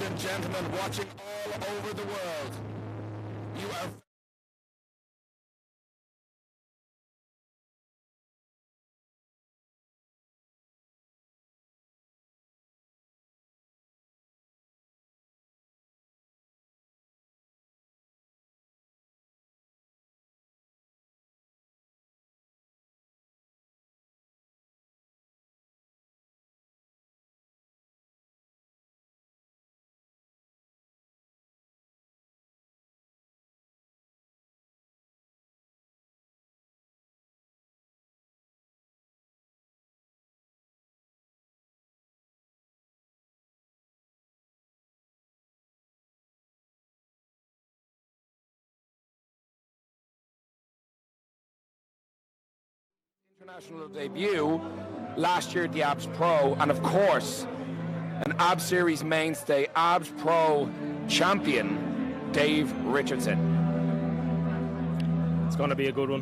and gentlemen watching all over the world, you are international debut last year at the Abs Pro, and of course an Abs Series mainstay, Abs Pro champion Dave Richardson. It's going to be a good one.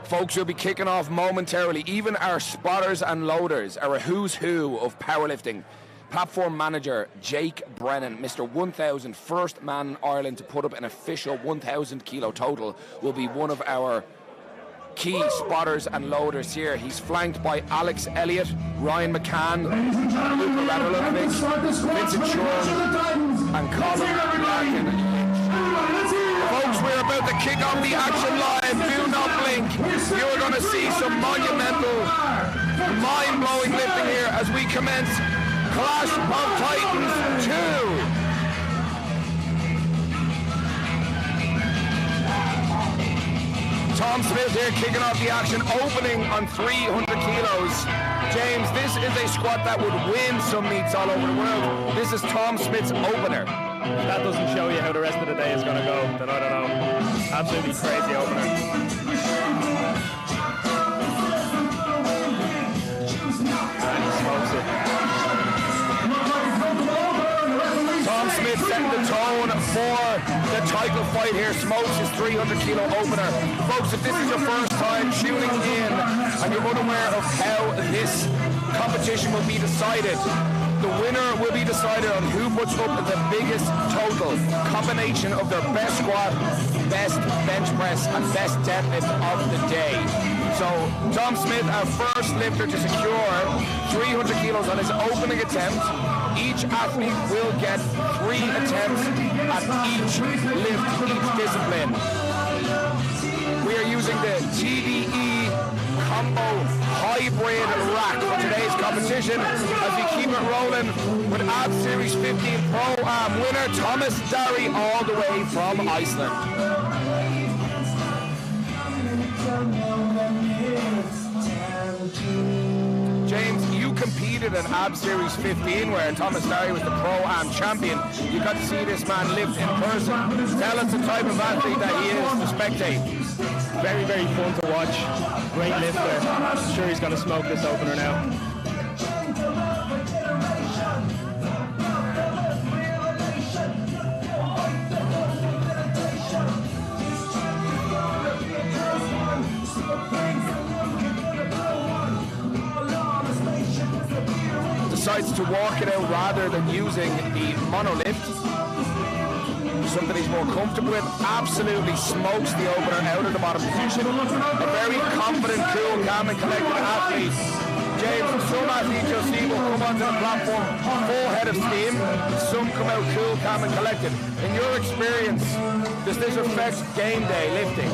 Folks, we'll be kicking off momentarily. Even our spotters and loaders are a who's who of powerlifting. Platform manager Jake Brennan, Mr. 1000, first man in Ireland to put up an official 1,000 kilo total, will be one of our key spotters and loaders here. He's flanked by Alex Elliott, Ryan McCann, Luca Radolovic, Vincent Shore, and Colin Larkin. Folks, we're about to kick off the action live. Do not blink. You're going to see some monumental, mind-blowing lifting here as we commence Clash of Titans 2. Tom Smith here kicking off the action, opening on 300 kilos. James, this is a squat that would win some meets all over the world. This is Tom Smith's opener. If that doesn't show you how the rest of the day is going to go, then I don't know. Absolutely crazy opener. And he smokes it. Tom Smith setting the tone for the title fight here. Smokes his 300 kilo opener. Folks, if this is your first time tuning in and you're unaware of how this competition will be decided, the winner will be decided on who puts up the biggest total combination of their best squat, best bench press, and best deadlift of the day. So Tom Smith, our first lifter to secure 300 kilos on his opening attempt. Each athlete will get 3 attempts at each lift, each discipline. We are using the TDE Combo Hybrid Rack for today's competition as we keep it rolling with Abs Series 15 Pro-Am winner Thomas Darry all the way from Iceland. James, you competed in Abs Series 15 where Thomas Darry was the Pro-Am champion. You got to see this man lift in person. Tell us the type of athlete that he is to spectate. Very, very fun to watch. Great lifter. I'm sure he's going to smoke this opener now. Decides to walk it out rather than using the monolift. Something he's more comfortable with. Absolutely smokes the opener out of the bottom position. A very confident, cool, calm and collected athlete. James, some athletes you'll see will come onto the platform full head of steam. Some come out cool, calm and collected. In your experience, does this affect game day lifting?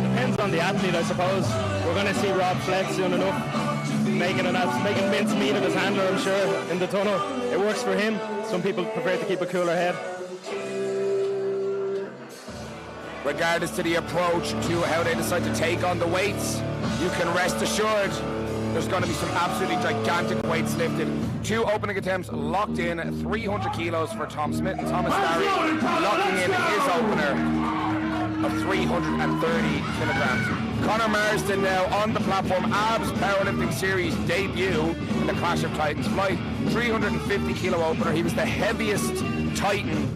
Depends on the athlete, I suppose. We're going to see Rob Flex soon enough. Making mincemeat of his handler, I'm sure, in the tunnel. It works for him. Some people prefer to keep a cooler head. Regardless to the approach to how they decide to take on the weights, you can rest assured there's going to be some absolutely gigantic weights lifted. 2 opening attempts locked in, 300 kilos for Tom Smith, and Thomas Darry locking in his opener of 330 kilograms. Conor Marsden now on the platform, Abs Powerlifting Series debut in the Clash of Titans flight. 350 kilo opener. He was the heaviest Titan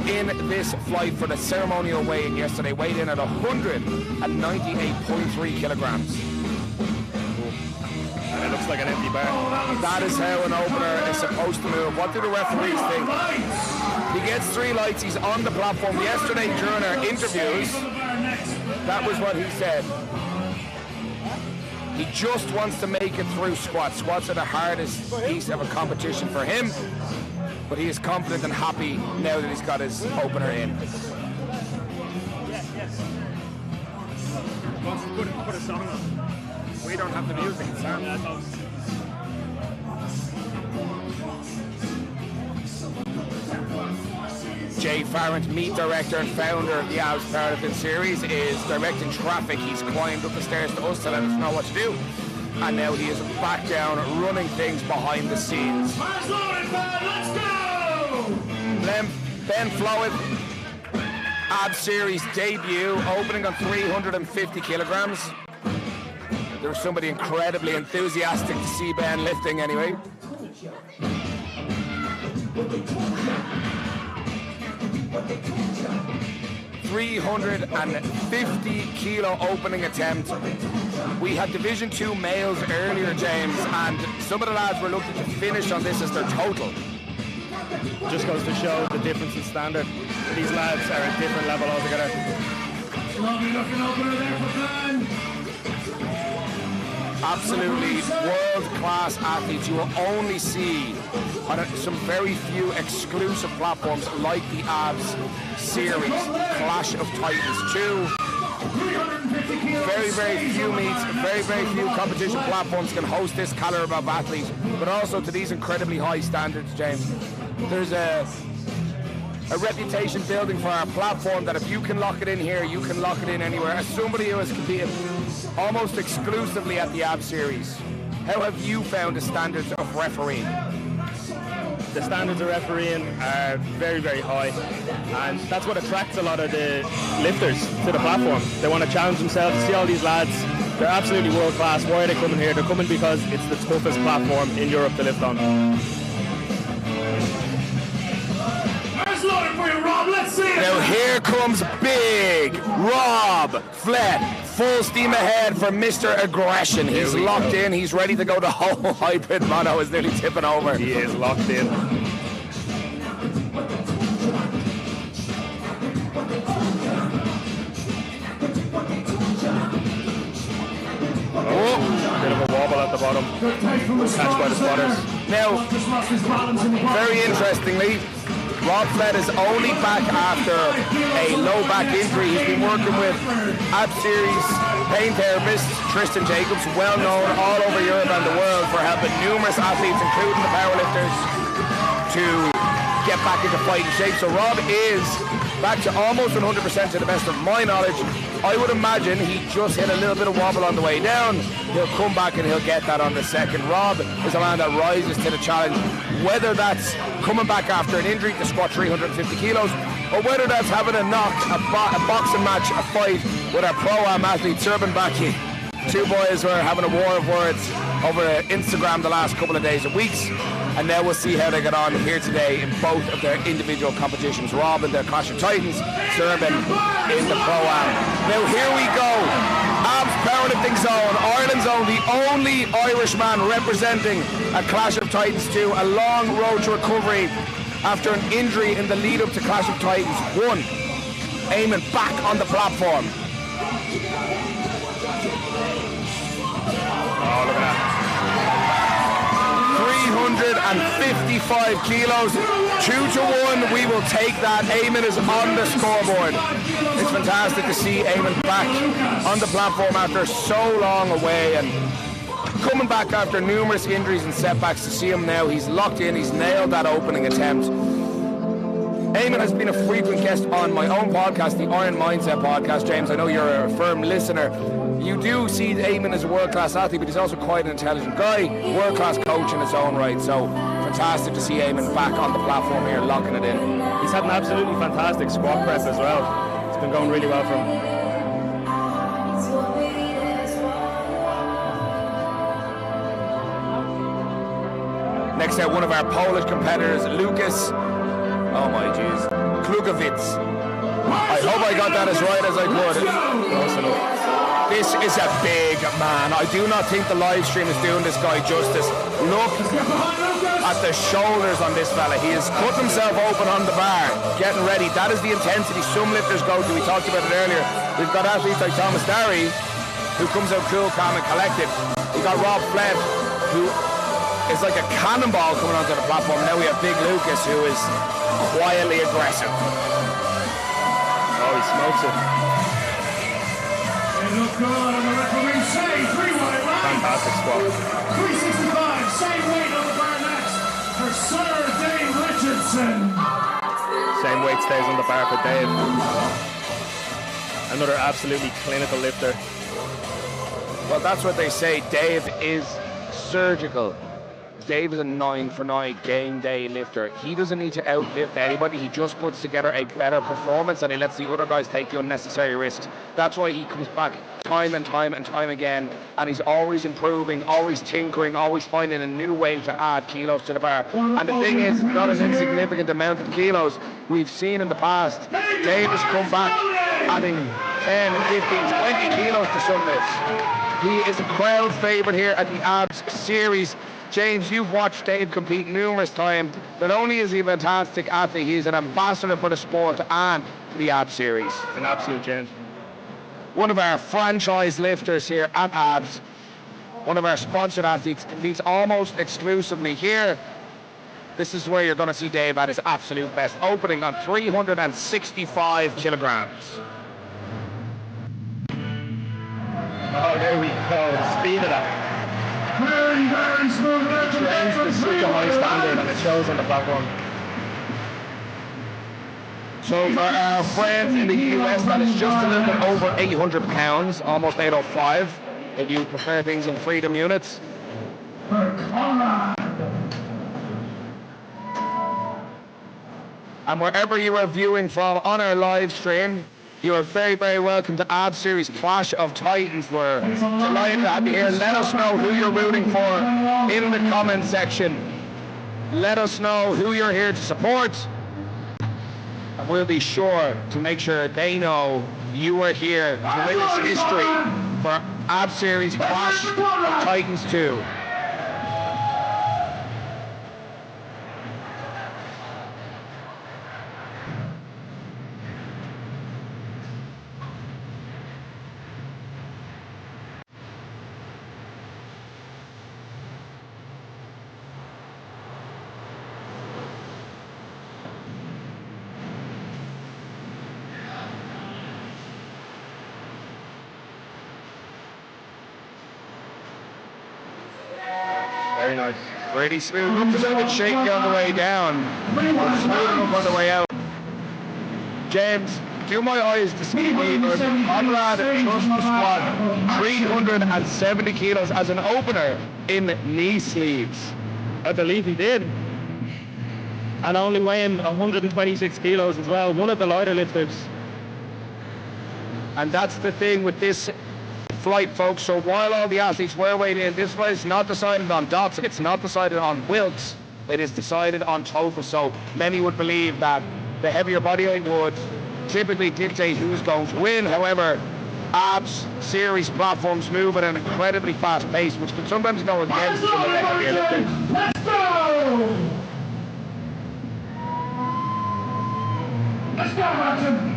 in this flight for the ceremonial weigh-in yesterday. Weighed in at 198.3 kilograms. And looks like an empty bar. That is how an opener is supposed to move. What do the referees think? He gets 3 lights. He's on the platform. Yesterday during our interviews, that was what he said. He just wants to make it through squats. Squats are the hardest piece of a competition for him, but he is confident and happy now that he's got his opener in. Put a song on. We don't have the music, Sam. Jay Farrant, meet director and founder of the APPERAL Powerlifting series, is directing traffic. He's climbed up the stairs to us to let us know what to do. And now he is back down running things behind the scenes. Let's go! Ben Flowett, APPERAL series debut, opening on 350 kilograms. There was somebody incredibly enthusiastic to see Ben lifting anyway. 350 kilo opening attempt. We had Division 2 males earlier, James, and some of the lads were looking to finish on this as their total. Just goes to show the difference in standard. These lads are a different level altogether. Lovely looking opener there for Ben. Absolutely world-class athletes you will only see on some very few exclusive platforms like the APPERAL series, Clash of Titans 2. Very, very few meets, very, very few competition platforms can host this caliber of athletes, but also to these incredibly high standards, James. There's a reputation building for our platform that if you can lock it in here, you can lock it in anywhere. As somebody who has competed almost exclusively at the APPERAL series, how have you found the standards of refereeing? The standards of refereeing are very, very high, and that's what attracts a lot of the lifters to the platform. They want to challenge themselves. See all these lads, they're absolutely world class. Why are they coming here? They're coming because it's the toughest platform in Europe to lift on. For you, Rob. Let's see it. Now here comes big Rob Flett, full steam ahead for Mr. Aggression. He's locked in, he's ready to go. The whole hybrid mono is nearly tipping over. He is locked in. Oh, bit of a wobble at the bottom. Catch by the spotters. Now, very interestingly, Rob Flett is only back after a low back injury. He's been working with APPERAL series pain therapist Tristan Jacobs, well known all over Europe and the world for helping numerous athletes, including the powerlifters, to get back into fighting shape. So Rob is back to almost 100% to the best of my knowledge. I would imagine he just hit a little bit of wobble on the way down. He'll come back and he'll get that on the second. Rob is a man that rises to the challenge, whether that's coming back after an injury to squat 350 kilos, or whether that's having a knock, a boxing match, a fight with our pro-am athlete, Serban Baki. Two boys were having a war of words over Instagram the last couple of days and weeks, and now we'll see how they get on here today in both of their individual competitions. Rob in their Clash of Titans, Serban in the Pro-Am. Now here we go. APPERAL Powerlifting Zone, Ireland's own, the only Irishman representing a Clash of Titans 2, a long road to recovery after an injury in the lead up to Clash of Titans 1. Eamon back on the platform. Oh, look at that. 355 kilos, 2-1. We will take that. Eamon is on the scoreboard. It's fantastic to see Eamon back on the platform after so long away and coming back after numerous injuries and setbacks. To see him now, he's locked in, he's nailed that opening attempt. Eamon has been a frequent guest on my own podcast, the Iron Mindset podcast. James, I know you're a firm listener. You do see Eamon as a world-class athlete, but he's also quite an intelligent guy, world-class coach in his own right. So fantastic to see Eamon back on the platform here, locking it in. He's had an absolutely fantastic squat prep as well. It's been going really well for him. Next out, one of our Polish competitors, Lucas, oh my jeez, Klugowicz. I hope I got that as right as I could. Close enough. This is a big man. I do not think the live stream is doing this guy justice. Look at the shoulders on this fella. He has cut himself open on the bar, getting ready. That is the intensity some lifters go to. We talked about it earlier. We've got athletes like Thomas Darry, who comes out cool, calm and collected. We've got Rob Flett, who is like a cannonball coming onto the platform. Now we have Big Lucas, who is quietly aggressive. Oh, he smokes it. It looked good on the referee say 3 wide right. Fantastic squat. 365, same weight on the bar next for Sir Dave Richardson. Same weight stays on the bar for Dave. Another absolutely clinical lifter. Well, that's what they say. Dave is surgical. Dave is a 9 for 9 game day lifter. He doesn't need to outlift anybody. He just puts together a better performance and he lets the other guys take the unnecessary risks. That's why he comes back time and time and time again. And he's always improving, always tinkering, always finding a new way to add kilos to the bar. And the thing is, not an insignificant amount of kilos. We've seen in the past, Dave has come back adding 10, 15, 20 kilos to some lifts. He is a crowd favourite here at the ABS series. James, you've watched Dave compete numerous times. Not only is he a fantastic athlete, he's an ambassador for the sport and the ABS series. An absolute gent. One of our franchise lifters here at ABS. One of our sponsored athletes competes almost exclusively here. This is where you're going to see Dave at his absolute best, opening on 365 kilograms. Oh, there we go. The speed of that. Very, very smooth. Trains to such a high standard and it shows on the platform. So for our friends in the US, that is just a little bit over 800 pounds, almost 805, if you prefer things in freedom units. And wherever you are viewing from on our live stream, you are very, very welcome to ABS Series Clash of Titans. We're delighted to have you here. Let us know who you're rooting for in the comment section. Let us know who you're here to support. And we'll be sure to make sure they know you are here to witness history for ABS Series Clash of Titans 2. Very nice. Really smooth. Looks a little bit shaky on the way down. Smooth enough on the way out. James, do my eyes deceive me? Conrad trust the squad 370 kilos as an opener in knee sleeves. I believe he did. And only weighing 126 kilos as well. One of the lighter lifters. And that's the thing with this flight, folks. So while all the athletes were weighing in, this was not decided on dots, it's not decided on wilts, it is decided on total. So many would believe that the heavier body weight would typically dictate who's going to win. However, ABS series platforms move at an incredibly fast pace, which can sometimes go against some of the heavier lifters. Let's go! Let's go, Martin!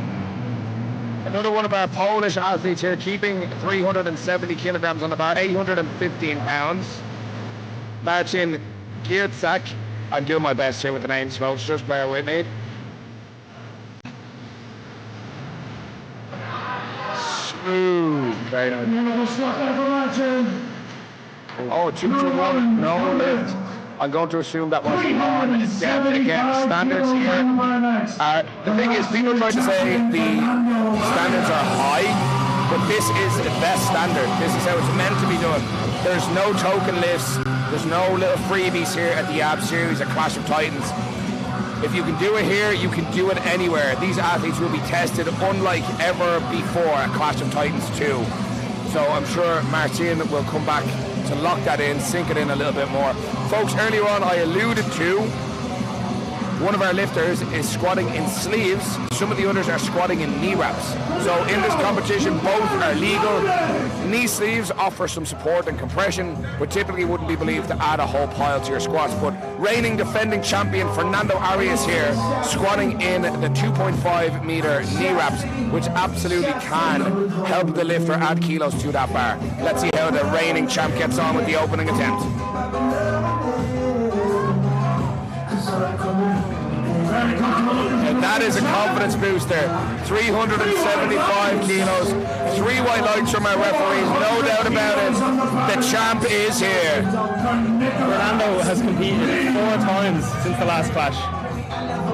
Another one of our Polish athletes here, keeping 370 kilograms on the bar, 815 pounds. Marcin Gierczak. I'm doing my best here with the names, folks, just bear with me. Smooth. Very nice. Oh, 2-1, no lift. I'm going to assume that was on depth again. Standards here. The thing is, people try to say the standards are high, but this is the best standard. This is how it's meant to be done. There's no token lifts. There's no little freebies here at the ABS series at Clash of Titans. If you can do it here, you can do it anywhere. These athletes will be tested unlike ever before at Clash of Titans 2. So I'm sure Martin will come back to lock that in, sink it in a little bit more. Folks, earlier on I alluded to one of our lifters is squatting in sleeves. Some of the others are squatting in knee wraps. So in this competition, both are legal. Knee sleeves offer some support and compression, but typically wouldn't be believed to add a whole pile to your squats. But reigning defending champion Fernando Arias here, squatting in the 2.5 meter knee wraps, which absolutely can help the lifter add kilos to that bar. Let's see how the reigning champ gets on with the opening attempt. And that is a confidence booster. 375 kilos. 3 white lights from our referees, no doubt about it. The champ is here. Fernando has competed 4 times since the last clash.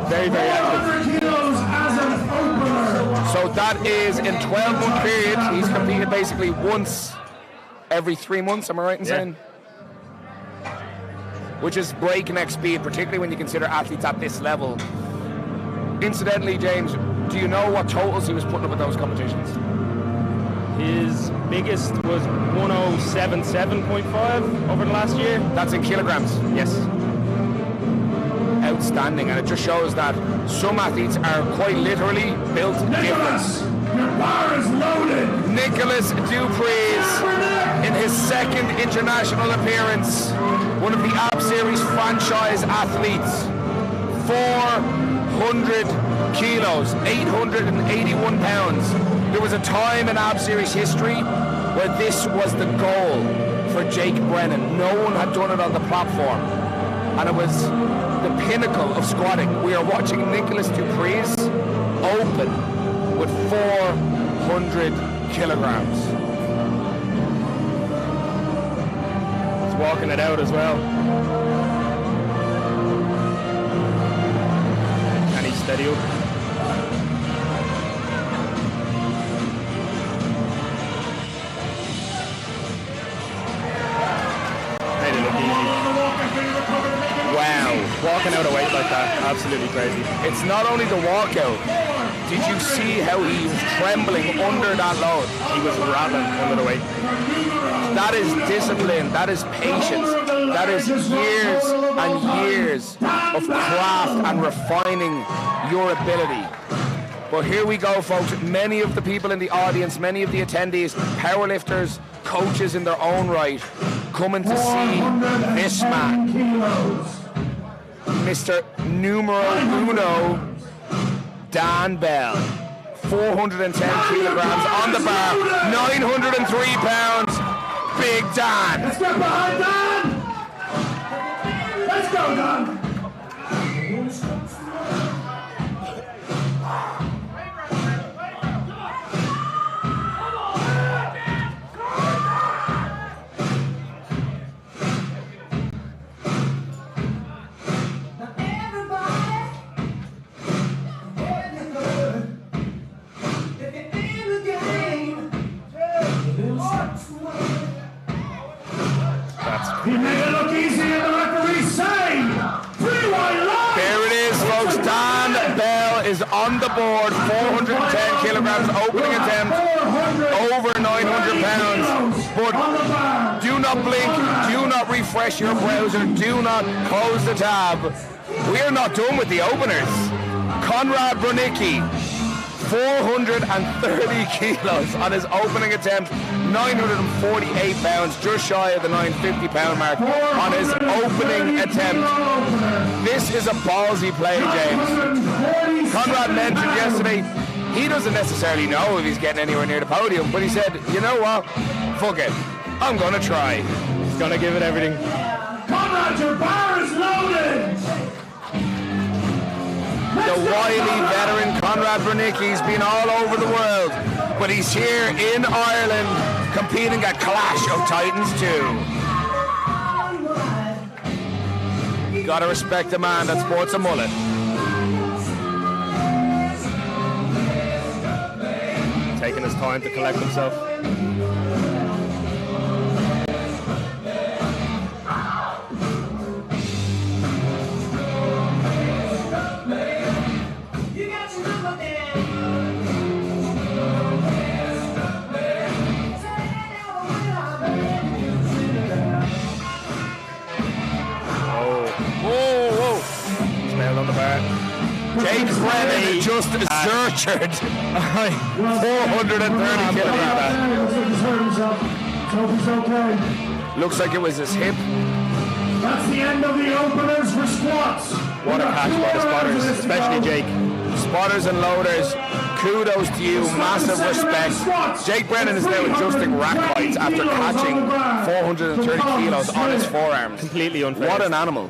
Very, very active. So that is in 12-month period. He's competed basically once every 3 months, am I right in saying? Which is breakneck speed, particularly when you consider athletes at this level. Incidentally, James, do you know what totals he was putting up at those competitions? His biggest was 107.7.5 over the last year. That's in kilograms? Yes. Outstanding, and it just shows that some athletes are quite literally built different. Your bar is loaded. Nicholas Dupreez in his second international appearance, one of the Ab Series franchise athletes, 400 kilos, 881 pounds. There was a time in Ab Series history where this was the goal for Jake Brennan. No one had done it on the platform, and it was the pinnacle of squatting. We are watching Nicholas Dupreez open with 400 kilograms. He's walking it out as well. Can he steady up? Made it look easy. Wow. Walking out a weight like that, absolutely crazy. It's not only the walkout. Did you see how he was trembling under that load? He was rattling under the weight. That is discipline, that is patience, that is years and years of craft and refining your ability. But here we go, folks. Many of the people in the audience, many of the attendees, powerlifters, coaches in their own right, coming to see this man, Mr. Numero Uno, Dan Bell. 410 kilograms on the bar, 903 pounds. Big Dan. Let's get behind Dan. Let's go, Dan. He made it look easy, and the referees say 3 white lights. There it is, folks. Dan Bell is on the board. 410 kilograms opening attempt, over 900 pounds. But do not blink, do not refresh your browser, do not close the tab. We are not done with the openers. Konrad Brnicki, 430 kilos on his opening attempt, 948 pounds, just shy of the 950 pound mark on his opening attempt. This is a ballsy play, James. Konrad mentioned yesterday he doesn't necessarily know if he's getting anywhere near the podium, but he said, you know what, fuck it, I'm gonna try. He's gonna give it everything. Konrad, your bar is loaded. The wily veteran Konrad Brnicki's been all over the world, but he's here in Ireland competing at Clash of Titans 2. Gotta respect the man that sports a mullet. Taking his time to collect himself. On the bar. Jake Brennan just zerchered 430 kilograms. Looks like it was his hip. That's the end of the openers for squats. What a catch by the spotters, especially Jake. Spotters and loaders, kudos to you, massive respect. Jake Brennan is now adjusting rack heights after catching 430 kilos on his forearms. Completely unfair. What an animal.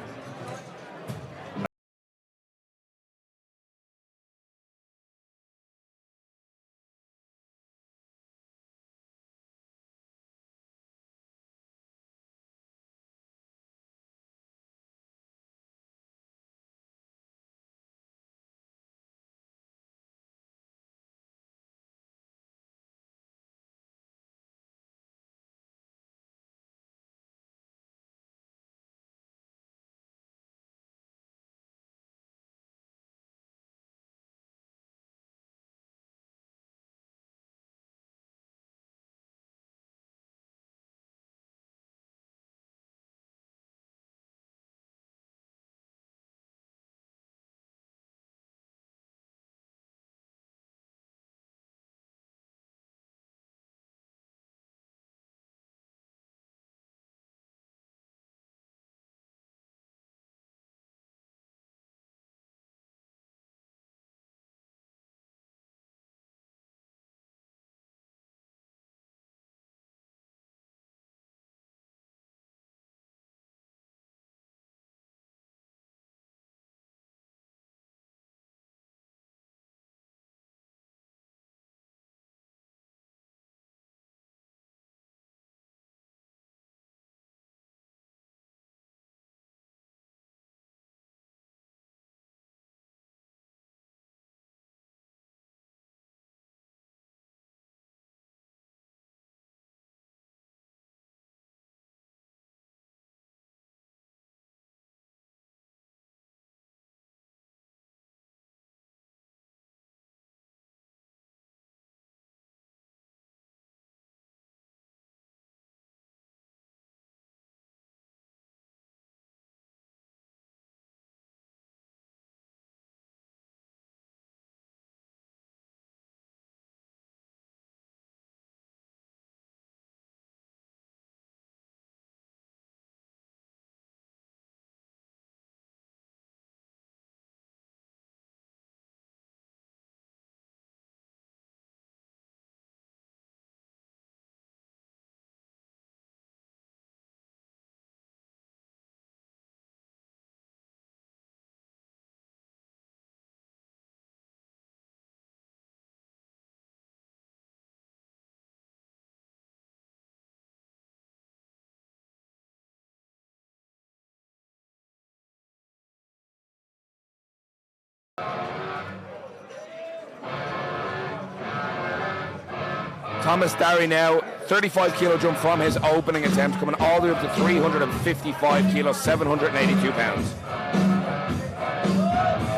Thomas Darry now, 35 kilo jump from his opening attempt, coming all the way up to 355 kilos, 782 pounds.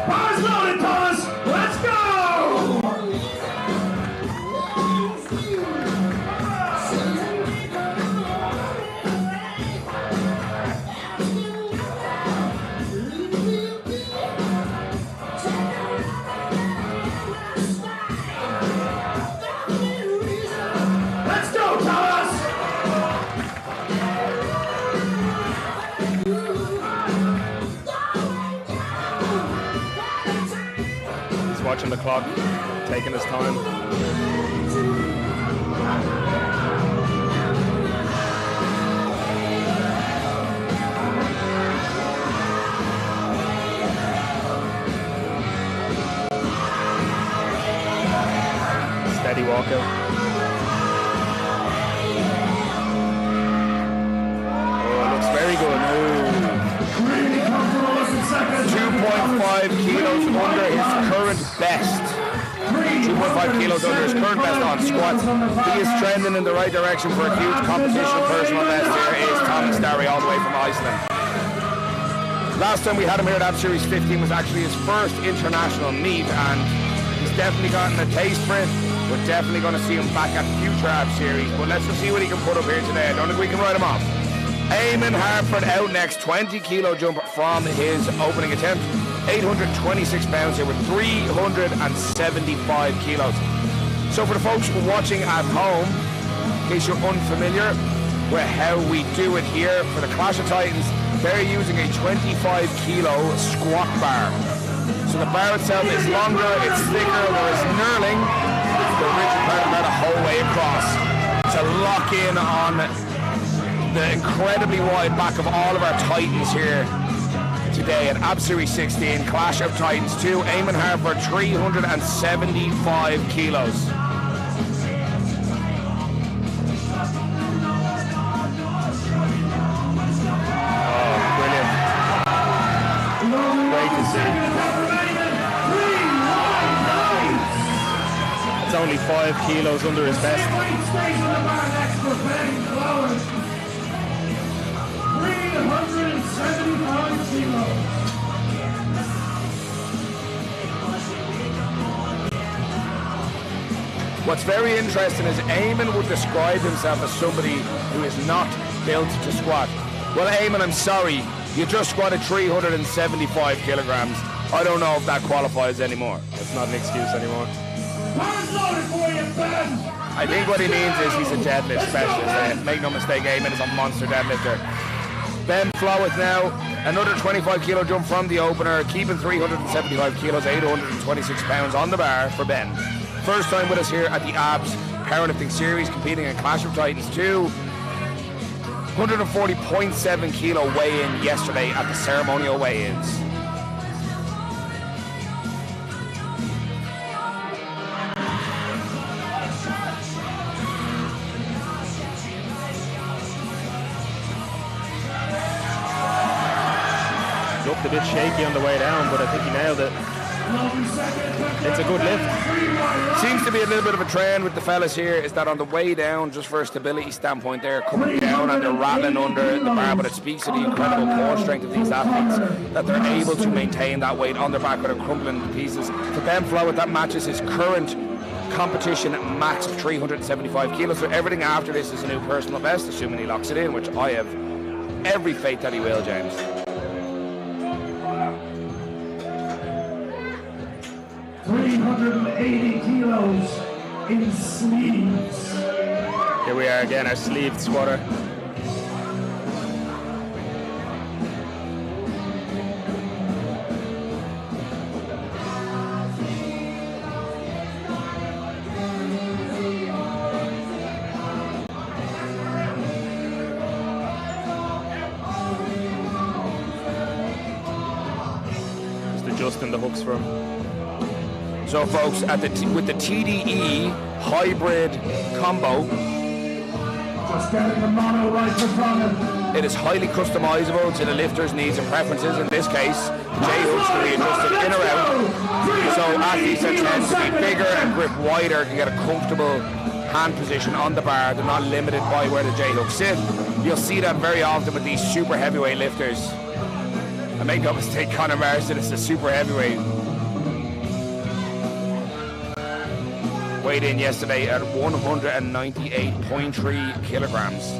Bars loaded, Thomas. Let's go! Watching the clock, taking his time. Steady walkout. Oh, it looks very good. Really comfortable as in seconds. 2.5 kilos under his current best. 2.5 kilos under his current best on squats. He is trending in the right direction for a huge competition personal best. Here is Thomas Darry all the way from Iceland. Last time we had him here at Ab Series 15 was actually his first international meet, and he's definitely gotten a taste for it. We're definitely going to see him back at future Ab Series, but let's just see what he can put up here today. I don't think we can write him off. Eamon Harford out next, 20 kilo jump from his opening attempt. 826 pounds here with 375 kilos. So for the folks watching at home, in case you're unfamiliar with how we do it here, for the Clash of Titans, they're using a 25 kilo squat bar. So the bar itself is longer, it's thicker, whereas knurling, the rigid part of the bar the whole way across to lock in on the incredibly wide back of all of our Titans here today at Absolutely 16, Clash of Titans 2, aiming hard for 375 kilos. It's only 5 kilos under his best. 375 kilos. What's very interesting is Eamon would describe himself as somebody who is not built to squat. Well, Eamon, I'm sorry, you just squatted 375 kilograms. I don't know if that qualifies anymore. It's not an excuse anymore. I think what he means is he's a deadlift specialist. Make no mistake, Eamon is a monster deadlifter. Ben Floweth now, another 25 kilo jump from the opener, keeping 375 kilos, 826 pounds on the bar for Ben. First time with us here at the ABS Powerlifting Series, competing in Clash of Titans 2. 140.7 kilo weigh-in yesterday at the ceremonial weigh-ins. Looked a bit shaky on the way down, but I think he nailed it. It's a good lift. Seems to be a little bit of a trend with the fellas here, is that on the way down, just for a stability standpoint, they're coming down and they're rattling under the bar, but it speaks to the incredible core strength of these athletes, that they're able to maintain that weight on their back without crumbling to pieces. For Ben Floweth, that matches his current competition max of 375 kilos, so everything after this is a new personal best, assuming he locks it in, which I have every faith that he will, James. 380 kilos in sleeves. Here we are again, our sleeved squatter. Just adjusting the hooks for him. So folks, with the TDE hybrid combo, Just getting the mono right in front of him. it is highly customizable to the lifter's needs and preferences. In this case, the J-hooks can be adjusted in or out. So athletes that tend to be bigger and grip wider can get a comfortable hand position on the bar. They're not limited by where the J-hooks sit. You'll see that very often with these super heavyweight lifters. I make no mistake, Conor Marsden is a super heavyweight. Weighed in yesterday at 198.3 kilograms.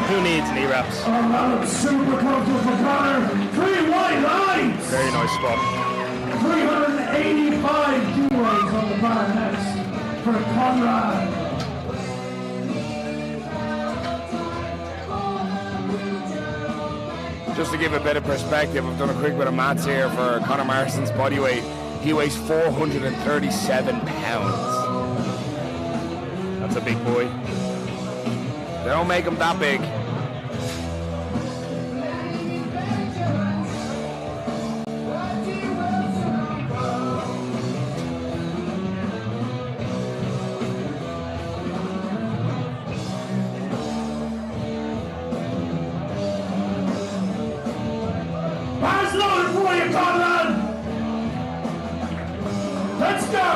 Who needs knee wraps? Oh, super comfortable for Conor. 3 white lines. Very nice spot. 385 kilos on the bar next for Conrad. Just to give a bit of perspective, I've done a quick bit of maths here for Conor Marsden's body weight. He weighs 437 pounds. That's a big boy. They don't make him that big. Bar's loaded for you, Conrad. Let's go.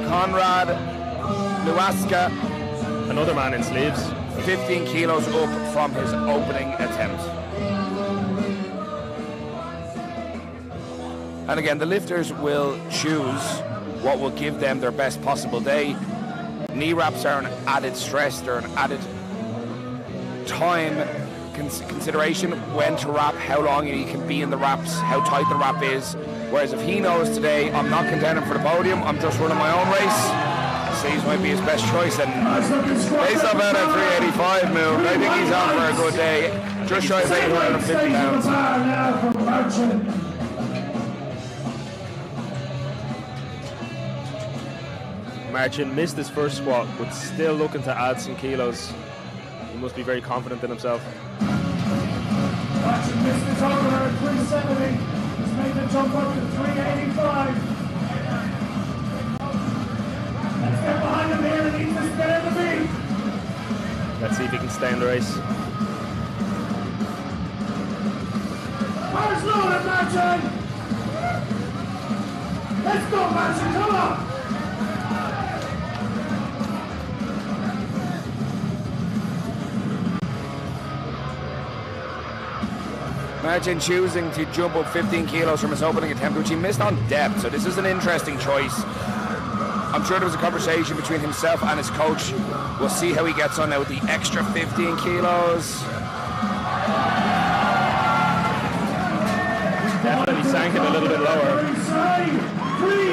Conrad Luaska, Another man in sleeves. 15 kilos up from his opening attempt. And again, the lifters will choose what will give them their best possible day. Knee wraps are an added stress, they're an added time consideration, when to wrap, how long you can be in the wraps, how tight the wrap is. Whereas if he knows today, I'm not contending for the podium, I'm just running my own race, C's might be his best choice. And based off out at 385 move, I think he's on for a good day. Just shy of 850 pounds. Marcin missed his first squat, but still looking to add some kilos. He must be very confident in himself. Marcin missed his opener at 370. He's made the jump up to 385. Let's get behind him here and he's just getting the beat. Let's see if he can stay in the race. Where's loaded, Marcin? Let's go, Marcin, come on! Marcin choosing to jump up 15 kilos from his opening attempt, which he missed on depth, so this is an interesting choice. I'm sure there was a conversation between himself and his coach. We'll see how he gets on now with the extra 15 kilos. Definitely sank it a little bit lower.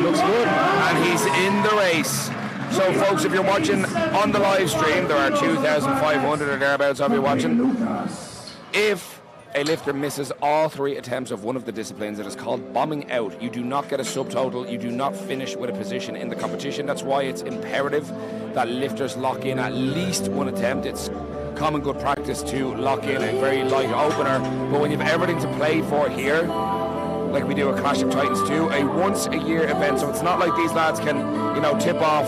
Looks good. And he's in the race. So folks, if you're watching on the live stream, there are 2,500 or thereabouts of you watching. If a lifter misses all 3 attempts of one of the disciplines, it is called bombing out. You do not get a subtotal, you do not finish with a position in the competition. That's why it's imperative that lifters lock in at least 1 attempt. It's common good practice to lock in a very light opener, but when you have everything to play for here, like we do at Clash of Titans 2, a once-a-year event, so it's not like these lads can, you know, tip off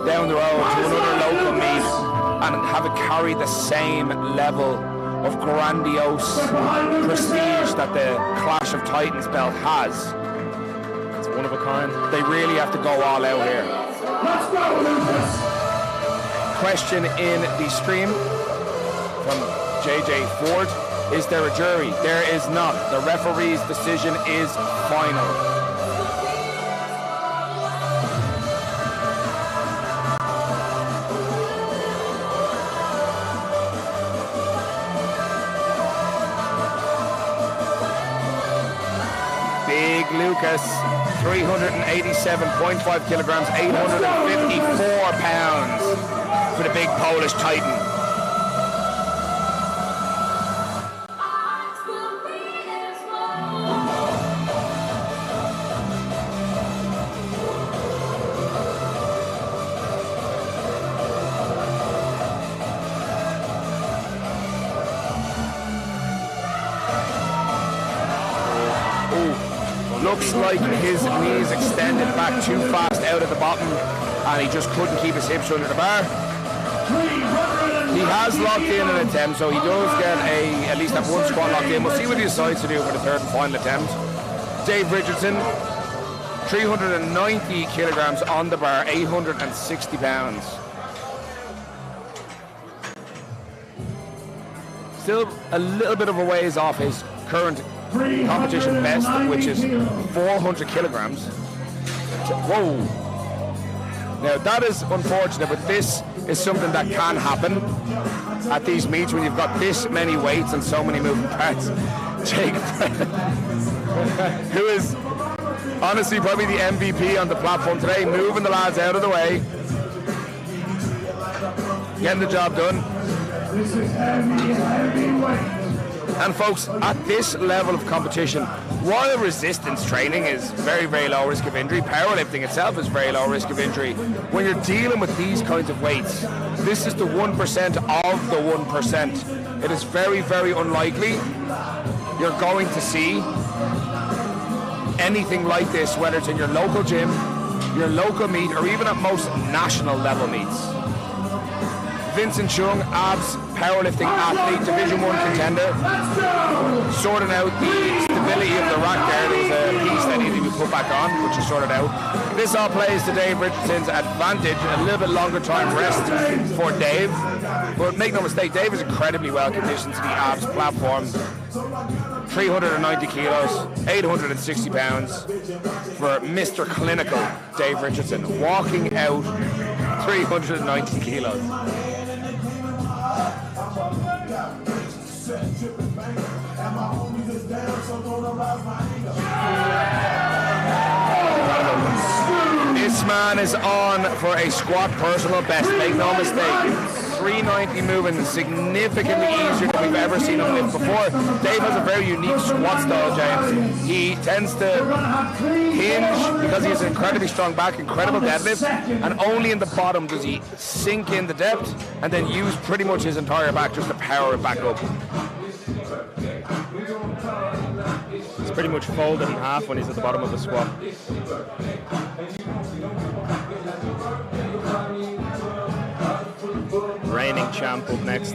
down the road to another local meet and have it carry the same level of grandiose prestige that the Clash of Titans belt has. It's one of a kind. They really have to go all out here. Let's go, Lucas! Question in the stream from JJ Ford. Is there a jury? There is not. The referee's decision is final. Lucas, 387.5 kilograms, 854 pounds for the big Polish Titan. Looks like his knees extended back too fast out at the bottom and he just couldn't keep his hips under the bar. He has locked in an attempt, so he does get at least that 1 squat locked in. We'll see what he decides to do for the 3rd and final attempt. Dave Richardson, 390 kilograms on the bar, 860 pounds. Still a little bit of a ways off his current competition best, which is 400 kilograms. Whoa. Now that is unfortunate, but this is something that can happen at these meets when you've got this many weights and so many moving parts. Jake, who is honestly probably the MVP on the platform today, moving the lads out of the way, getting the job done. This is heavy weight. And folks, at this level of competition, while resistance training is very, very low risk of injury, powerlifting itself is very low risk of injury. When you're dealing with these kinds of weights, this is the 1% of the 1%. It is very, very unlikely you're going to see anything like this, whether it's in your local gym, your local meet, or even at most national level meets. Vincent Chung, abs, powerlifting athlete, Division 1 contender, sorting out the stability of the rack there. There was a piece that needed to be put back on, which is sorted out. This all plays to Dave Richardson's advantage, a little bit longer time rest for Dave. But make no mistake, Dave is incredibly well conditioned to the abs platform. 390 kilos, 860 pounds for Mr. Clinical Dave Richardson, walking out 390 kilos. This man is on for a squat personal best, make no mistake. 390 moving significantly easier than we've ever seen him lift before. Dave has a very unique squat style, James. He tends to hinge because he has an incredibly strong back, incredible deadlift, and only in the bottom does he sink in the depth and then use pretty much his entire back just to power it back up. It's pretty much folded in half when he's at the bottom of the squat. Reigning champ up next.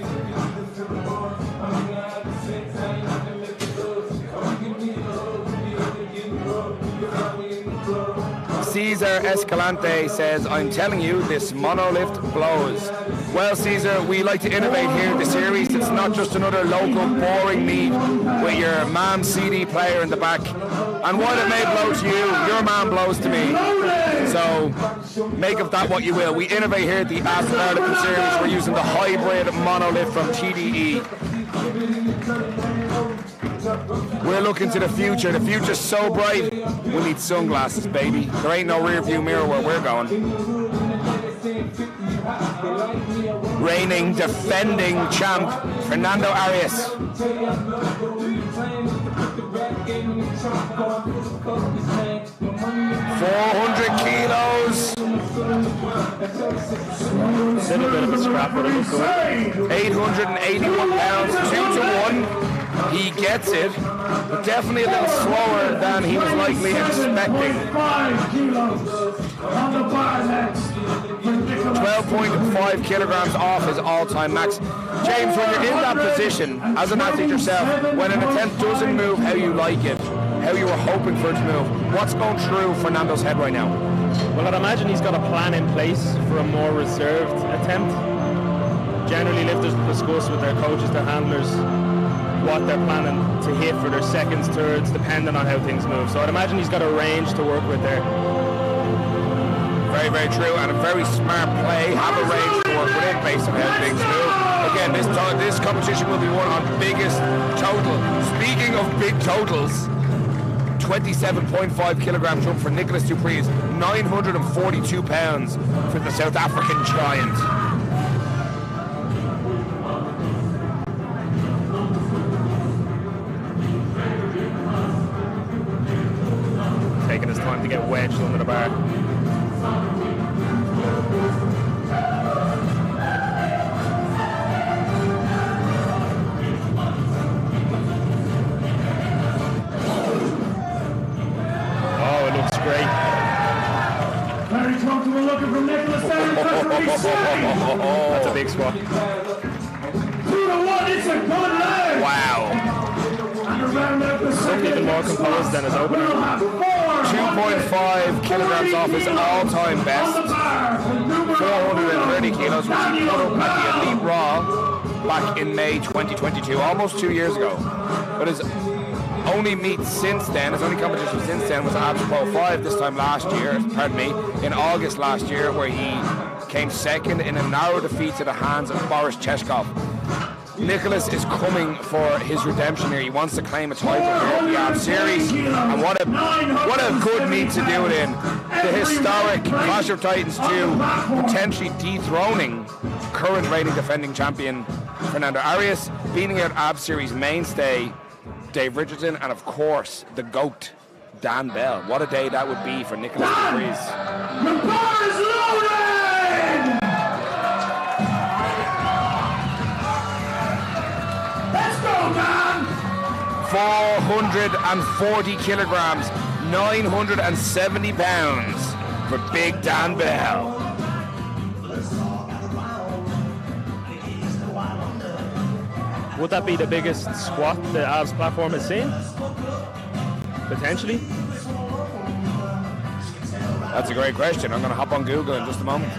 Cesar Escalante says, I'm telling you, this monolift blows. Well, Cesar, we like to innovate here in the series. It's not just another local boring meet with your mom's CD player in the back. And while it may blow to you, your mom blows to me. So make of that what you will. We innovate here at the Powerlifting series. We're using the hybrid monolift from TDE. We're looking to the future. The future's so bright, we need sunglasses, baby. There ain't no rear view mirror where we're going. Reigning, defending champ, Fernando Arias. 400 kilos. Little bit of a scrap, but it'll go. 881 pounds, 2-1. He gets it, but definitely a little slower than he was likely expecting. 12.5 kilograms off his all-time max. James, when you're in that position, as an athlete yourself, when an attempt doesn't move how you like it, how you were hoping for it to move, what's going through Fernando's head right now? Well, I'd imagine he's got a plan in place for a more reserved attempt. Generally, lifters discuss with their coaches, their handlers, what they're planning to hit for their seconds, thirds, depending on how things move. So I'd imagine he's got a range to work with there. Very, very true, and a very smart play. Have a range to work within based on how things move. Again, this competition will be won on biggest total. Speaking of big totals, 27.5 kilogram jump for Nicholas Dupree's, 942 pounds for the South African giant. Taking his time to get wedged under the bar. Oh, it looks great. Very comfortable looking from Nicholas down That's a big squat. 2-1, it's a good leg. Wow. Looked even more composed than his opener. 2.5 kilograms off his all-time best. 430 kilos, which he put up at the Elite Raw back in May 2022, almost 2 years ago. But his only meet since then, his only competition since then was Abs Pro 5 this time last year, in August last year, where he came second in a narrow defeat to the hands of Boris Cheshkov. Nicholas is coming for his redemption here. He wants to claim a title here at the Abs Series, and what a good meet to do it in. The historic Clash of Titans 2, potentially dethroning current reigning defending champion Fernando Arias, beating out Abs Series mainstay Dave Richardson, and of course the GOAT Dan Bell. What a day that would be for Nicholas Dupree's. The bar is loaded! Let's go, Dan! 440 kilograms, 970 pounds for Big Dan Bell. Would that be the biggest squat the Abs platform has seen? Potentially. That's a great question. I'm going to hop on Google in just a moment.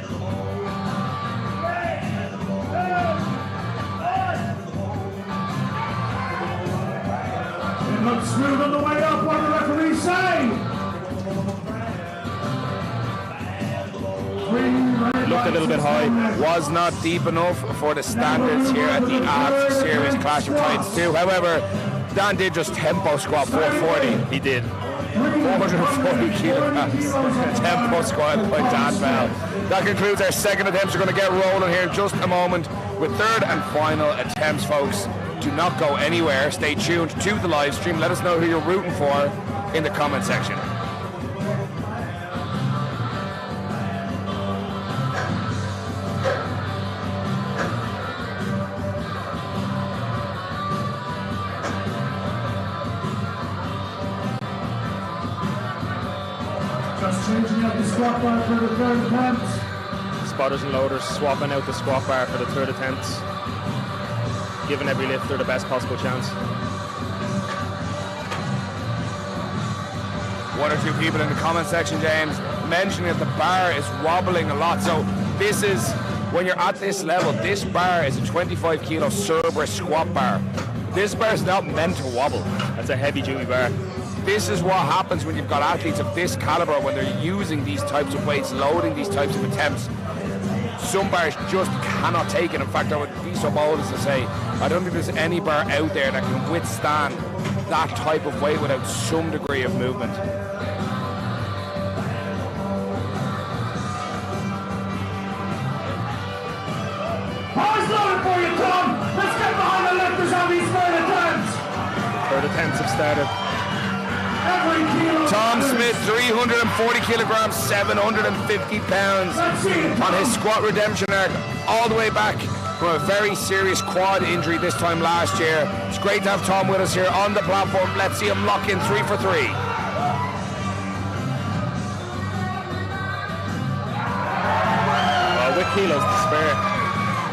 It looks smooth on the way up, what do the referees say? Looked a little bit high. Was not deep enough for the standards here at the Abs Series Clash of Titans 2. However, Dan did just tempo squat 440. He did. 440 kilograms. Tempo squat by Dan Bell. That concludes our second attempts. We're going to get rolling here in just a moment with third and final attempts, folks. Do not go anywhere. Stay tuned to the live stream. Let us know who you're rooting for in the comment section. Changing out the squat bar for the third attempt. Spotters and loaders swapping out the squat bar for the third attempt, giving every lifter the best possible chance. One or two people in the comment section, James, mentioning that the bar is wobbling a lot. So this is, when you're at this level, this bar is a 25 kilo Cerberus squat bar. This bar is not meant to wobble. That's a heavy duty bar. This is what happens when you've got athletes of this caliber, when they're using these types of weights, loading these types of attempts. Some bars just cannot take it. In fact, I would be so bold as to say, I don't think there's any bar out there that can withstand that type of weight without some degree of movement. How's loaded for you, Tom? Let's get behind the lifters on these third attempts. Third attempts have started. Tom Smith, 340 kilograms, 750 pounds on his squat redemption arc, all the way back from a very serious quad injury this time last year. It's great to have Tom with us here on the platform. Let's see him lock in 3 for 3. Well, with kilos to spare.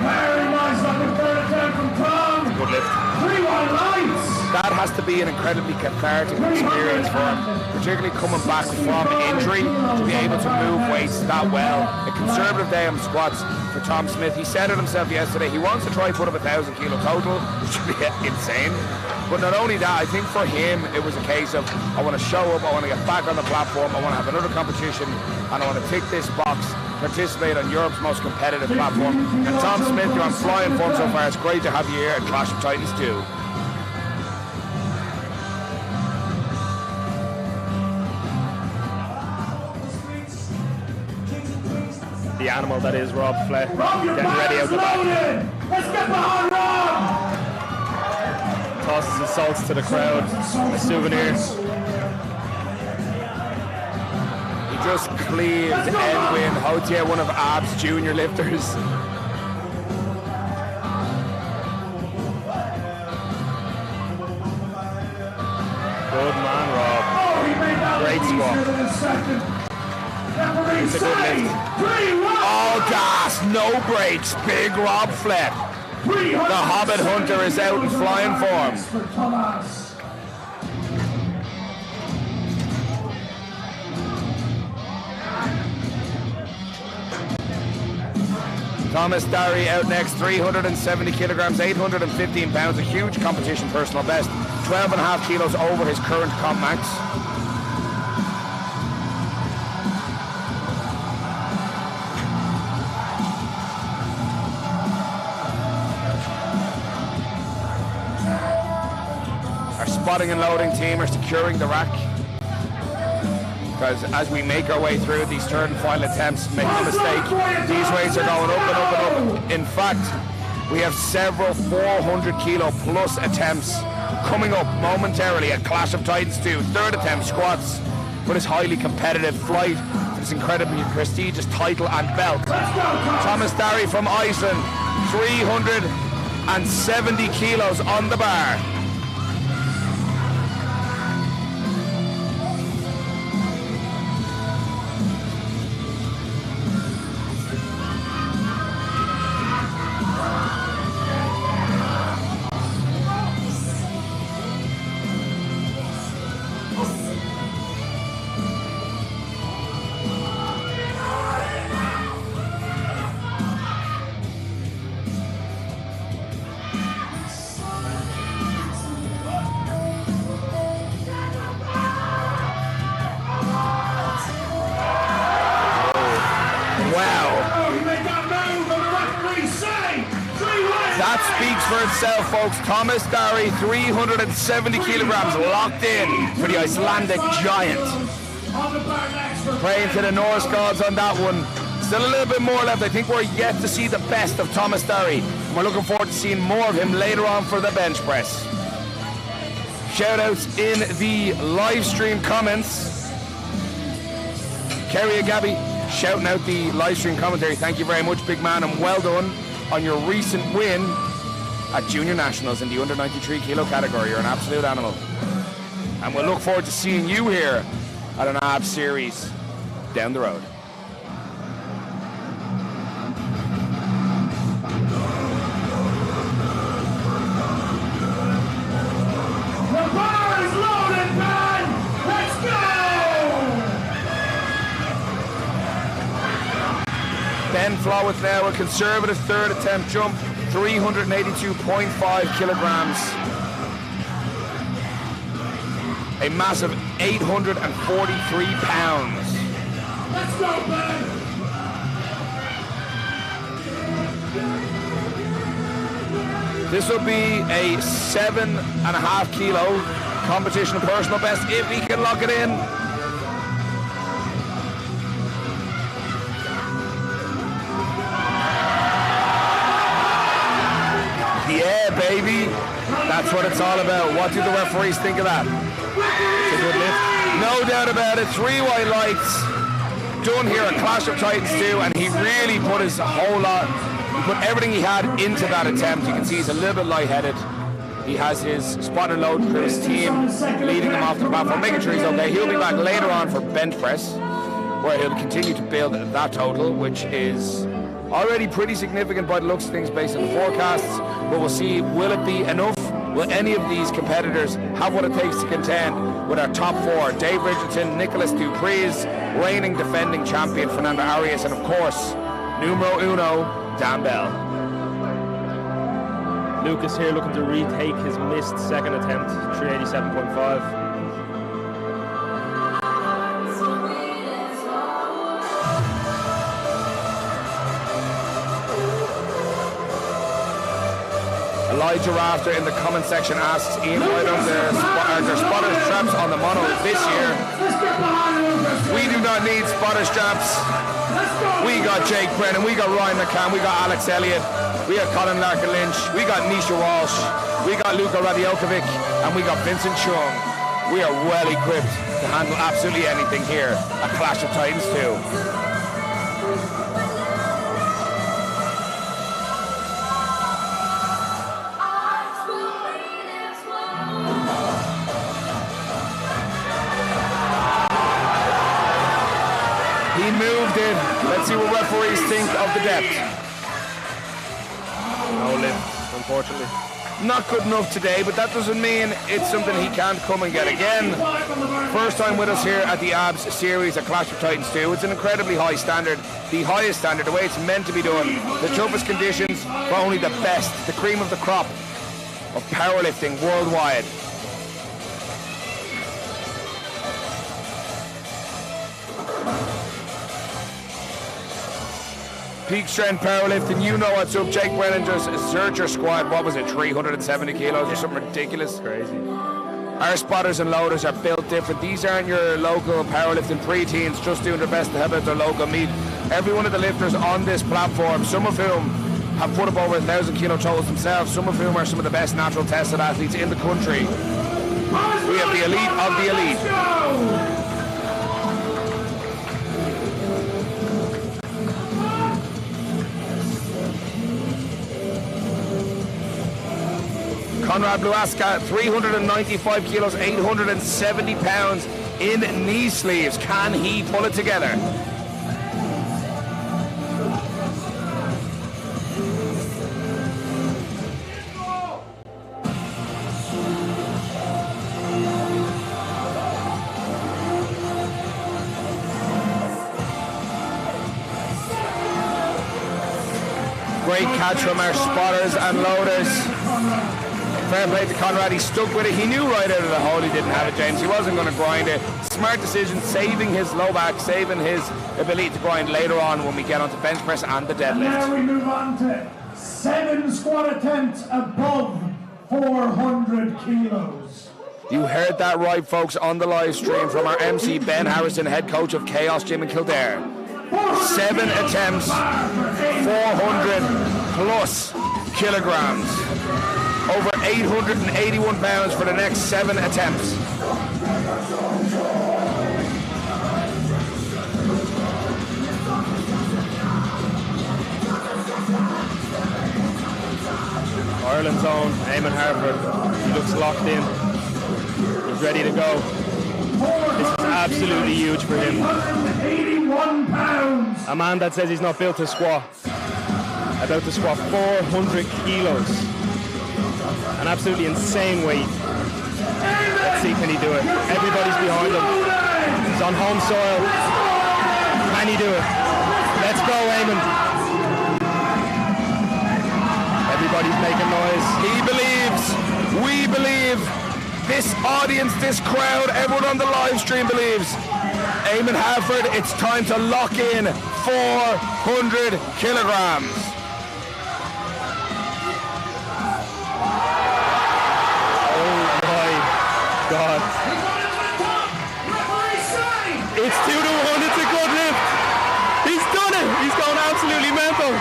Very nice on the third attempt from Tom. Good lift. 3-1 lights. That has to be an incredibly cathartic experience for him, particularly coming back from injury, to be able to move weights that well. A conservative day on squats for Tom Smith. He said it himself yesterday, he wants to try put up 1,000 kilo total, which would be insane. But not only that, I think for him it was a case of, I want to show up, I want to get back on the platform, I want to have another competition, and I want to tick this box, participate on Europe's most competitive platform. And Tom Smith, you're on flying form so far. It's great to have you here at Clash of Titans 2. The animal that is Rob Flett, Rob, your getting ready out the back. loaded. Let's get behind Rob. Tosses his salts to the crowd, a souvenir. He just cleaved Edwin Hotier, one of Ab's junior lifters. Good man, Rob. Oh, he made that Great look squat. easier than a second. It's a good lift. All gas, no brakes, big Rob Flett. The Hobbit Hunter is out in flying form. For Thomas. Thomas Darry out next, 370 kilograms, 815 pounds, a huge competition personal best, 12.5 kilos over his current comp max. Spotting and loading team are securing the rack, because as we make our way through these third and final attempts, make no mistake, these weights are going up and up and up. In fact, we have several 400 kilo plus attempts coming up momentarily at Clash of Titans 2. Third attempt squats for this highly competitive flight, for this incredibly prestigious title and belt. Thomas Darry from Iceland, 370 kilos on the bar. That speaks for itself, folks. Thomas Darry, 370 kilograms, locked in for the Icelandic giant. Praying to the Norse gods on that one. Still a little bit more left. I think we're yet to see the best of Thomas Darry. We're looking forward to seeing more of him later on for the bench press. Shout-outs in the live stream comments. Kerry Agabi shouting out the live stream commentary. Thank you very much, big man, and well done on your recent win at Junior Nationals in the under 93 kilo category. You're an absolute animal. And we'll look forward to seeing you here at an ABS series down the road. The bar is loaded, man! Let's go! Ben Flowett now, a conservative third attempt jump, 382.5 kilograms. A massive 843 pounds. Let's go, Ben! This will be a 7.5 kilo competition personal best if he can lock it in. Yeah, baby. That's what it's all about. What do the referees think of that? It's a good lift. No doubt about it. 3 white lights. Done here at Clash of Titans 2, and he really put his whole lot. He put everything he had into that attempt. You can see he's a little bit lightheaded. He has his spot and load for his team, leading them off the platform, making sure he's okay. He'll be back later on for bench press, where he'll continue to build that total, which is already pretty significant by the looks of things based on the forecasts. But we'll see, will it be enough? Will any of these competitors have what it takes to contend with our top 4? Dave Richardson, Nicholas Dupreez, reigning defending champion Fernando Arias, and of course, numero uno, Dan Bell. Lucas here looking to retake his missed second attempt, 387.5. Elijah Rafter in the comment section asks Ian White on their spotter straps on the mono this year. We do not need spotter straps. We got Jake Brennan, we got Ryan McCann, we got Alex Elliott, we got Colin Larkin Lynch, we got Nisha Walsh, we got Luka Radiokovic, and we got Vincent Chung. We are well equipped to handle absolutely anything here at Clash of Titans 2. He moved it. Let's see what referees think of the depth. No lift, unfortunately. Not good enough today, but that doesn't mean it's something he can't come and get again. First time with us here at the ABS series at Clash of Titans 2. It's an incredibly high standard, the highest standard, the way it's meant to be done. The toughest conditions for only the best, the cream of the crop of powerlifting worldwide. Peak strength powerlifting, you know what's up. Jake Brennan just searched your squad. What was it, 370 kilos or something ridiculous? Crazy. Our spotters and loaders are built different. These aren't your local powerlifting pre-teens just doing their best to help out their local meet. Every one of the lifters on this platform, some of whom have put up over 1,000 kilo totals themselves, some of whom are some of the best natural tested athletes in the country. We have the elite of the elite. Conrad Bluaska, 395 kilos, 870 pounds in knee sleeves. Can he pull it together? Great catch from our spotters and loaders. Fair play to Conrad, he stuck with it. He knew right out of the hole he didn't have it, James. He wasn't going to grind it. Smart decision, saving his low back, saving his ability to grind later on when we get onto bench press and the deadlift. Now we move on to 7 squat attempts above 400 kilos. You heard that right, folks, on the live stream from our MC Ben Harrison, head coach of Chaos Gym in Kildare. 7 attempts, 400 plus kilograms. Over 881 pounds for the next 7 attempts. Ireland's own Eamon Harford. He looks locked in. He's ready to go. This is absolutely huge for him. 181 pounds. A man that says he's not built to squat. About to squat 400 kilos. An absolutely insane weight. Let's see, can he do it? Everybody's behind him. He's on home soil. Can he do it? Let's go, Eamon. Everybody's making noise. He believes. We believe. This audience, this crowd, everyone on the live stream believes. Eamon Harford, it's time to lock in 400 kilograms. Oh my God. It's 2-1, it's a good lift. He's done it. He's going absolutely mental.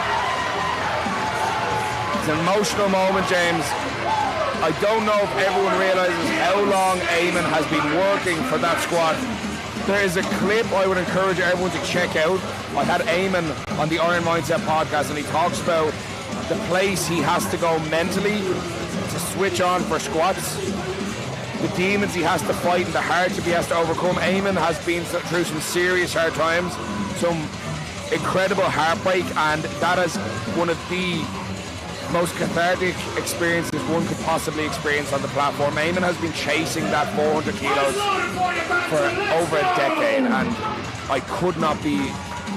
It's an emotional moment, James. I don't know if everyone realizes how long Eamon has been working for that squat. There is a clip I would encourage everyone to check out. I had Eamon on the Iron Mindset podcast, and he talks about the place he has to go mentally to switch on for squats, the demons he has to fight and the hardship he has to overcome. Eamon has been through some serious hard times, some incredible heartbreak, and that is one of the most cathartic experiences one could possibly experience on the platform. Eamon has been chasing that 400 kilos for over a decade, and I could not be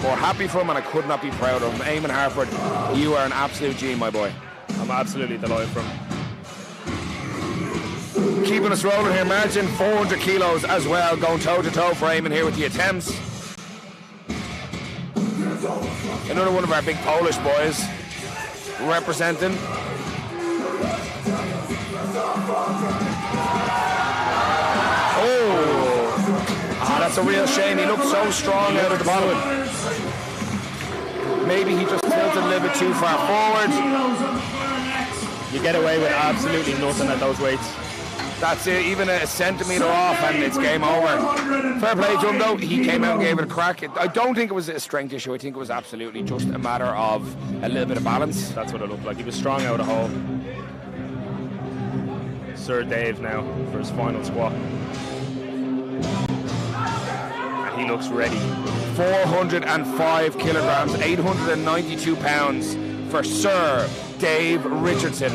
more happy for him, and I could not be proud of him. Eamon Harford, you are an absolute G, my boy. I'm absolutely delighted for him. Keeping us rolling here, margin 400 kilos as well, going toe to toe for Eamon here with the attempts. Another one of our big Polish boys representing. That's a real shame. He looked so strong out of the bottom. Maybe he just tilted a little bit too far forward. You get away with absolutely nothing at those weights. That's it, even a centimetre off and it's game over. Fair play to him though, he came out and gave it a crack. I don't think it was a strength issue, I think it was absolutely just a matter of a little bit of balance. That's what it looked like, he was strong out of hole. Sir Dave now for his final squat. And he looks ready. 405 kilograms, 892 pounds for Sir Dave Richardson.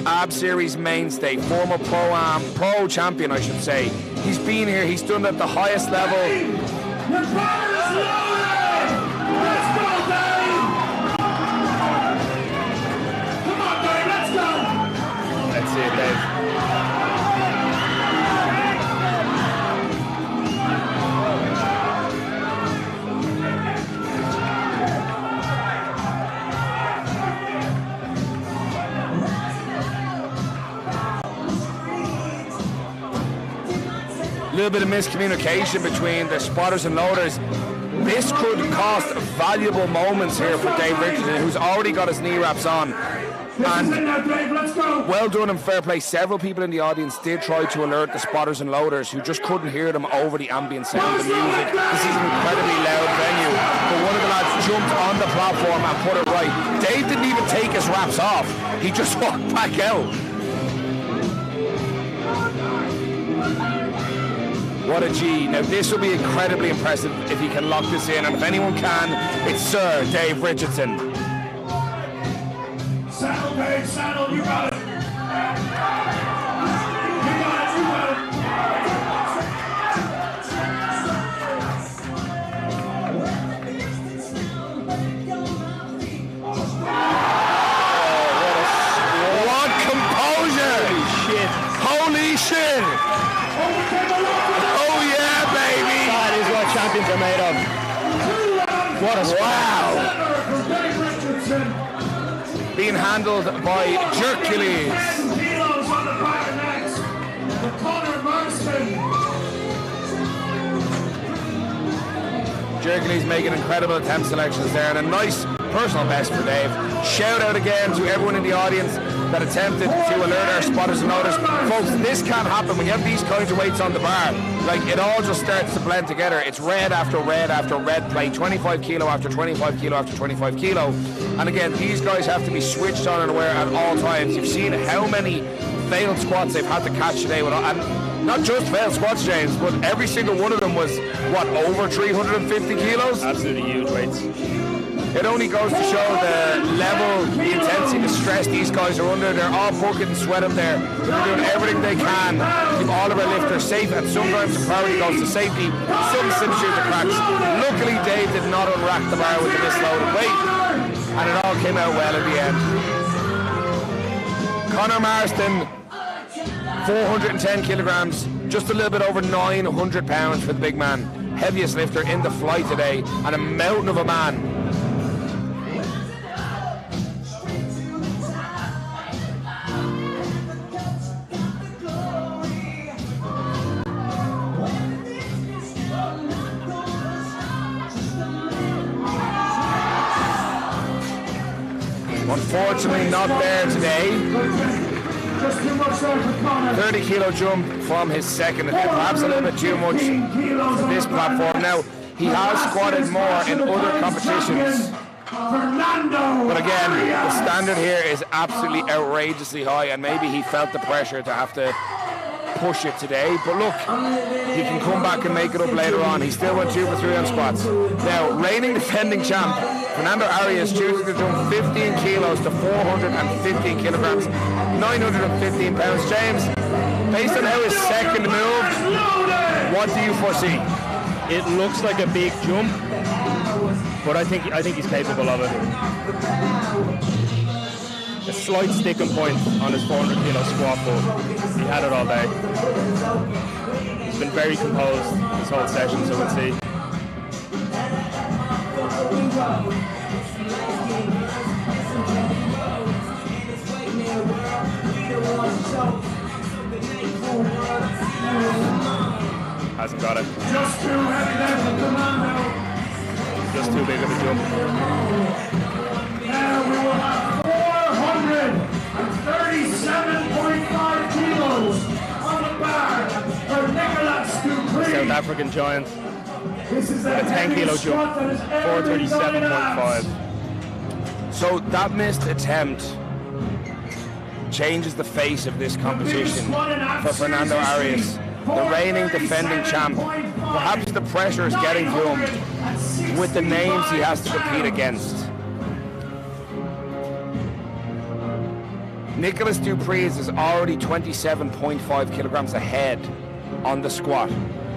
Ab Series mainstay, former pro champion, I should say. He's been here, he's done it at the highest level. Your power is loaded! Let's go, Dave! Come on, Dave, let's go! Let's see it, Dave. A little bit of miscommunication between the spotters and loaders. This could cost valuable moments here for Dave Richardson, who's already got his knee wraps on. And well done and fair play. Several people in the audience did try to alert the spotters and loaders who just couldn't hear them over the ambient sound of the music. This is an incredibly loud venue. But one of the lads jumped on the platform and put it right. Dave didn't even take his wraps off. He just walked back out. What a G. Now this will be incredibly impressive if he can lock this in, and if anyone can, it's Sir Dave Richardson. Saddle, Dave, saddle, you got it. You got it, you got it. What composure! Holy shit. Holy shit! Champions are made of. What a wow! being handled by Hercules. 7 kilos on the bar next. Connor Marston. Hercules making incredible attempt selections there, and a nice personal best for Dave. Shout out again to everyone in the audience that attempted to alert our spotters and notice. Folks, this can't happen when you have these kinds of weights on the bar. Like, it all just starts to blend together. It's red after red after red play, 25 kilo after 25 kilo after 25 kilo. And again, these guys have to be switched on and aware at all times. You've seen how many failed squats they've had to catch today. And not just failed squats, James, but every single one of them was, what, over 350 kilos? Absolutely huge weights. It only goes to show the level, the intensity, the stress these guys are under. They're all bucket and sweat up there. They're doing everything they can to keep all of our lifters safe, and sometimes the priority goes to safety. Some slips through the cracks. Luckily, Dave did not unrack the bar with the misloaded weight, and it all came out well in the end. Connor Marston, 410 kilograms, just a little bit over 900 pounds for the big man. Heaviest lifter in the flight today, and a mountain of a man. Unfortunately not there today. 30 kilo jump from his second attempt, perhaps a little bit too much for this platform. Now, he has squatted more in other competitions, but again, the standard here is absolutely outrageously high, and maybe he felt the pressure to have to push it today, but look, he can come back and make it up later on. He still went 2 for 3 on squats. Now, reigning defending champ Fernando Arias choosing to jump 15 kilos to 415 kilograms, 915 pounds. James, based on how his second moved, what do you foresee? It looks like a big jump, but I think he's capable of it. A slight sticking point on his 400 kilo squat, but he had it all day. He's been very composed this whole session, so we'll see. Hasn't got it. Just too heavy there for Commando. Just too big of a jump. Now we will have 437.5 kilos on the bar for Nicolas Dupree. South African giant. This is A 10 kilo jump, 437.5. So that missed attempt changes the face of this competition for Fernando Arias, the reigning defending champ. Perhaps the pressure is getting to him with the names he has to compete against. Nicolas Dupreez is already 27.5 kilograms ahead on the squat,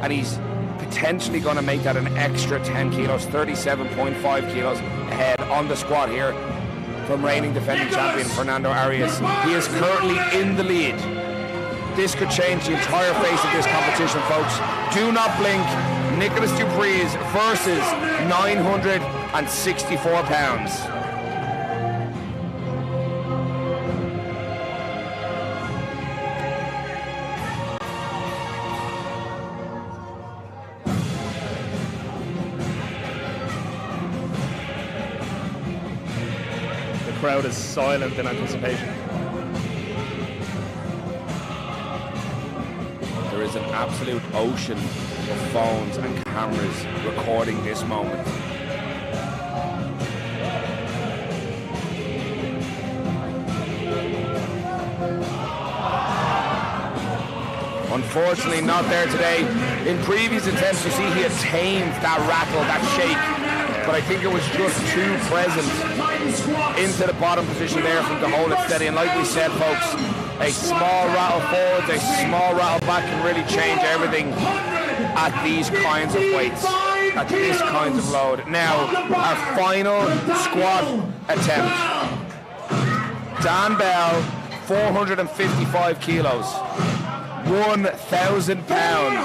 and he's potentially going to make that an extra 10 kilos, 37.5 kilos ahead on the squat here from reigning defending champion Fernando Arias. He is currently in the lead. This could change the entire face of this competition, folks. Do not blink. Nicolas Dupreez versus 964 pounds. The crowd is silent in anticipation. There is an absolute ocean of phones and cameras recording this moment. Unfortunately not there today. In previous attempts, you see he had tamed that rattle, that shake, but I think it was just too present into the bottom position there from to hold it steady. And like we said, folks, a small rattle forward, a small rattle back can really change everything at these kinds of weights, at this kind of load. Now, our final squat attempt. Dan Bell, 455 kilos, 1,000 pounds.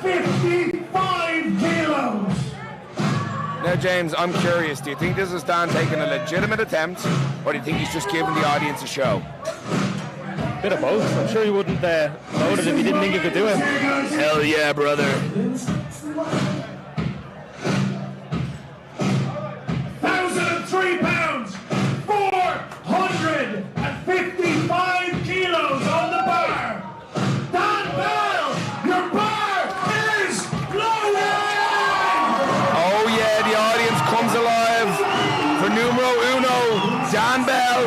155 kilos. Now, James, I'm curious, do you think this is Dan taking a legitimate attempt, or do you think he's just giving the audience a show? Bit of both. I'm sure he wouldn't load it if he didn't think he could do it. Hell yeah, brother. 1,003 pounds, 455 kilos on the bar. Dan Bell, your bar is glowing! Oh yeah, the audience comes alive for numero uno, Dan Bell.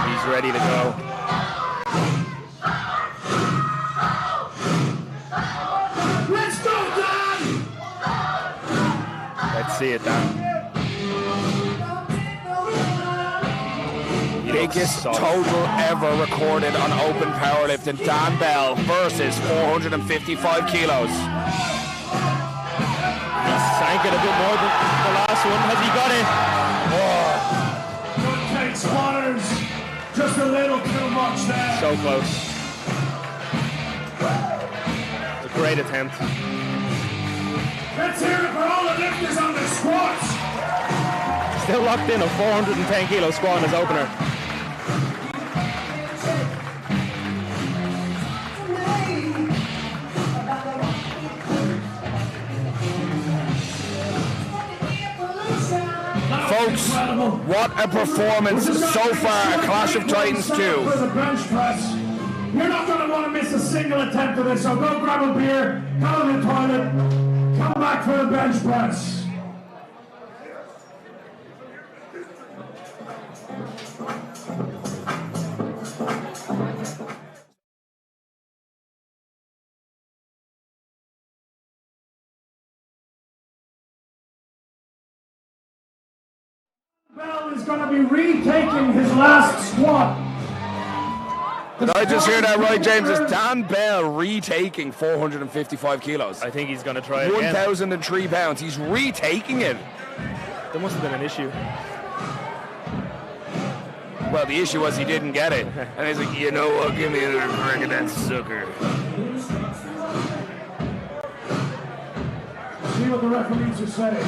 He's ready to go. Let's go, Dan! Let's see it, Dan. Biggest total ever recorded on open powerlifting. Dan Bell versus 455 kilos. He sank it a bit more than the last one. Has he got it? Good take, spotters. Just a little too much there. So close. It's a great attempt. Let's hear it for all the lifters on the squats. Still locked in a 410 kilo squat on his opener. Folks, what a performance so far, a Clash of Titans 2. For the bench press. You're not going to want to miss a single attempt of this, so go grab a beer, go to the toilet, come back for the bench press. Bell is going to be retaking his last squat. Did I just hear that right, James? Is Dan Bell retaking 455 kilos? I think he's going to try it again. 1,003 pounds. He's retaking it. There must have been an issue. Well, the issue was he didn't get it. And he's like, you know what, give me another drink of that sucker. See what the referees are saying.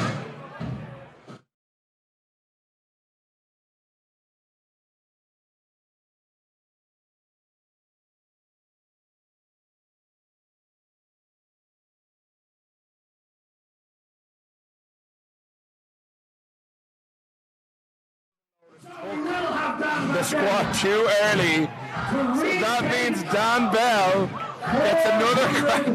The squat too early. So that means Dan Bell gets another crack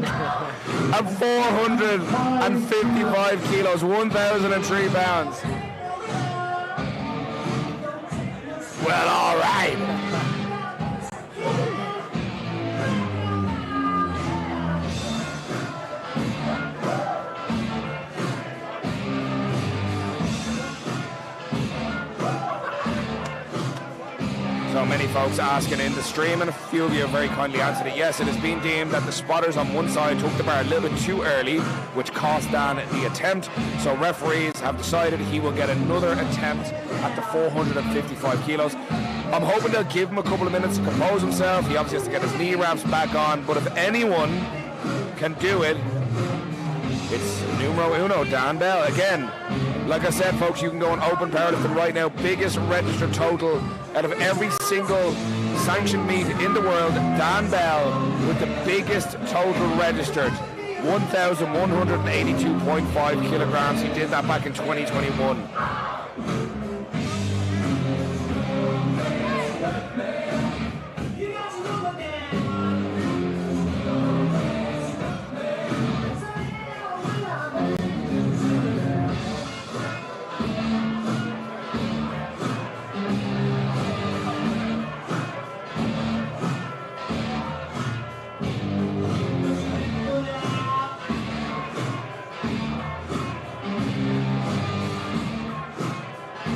at 455 kilos, 1,003 pounds. Well, all right. So many folks asking in the stream, and a few of you have very kindly answered it. Yes, it has been deemed that the spotters on one side took the bar a little bit too early, which cost Dan the attempt. So referees have decided he will get another attempt at the 455 kilos. I'm hoping they'll give him a couple of minutes to compose himself. He obviously has to get his knee wraps back on, but if anyone can do it, it's numero uno, Dan Bell. Again, like I said, folks, you can go on open powerlifting right now. Biggest registered total out of every single sanctioned meet in the world. Dan Bell with the biggest total registered, 1,182.5 kilograms. He did that back in 2021.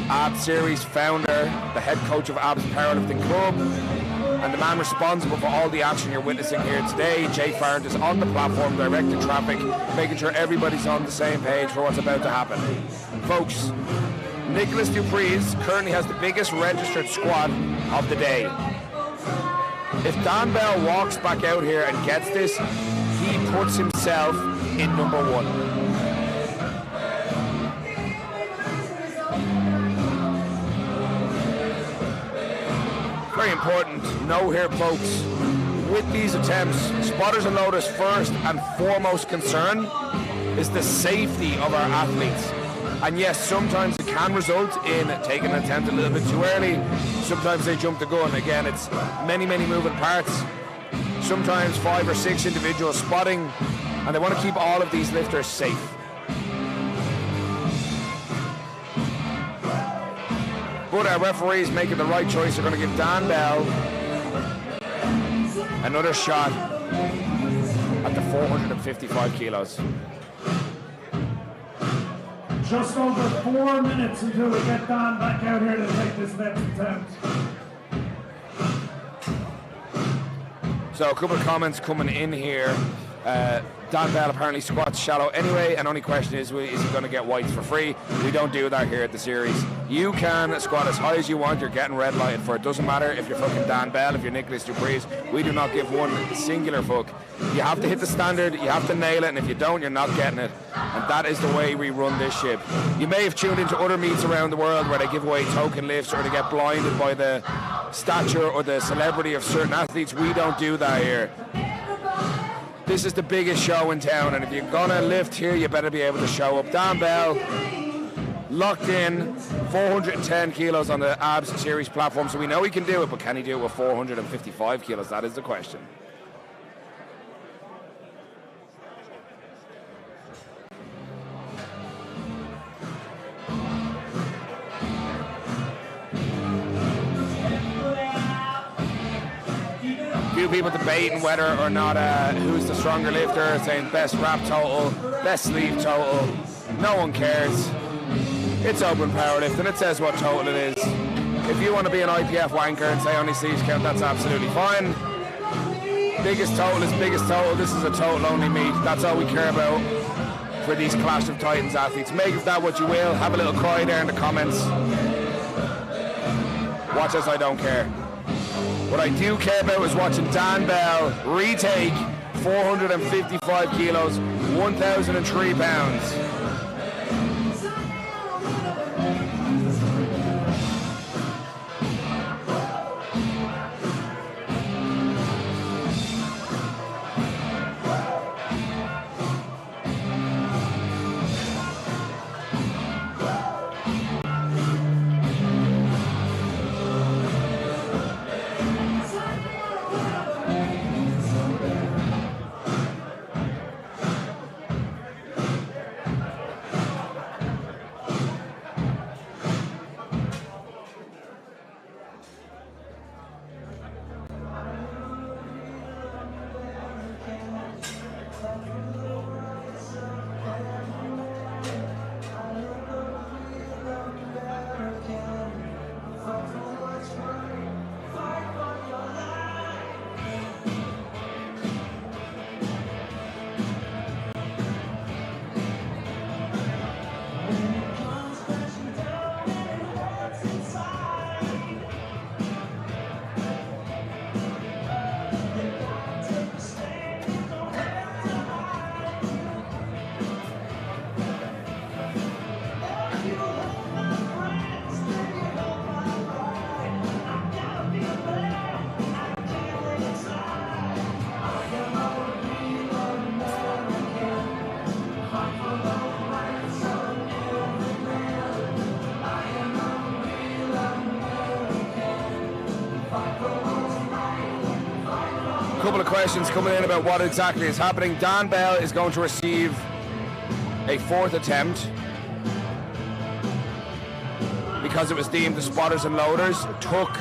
ABS Series founder, the head coach of ABS Powerlifting Club, and the man responsible for all the action you're witnessing here today. Jay Farrant is on the platform directing traffic, making sure everybody's on the same page for what's about to happen. Folks, Nicholas Dupreez currently has the biggest registered squat of the day. If Dan Bell walks back out here and gets this, he puts himself in number one. very important to know here, folks. With these attempts, spotters and loaders' first and foremost concern is the safety of our athletes. And yes, sometimes it can result in taking an attempt a little bit too early. Sometimes they jump the gun. Again, it's many, many moving parts. Sometimes 5 or 6 individuals spotting, and they want to keep all of these lifters safe. But our referees making the right choice. They're going to give Dan Bell another shot at the 455 kilos. Just over 4 minutes until we get Dan back out here to take this next attempt. So a couple of comments coming in here. Dan Bell apparently squats shallow anyway, and only question is he going to get whites for free? We don't do that here at the series. You can squat as high as you want. You're getting red lighted for it. Doesn't matter if you're fucking Dan Bell, if you're Nicholas Dupree's. We do not give one singular fuck. You have to hit the standard, you have to nail it, and if you don't, you're not getting it. And that is the way we run this ship. You may have tuned into other meets around the world where they give away token lifts or they get blinded by the stature or the celebrity of certain athletes. We don't do that here. This is the biggest show in town, and if you're gonna lift here, you better be able to show up. Dan Bell, locked in, 410 kilos on the abs series platform, so we know he can do it, but can he do it with 455 kilos? That is the question. Few people debating whether or not who's the stronger lifter, saying best rap total, best sleeve total. No one cares. It's open powerlifting. It says what total it is. If you want to be an IPF wanker and say only sleeves count, that's absolutely fine. Biggest total is biggest total. This is a total only meet. That's all we care about for these Clash of Titans athletes. Make of that what you will. Have a little cry there in the comments. Watch as I don't care. What I do care about is watching Dan Bell retake 455 kilos, 1,003 pounds. Couple of questions coming in about what exactly is happening. Dan Bell is going to receive a 4th attempt because it was deemed the spotters and loaders took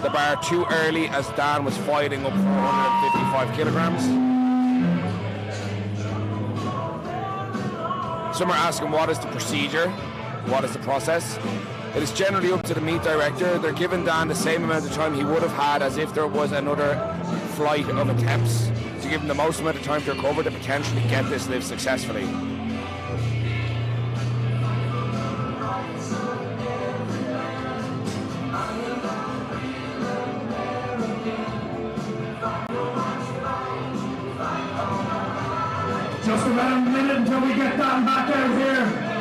the bar too early as Dan was fighting up 455 kilograms. Some are asking what is the procedure, what is the process. It is generally up to the meet director. They're giving Dan the same amount of time he would have had as if there was another flight of attempts to give him the most amount of time to recover to potentially get this lift successfully. Just around a minute until we get Dan back out here.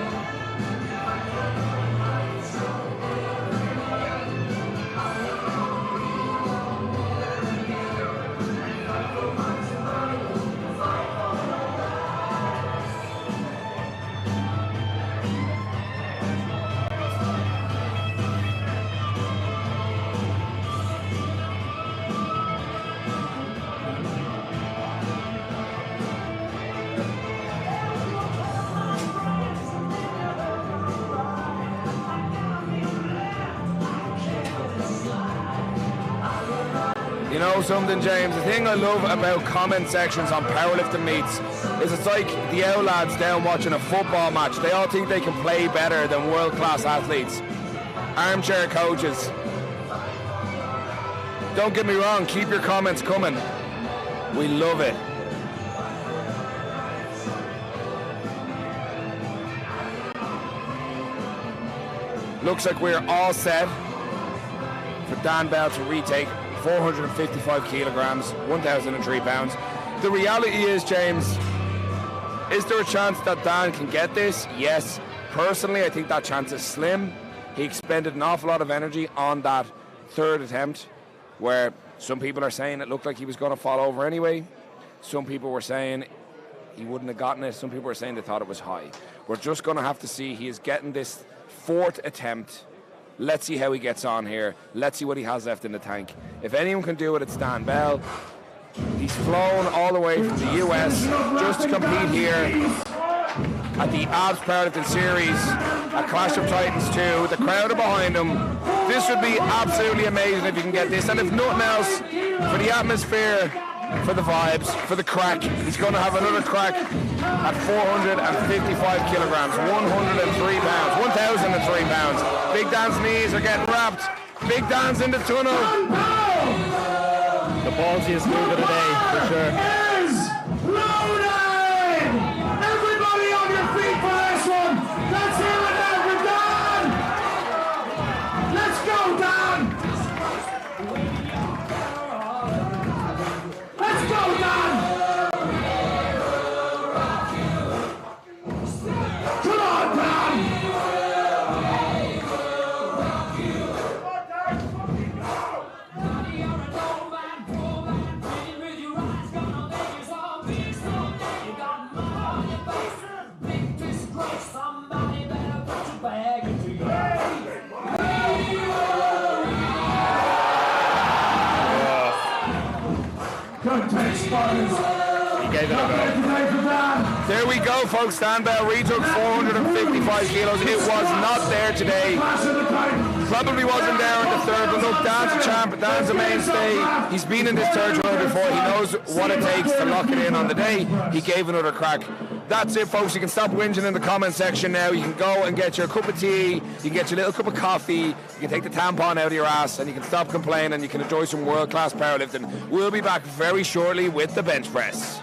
You know something, James? The thing I love about comment sections on powerlifting meets is it's like the owl lads down watching a football match. They all think they can play better than world-class athletes. Armchair coaches. Don't get me wrong, keep your comments coming. We love it. Looks like we're all set for Dan Bell to retake 455 kilograms, 1,003 pounds. The reality is, James, is there a chance that Dan can get this? Yes. Personally, I think that chance is slim. He expended an awful lot of energy on that third attempt, where some people are saying it looked like he was going to fall over anyway. Some people were saying he wouldn't have gotten it. Some people were saying they thought it was high. We're just going to have to see. He is getting this fourth attempt. Let's see how he gets on here. Let's see what he has left in the tank. If anyone can do it, it's Dan Bell. He's flown all the way from the US just to compete here at the ABS Powerlifting Series at Clash of Titans 2. The crowd are behind him. This would be absolutely amazing if you can get this. And if nothing else, for the atmosphere, for the vibes, for the crack, he's going to have another crack at 455 kilograms, 103 pounds, 1,003 pounds. Big Dan's knees are getting wrapped. Big Dan's in the tunnel. The ballsiest move of the day, for sure. Is loaded! Everybody on your feet for this one. Let's hear it now for Dan. Let's go, Dan. Let's go, Dan. Come on, Dan. Good take, Spartans. He gave it a go. There we go, folks. Dan Bell retook 455 kilos. It was not there today. Probably wasn't there in the third, but look, Dan's a champ. Dan's a mainstay. He's been in this territory before. He knows what it takes to lock it in on the day. He gave another crack. That's it, folks. You can stop whinging in the comment section now. You can go and get your cup of tea. You can get your little cup of coffee. You can take the tampon out of your ass, and you can stop complaining. You can enjoy some world-class powerlifting. We'll be back very shortly with the bench press.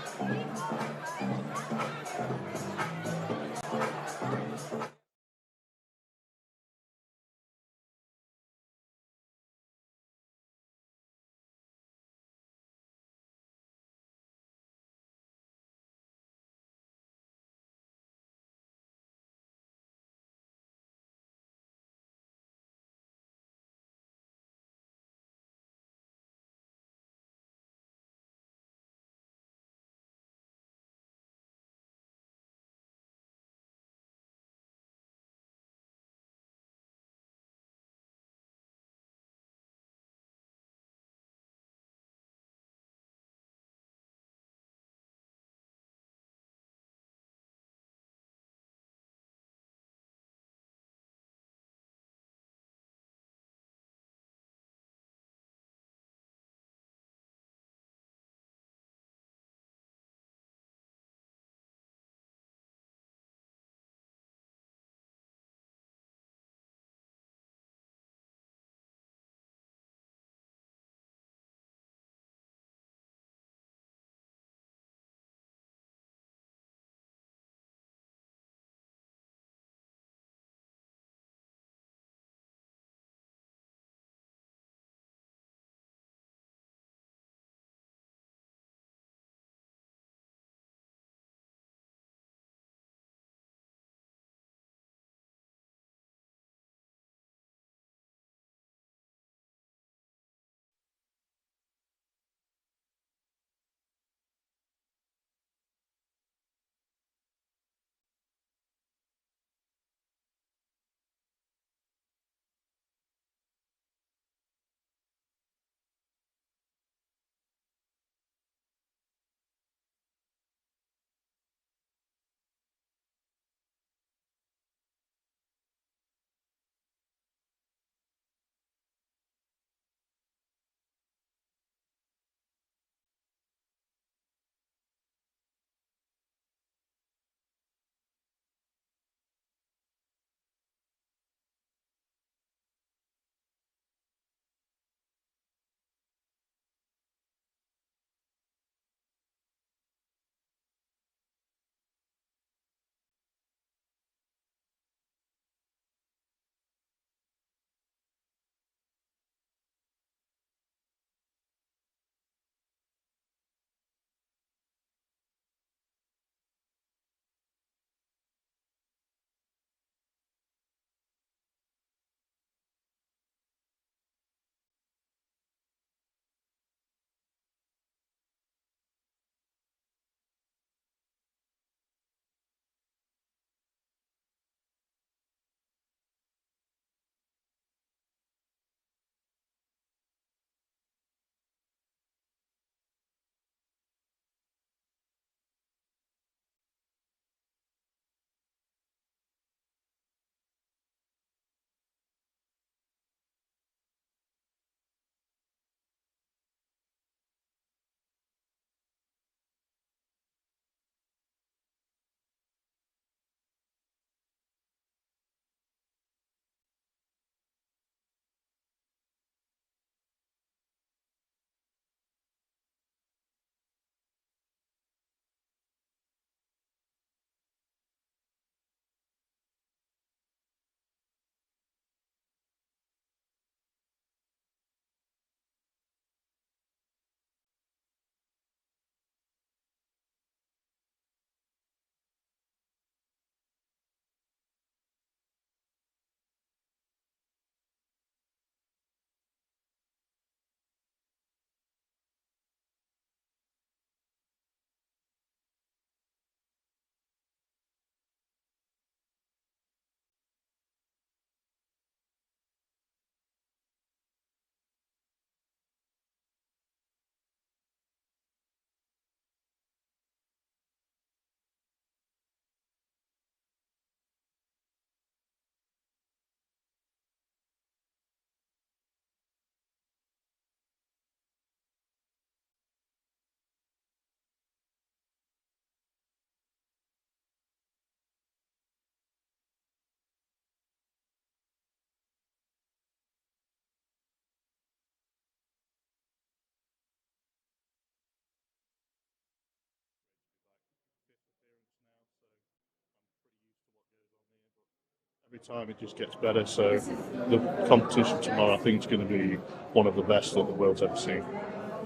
Every time it just gets better. So the competition tomorrow, I think, is going to be one of the best that the world's ever seen.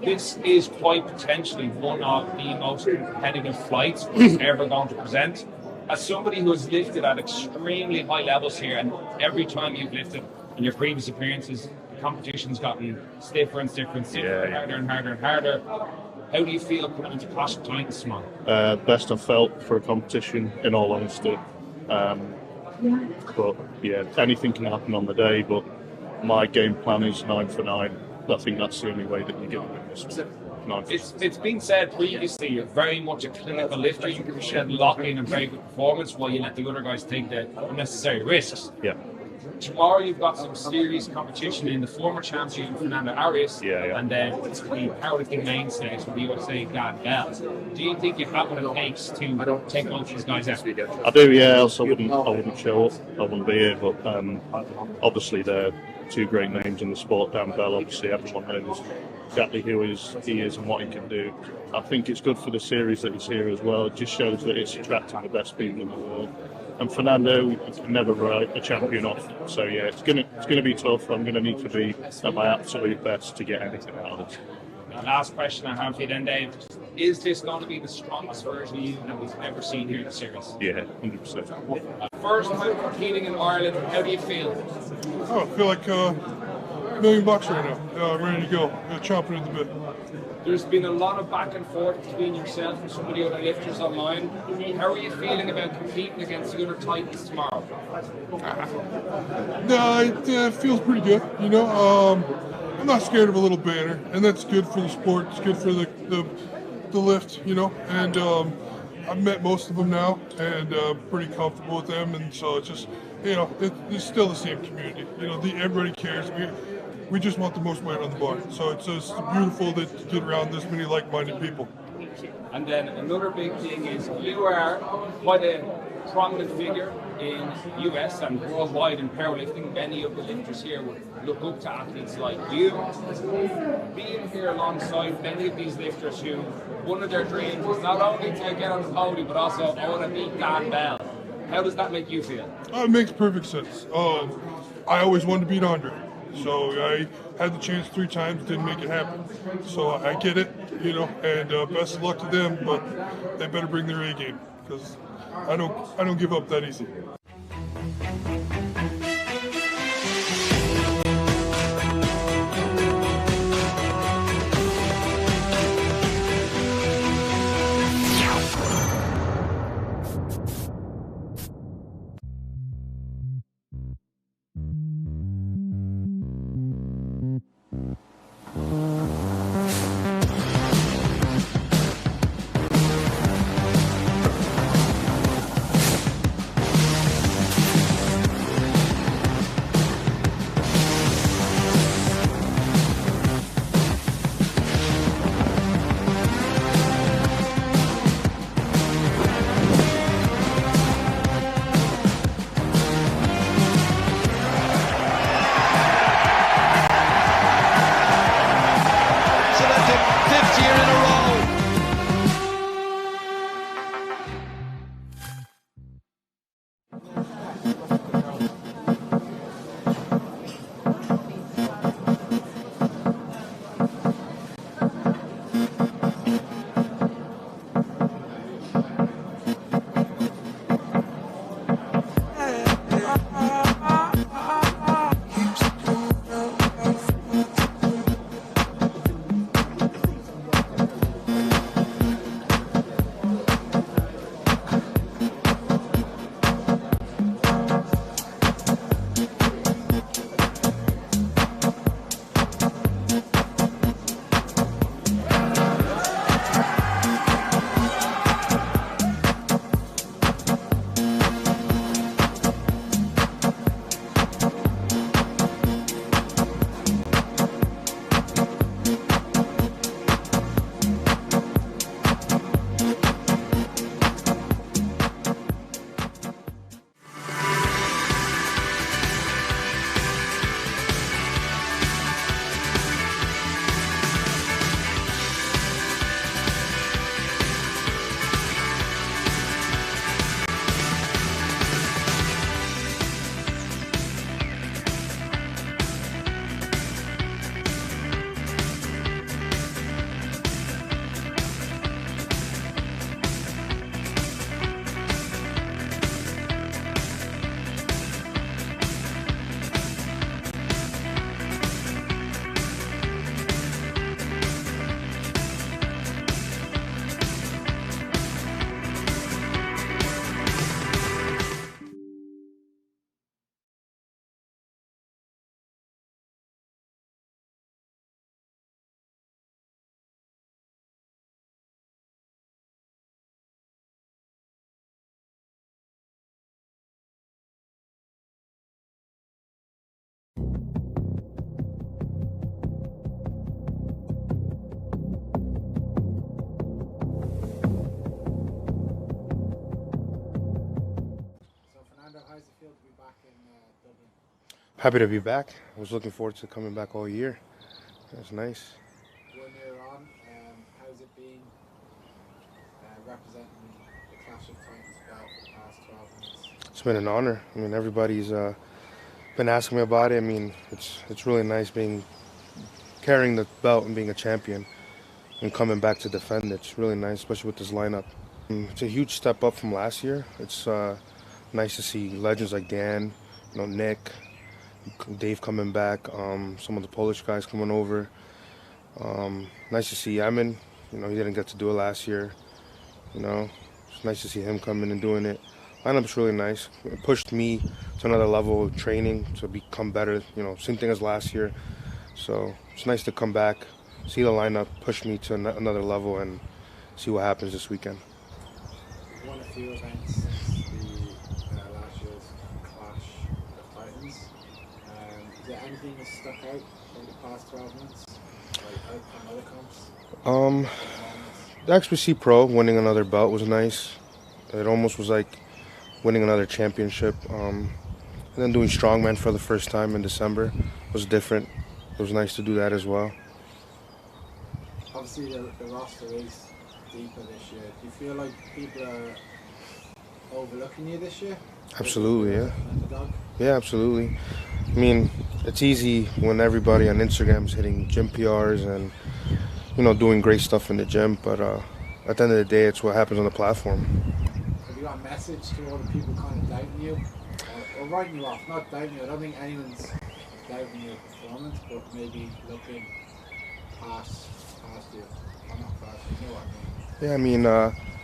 This is quite potentially one of the most competitive flights we're ever going to present. As somebody who has lifted at extremely high levels here, and every time you've lifted in your previous appearances, the competition's gotten stiffer and stiffer and stiffer, harder and harder and harder. How do you feel coming into Clash of Titans tomorrow? Best I've felt for a competition, in all honesty. But yeah, anything can happen on the day, but my game plan is 9 for 9. I think that's the only way that you're going to win this one. It's been said previously, you're very much a clinical lifter. You can shed lock in a very good performance while you let the other guys take the unnecessary risks. Yeah. Tomorrow you've got some serious competition in the former champion Fernando Arias, and then the powerlifting mainstays with the USA Dan Bell. Do you think you have what it takes to take both these guys out? I do, yeah. Else I wouldn't show up. I wouldn't be here. But obviously they're two great names in the sport. Dan Bell, obviously everyone knows exactly who he is and what he can do. I think it's good for the series that he's here as well. It just shows that it's attracting the best people in the world. And Fernando can never write a champion off. So yeah, it's gonna be tough. I'm gonna need to be at my absolute best to get anything out of it. Last question I have for you then, Dave. Is this going to be the strongest version of you that we've ever seen here in the series? Yeah, 100%. First time competing in Ireland, how do you feel? Oh, I feel like $1 million right now. Ready to go. Chomping at the bit. There's been a lot of back and forth between yourself and some of the other lifters online. How are you feeling about competing against the other Titans tomorrow? No, it feels pretty good. You know, I'm not scared of a little banner, and that's good for the sport. It's good for the lift, you know. And I've met most of them now, and pretty comfortable with them. And so it's just, you know, it's still the same community. You know, everybody cares. We just want the most weight on the bar. So it's just beautiful that you get around this many like-minded people. And then another big thing is you are quite a prominent figure in US and worldwide in powerlifting. Many of the lifters here would look up to athletes like you. Being here alongside many of these lifters who one of their dreams is not only to get on the podium but also I want to beat Dan Bell. How does that make you feel? It makes perfect sense. I always wanted to beat Andre. So I had the chance 3 times, didn't make it happen. So I get it, you know, and best of luck to them, but they better bring their A game because I don't give up that easy. Happy to be back. I was looking forward to coming back all year. That's nice. 1 year on, how's it been representing the Clash of Titans belt for the past 12 months? It's been an honor. I mean, everybody's been asking me about it. I mean, it's really nice carrying the belt and being a champion and coming back to defend it. It's really nice, especially with this lineup. It's a huge step up from last year. It's nice to see legends like Dan, Nick, Dave coming back, some of the Polish guys coming over. Nice to see Emin. He didn't get to do it last year. It's nice to see him coming and doing it. Lineup's really nice. It pushed me to another level of training to become better. Same thing as last year. So it's nice to come back, see the lineup, push me to another level, and see what happens this weekend. You've won a few events since the last year's Clash of Titans. Is there anything that stuck out over the past 12 months, like out from other comps? The XBC Pro, winning another belt was nice. It almost was like winning another championship. And then doing strongman for the first time in December was different. It was nice to do that as well. Obviously, the roster is deeper this year. Do you feel like people are overlooking you this year? Absolutely, yeah. Yeah, absolutely. I mean, it's easy when everybody on Instagram is hitting gym PRs and, doing great stuff in the gym, but at the end of the day, it's what happens on the platform. Have you got a message to all the people kind of doubting you? Or writing you off, not doubting you. I don't think anyone's doubting your performance, but maybe looking past you. I'm not past you, know what I mean? Yeah, I mean,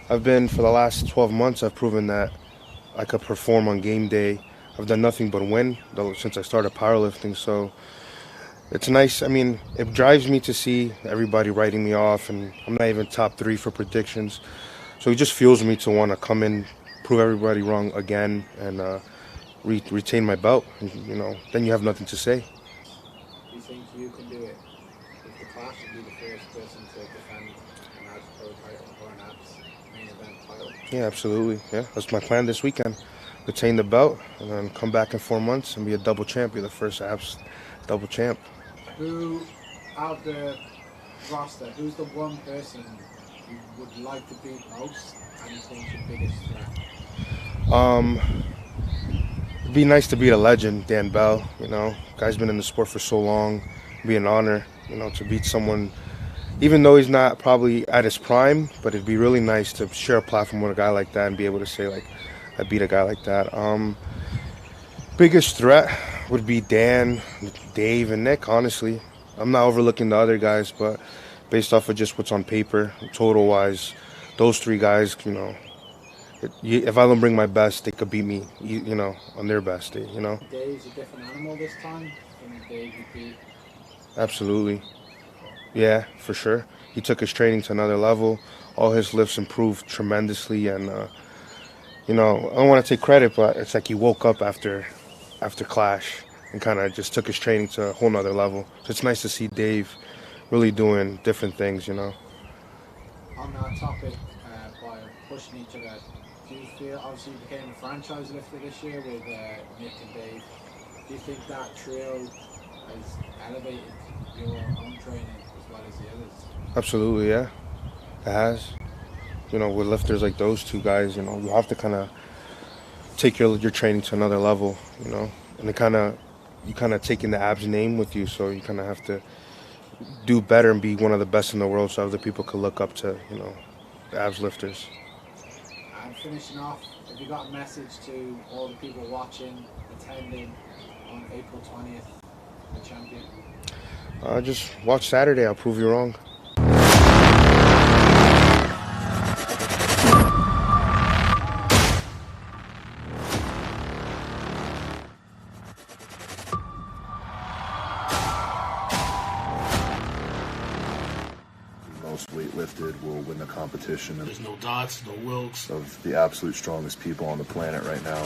I've been, for the last 12 months, I've proven that I could perform on game day. I've done nothing but win since I started powerlifting, so it's nice. I mean, it drives me to see everybody writing me off, and I'm not even top 3 for predictions. So it just fuels me to want to come in, prove everybody wrong again, and retain my belt. And, then you have nothing to say. Do you think you can do it? If the Clash would be the first person to defend an APPERAL Pro title or an APPS main event title? Yeah, absolutely. Yeah, that's my plan this weekend. Retain the belt, and then come back in 4 months and be a double champ. Be the first APPS double champ. Who, out of the roster, who's the one person you would like to beat most and you think your biggest threat? It'd be nice to beat a legend, Dan Bell. Guy's been in the sport for so long. It'd be an honor, to beat someone, even though he's not probably at his prime, but it'd be really nice to share a platform with a guy like that and be able to say, like, I beat a guy like that. Biggest threat would be Dan, Dave, and Nick, honestly. I'm not overlooking the other guys, but based off of just what's on paper, total-wise, those 3 guys, if I don't bring my best, they could beat me, on their best day, Dave's a different animal this time from the Dave you beat. Absolutely. Yeah, for sure. He took his training to another level. All his lifts improved tremendously, and, I don't want to take credit, but it's like he woke up after Clash and kind of just took his training to a whole nother level. So it's nice to see Dave really doing different things, On that topic, by pushing each other, do you feel, obviously you became a franchise lifter this year with Nick and Dave, do you think that trio has elevated your own training as well as the others? Absolutely, yeah. It has. With lifters like those 2 guys, you have to kind of take your training to another level, and you kind of taking the APPS name with you, so you kind of have to do better and be one of the best in the world so other people can look up to, the APPS lifters. And finishing off, have you got a message to all the people watching, attending on April 20th, the champion? Just watch Saturday, I'll prove you wrong. Weight lifted will win the competition. There's no Dots, no Wilkes. Of the absolute strongest people on the planet right now.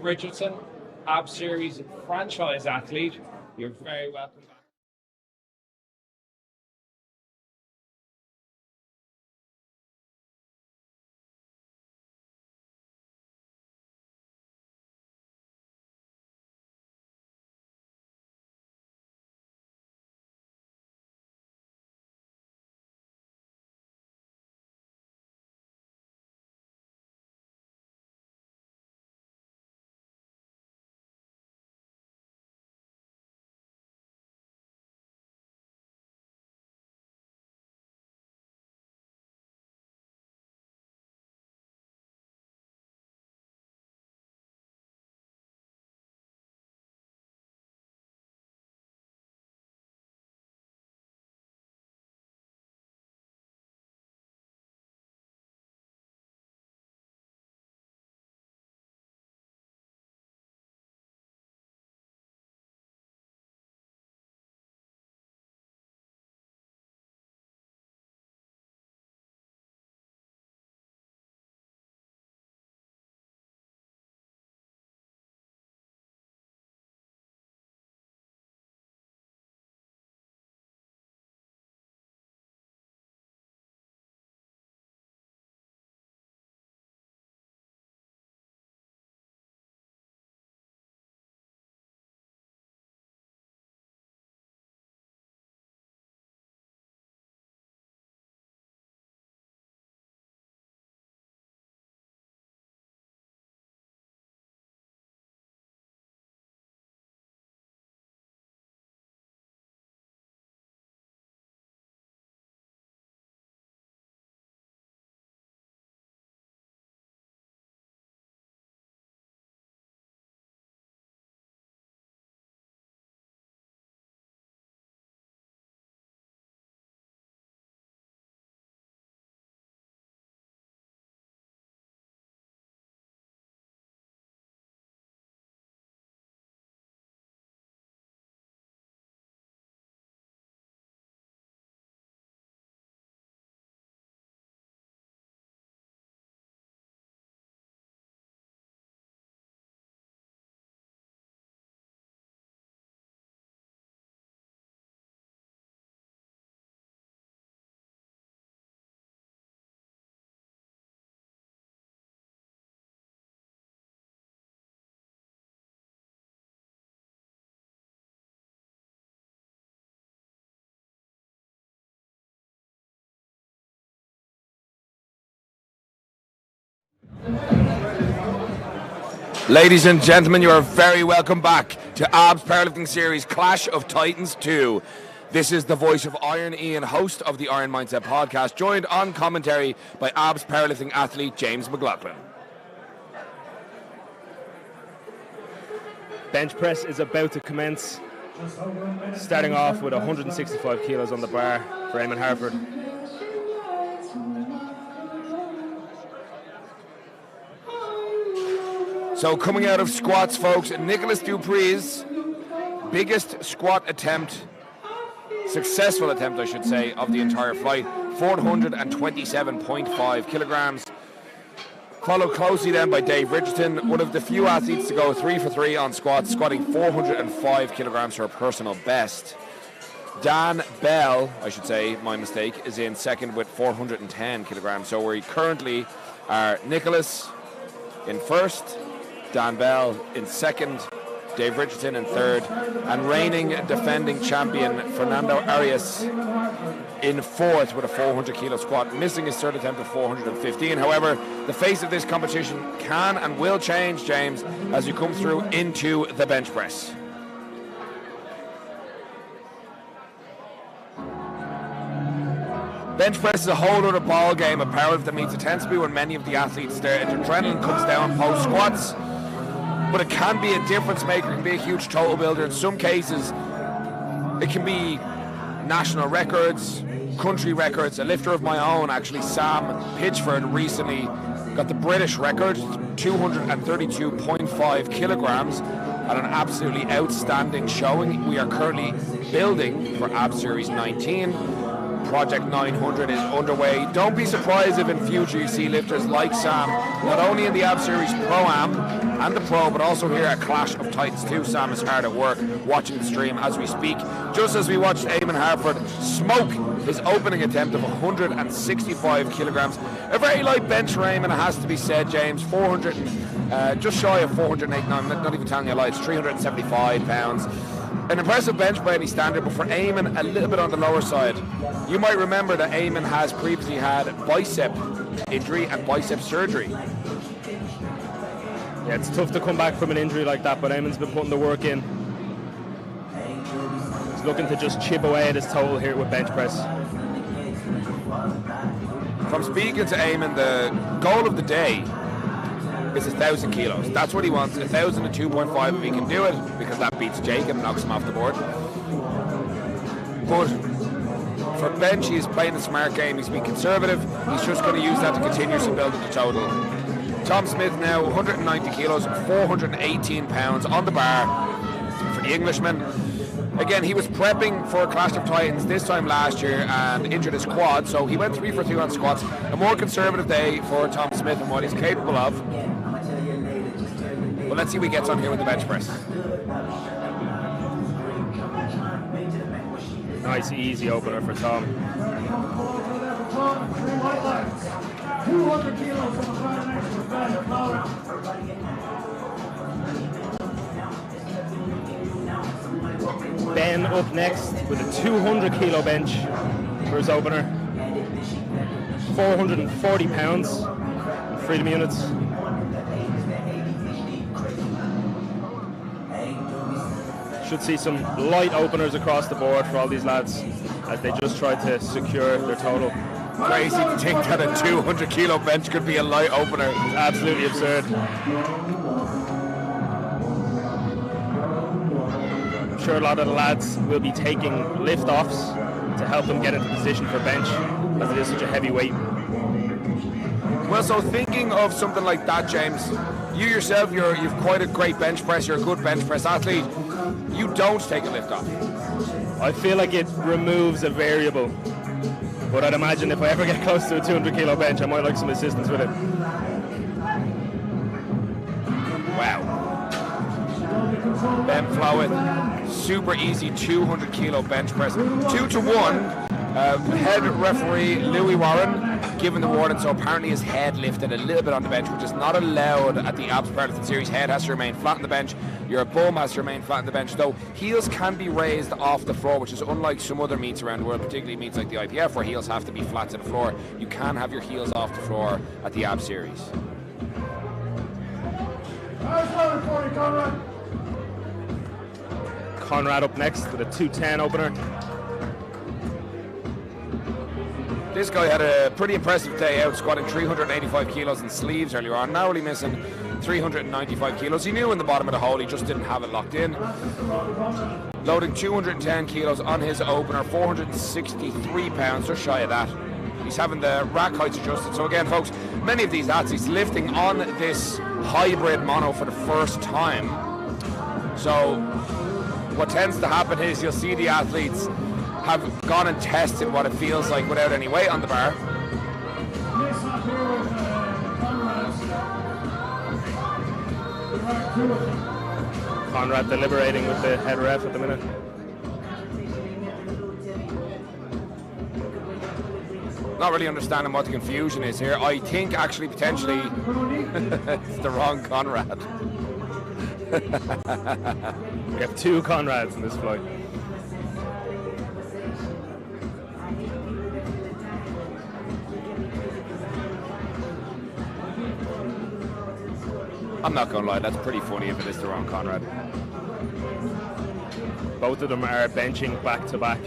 Richardson, Ab Series franchise athlete. You're very welcome back. Ladies and gentlemen, you are very welcome back to ABS Powerlifting Series Clash of Titans 2. This is the voice of Iron Ian, host of the Iron Mindset podcast, joined on commentary by ABS powerlifting athlete James McLaughlin. Bench press is about to commence, starting off with 165 kilos on the bar for Eamon Harford. So coming out of squats, folks, Nicholas Dupree's biggest squat attempt, successful attempt I should say, of the entire flight, 427.5 kilograms. Followed closely then by Dave Richardson, one of the few athletes to go 3 for 3 on squats, squatting 405 kilograms for a personal best. Dan Bell, I should say, my mistake, is in second with 410 kilograms. So we currently are Nicholas in first, Dan Bell in second, Dave Richardson in third, and reigning defending champion Fernando Arias in fourth with a 400 kilo squat, missing his third attempt at 415. However, the face of this competition can and will change, James, as you come through into the bench press. Bench press is a whole other ball game of powerlifting meets. It tends to be when many of the athletes, their adrenaline comes down post squats, but it can be a difference maker. It can be a huge total builder. In some cases, it can be national records, country records. A lifter of my own, actually, Sam Pitchford, recently got the British record, 232.5 kilograms, at an absolutely outstanding showing. We are currently building for AB Series 19. Project 900 is underway. Don't be surprised if in future you see lifters like Sam, not only in the Ab Series Pro-Am and the Pro, but also here at Clash of Titans 2. Sam is hard at work watching the stream as we speak. Just as we watched Eamon Harford smoke his opening attempt of 165 kilograms. A very light bench for Eamon, it has to be said, James. 400, just shy of 408, no, I'm not even telling you a lie, it's 375 pounds. An impressive bench by any standard, but for Eamon, a little bit on the lower side. You might remember that Eamon has previously had bicep injury and bicep surgery. Yeah, it's tough to come back from an injury like that, but Eamon's been putting the work in. He's looking to just chip away at his total here with bench press. From speaking to Eamon, the goal of the day is 1,000 kilos. That's what he wants, 1,000 to 2.5 if he can do it, because that beats Jake and knocks him off the board. But for bench, he's playing a smart game. He's being conservative. He's just going to use that to continuously build up the total. Tom Smith now 190 kilos, 418 pounds on the bar for the Englishman. Again, he was prepping for Clash of Titans this time last year and injured his quad, so he went 3 for 2 on squats. A more conservative day for Tom Smith and what he's capable of. But let's see what he gets on here with the bench press. Nice, easy opener for Tom. 200 kilos on Ben up next with a 200 kilo bench for his opener. 440 pounds in freedom units. Should see some light openers across the board for all these lads as they just try to secure their total. Crazy to think that a 200 kilo bench could be a light opener. It's absolutely absurd. I'm sure a lot of the lads will be taking lift offs to help them get into position for bench, as it is such a heavy weight. Well, so thinking of something like that, James, you yourself, you've quite a great bench press, you're a good bench press athlete. You don't take a lift off. I feel like it removes a variable, but I'd imagine if I ever get close to a 200 kilo bench, I might like some assistance with it. Wow. Ben Flowett, super easy 200 kilo bench press. 2-to-1. Head referee Louis Warren given the warning, so apparently his head lifted a little bit on the bench, which is not allowed at the abs part of the series. Head has to remain flat on the bench. Your bum has to remain flat on the bench, though heels can be raised off the floor, which is unlike some other meets around the world, particularly meets like the IPF, where heels have to be flat to the floor. You can have your heels off the floor at the ab series. Conrad up next with a 210 opener. This guy had a pretty impressive day out, squatting 385 kilos in sleeves earlier on, narrowly missing 395 kilos. He knew in the bottom of the hole, he just didn't have it locked in. Loading 210 kilos on his opener, 463 pounds, just shy of that. He's having the rack heights adjusted. So again, folks, many of these athletes lifting on this hybrid mono for the first time. So what tends to happen is you'll see the athletes have gone and tested what it feels like without any weight on the bar. Conrad deliberating with the head ref at the minute. Not really understanding what the confusion is here. I think actually potentially it's the wrong Conrad. We have two Conrads in this flight. I'm not gonna lie, that's pretty funny if it is the wrong Conrad. Both of them are benching back to back.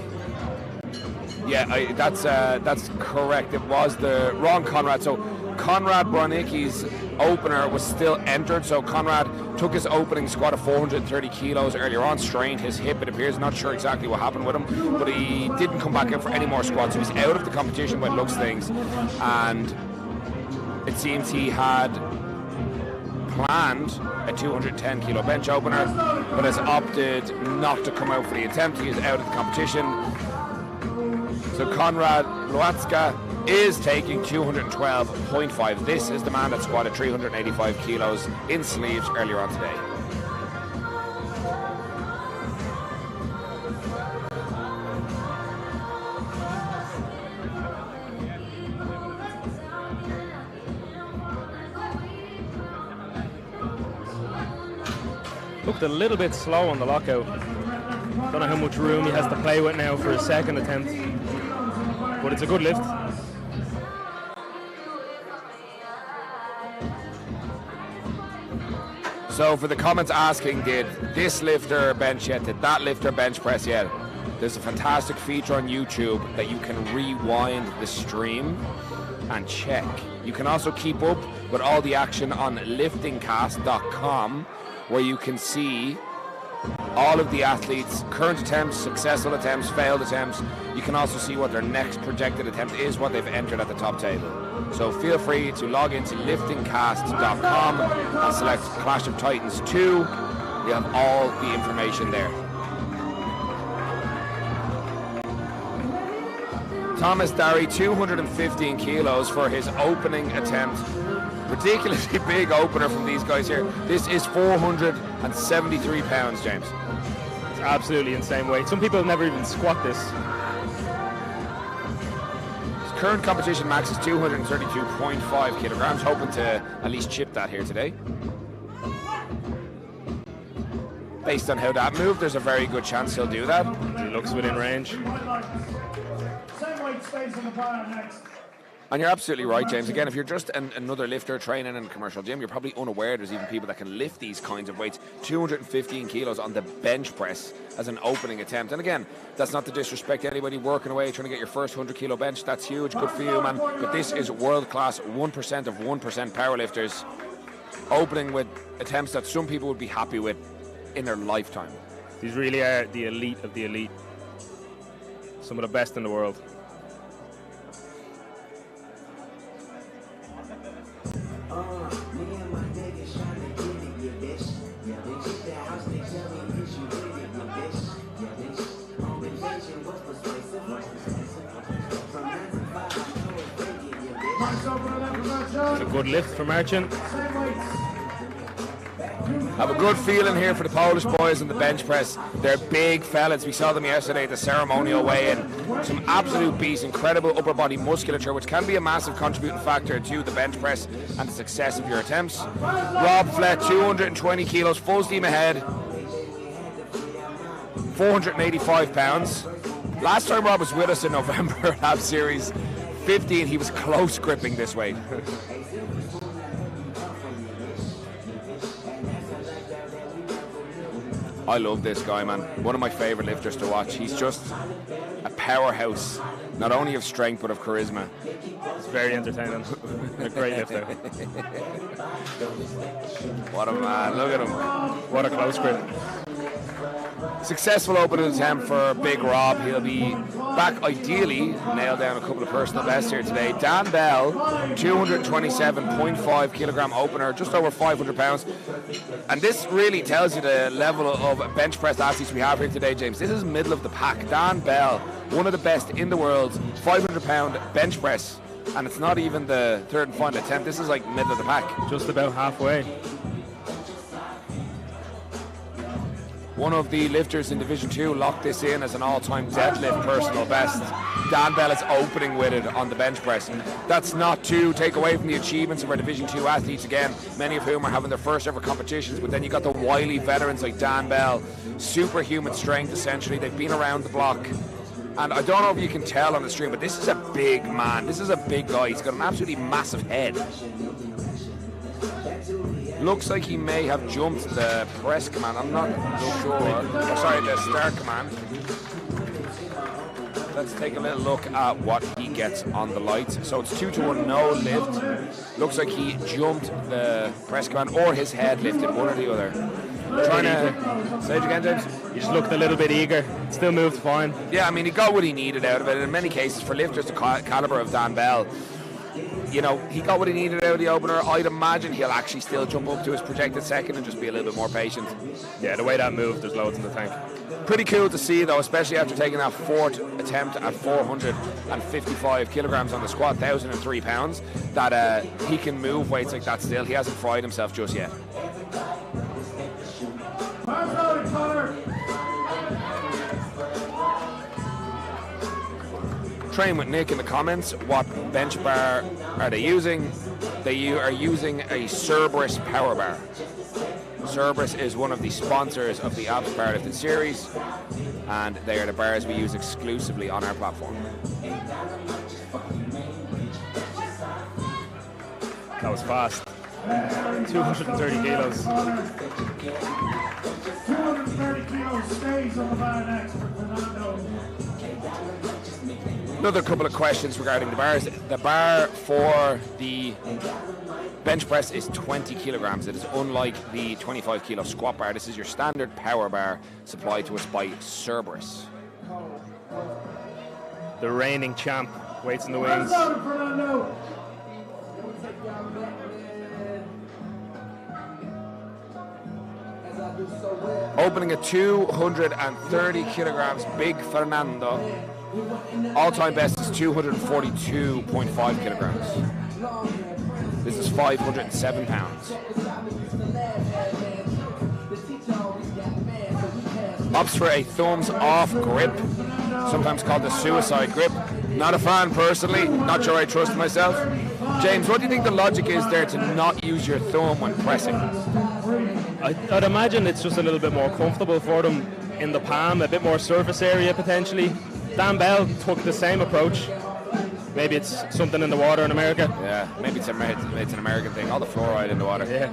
Yeah, that's correct. It was the wrong Conrad. So Conrad Bronicki's opener was still entered. So Conrad took his opening squat of 430 kilos earlier on, strained his hip, it appears. Not sure exactly what happened with him, but he didn't come back in for any more squats. So he's out of the competition by the looks of things. And it seems he had planned a 210 kilo bench opener, but has opted not to come out for the attempt. He is out of the competition. So Konrad Loatska is taking 212.5. This is the man that squatted 385 kilos in sleeves earlier on today. Looked a little bit slow on the lockout. Don't know how much room he has to play with now for his second attempt, but it's a good lift. So for the comments asking, did this lifter bench yet? Did that lifter bench press yet? There's a fantastic feature on YouTube that you can rewind the stream and check. You can also keep up with all the action on liftingcast.com, where you can see all of the athletes' current attempts, successful attempts, failed attempts. You can also see what their next projected attempt is, what they've entered at the top table. So feel free to log into liftingcast.com and select Clash of Titans 2. You have all the information there. Thomas Darry, 215 kilos for his opening attempt. Ridiculously big opener from these guys here. This is 473 pounds, James. It's absolutely insane weight. Some people never even squat this. His current competition max is 232.5 kilograms, hoping to at least chip that here today. Based on how that moved, there's a very good chance he'll do that. He looks within range. Same weight stays on the bar next. And you're absolutely right, James. Again, if you're just another lifter training in a commercial gym, you're probably unaware there's even people that can lift these kinds of weights. 215 kilos on the bench press as an opening attempt. And again, that's not to disrespect anybody working away, trying to get your first 100 kilo bench. That's huge. Good for you, man. But this is world-class 1% of 1% powerlifters opening with attempts that some people would be happy with in their lifetime. These really are the elite of the elite. Some of the best in the world. It's a good lift from Archon. Have a good feeling here for the Polish boys in the bench press. They're big fellas. We saw them yesterday at the ceremonial weigh-in. Some absolute beasts, incredible upper body musculature, which can be a massive contributing factor to the bench press and the success of your attempts. Rob Flett, 220 kilos, full steam ahead. 485 pounds. Last time Rob was with us in November Lab Series 15, he was close gripping this weight. I love this guy, man. One of my favorite lifters to watch. He's just a powerhouse, not only of strength but of charisma. It's very entertaining. A great lifter. What a man, look at him. What a close grip. Successful opening attempt for Big Rob. He'll be back, ideally, nail down a couple of personal bests here today. Dan Bell, 227.5 kilogram opener, just over 500 pounds. And this really tells you the level of bench press athletes we have here today, James. This is middle of the pack. Dan Bell, one of the best in the world, 500 pound bench press. And it's not even the third and final attempt. This is like middle of the pack. Just about halfway. One of the lifters in Division 2 locked this in as an all-time deadlift personal best. Dan Bell is opening with it on the bench press. That's not to take away from the achievements of our Division 2 athletes, again, many of whom are having their first ever competitions, but then you got the wily veterans like Dan Bell, superhuman strength essentially. They've been around the block. And I don't know if you can tell on the stream, but this is a big man. This is a big guy. He's got an absolutely massive head. Looks like he may have jumped the press command. I'm not sure. Oh, sorry, the start command. Let's take a little look at what he gets on the lights. So it's 2-1 no lift. Looks like he jumped the press command or his head lifted, one or the other. Trying to say it again, James? He just looked a little bit eager. Still moved fine. Yeah, I mean, he got what he needed out of it. In many cases, for lifters the caliber of Dan Bell, you know, he got what he needed out of the opener. I'd imagine he'll actually still jump up to his projected second and just be a little bit more patient. Yeah, the way that moved, there's loads in the tank. Pretty cool to see, though, especially after taking that 4th attempt at 455 kilograms on the squat, 1,003 pounds, that he can move weights like that still. He hasn't fried himself just yet. Train with Nick in the comments. What bench bar are they using? They are using a Cerberus power bar. Cerberus is one of the sponsors of the Abs Powerlifting series, and they are the bars we use exclusively on our platform. That was fast. 230 kilos. 230 kilos stays on the bar next for Fernando. Another couple of questions regarding the bars. The bar for the bench press is 20 kilograms. It is unlike the 25 kilo squat bar. This is your standard power bar supplied to us by Cerberus. The reigning champ waits in the wings. Opening at 230 kilograms, big Fernando. All-time best is 242.5 kilograms. This is 507 pounds. Opts for a thumbs-off grip, sometimes called the suicide grip. Not a fan personally, not sure I trust myself. James, what do you think the logic is there to not use your thumb when pressing? I'd imagine it's just a little bit more comfortable for them in the palm, a bit more surface area potentially. Dan Bell took the same approach. Maybe it's something in the water in America. Yeah, maybe it's an American thing. All the fluoride in the water. Yeah.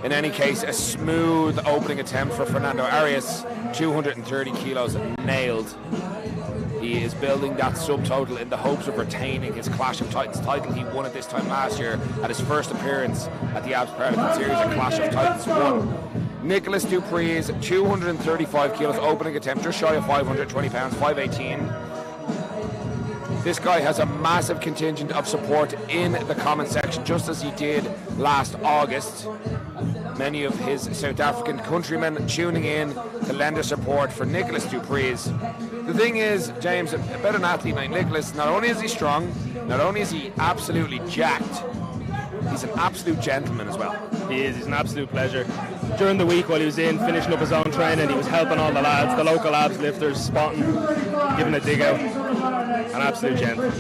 In any case, a smooth opening attempt for Fernando Arias. 230 kilos nailed. He is building that subtotal in the hopes of retaining his Clash of Titans title. He won it this time last year at his first appearance at the Abs Powerlifting Series at Clash of Titans 1. Nicholas Dupree's 235 kilos opening attempt, just shy of 520 pounds, 518. This guy has a massive contingent of support in the comment section, just as he did last August. Many of his South African countrymen tuning in to lend their support for Nicholas Dupree's. The thing is, James, about an athlete like Nicholas, not only is he strong, not only is he absolutely jacked, he's an absolute gentleman as well. He is. He's an absolute pleasure. During the week while he was in, finishing up his own training, he was helping all the lads, the local abs lifters, spotting, giving a dig out. An absolute gentleman.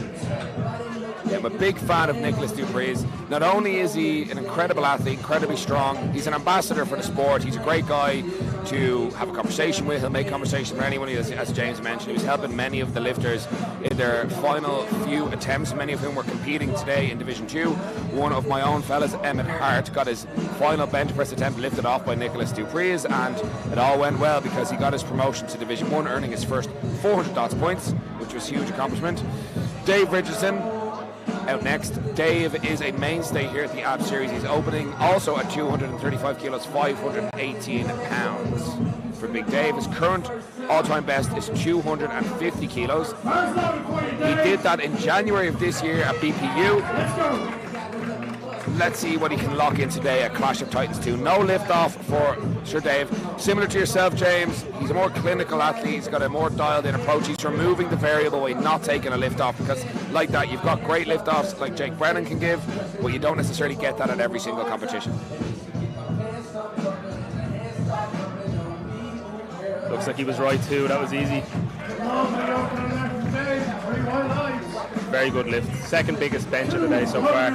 Yeah, I'm a big fan of Nicholas Dupree's. Not only is he an incredible athlete, incredibly strong, he's an ambassador for the sport. He's a great guy to have a conversation with. He'll make conversation with anyone, as James mentioned. He was helping many of the lifters in their final few attempts, many of whom were competing today in Division 2. One of my own fellas, Emmett Hart, got his final bench press attempt lifted off by Nicholas Dupree's, and it all went well because he got his promotion to Division 1, earning his first 400 DOTS points, which was a huge accomplishment. Dave Richardson out next. Dave is a mainstay here at the Abs Series. He's opening also at 235 kilos, 518 pounds. For Big Dave, his current all-time best is 250 kilos. He did that in January of this year at BPU. Let's see what he can lock in today at Clash of Titans 2. No lift-off for Sir Dave. Similar to yourself, James, he's a more clinical athlete. He's got a more dialed-in approach. He's removing the variable weight, not taking a lift-off, because like that, you've got great lift-offs like Jake Brennan can give, but you don't necessarily get that at every single competition. Looks like he was right too. That was easy. Very good lift. Second biggest bench of the day so far.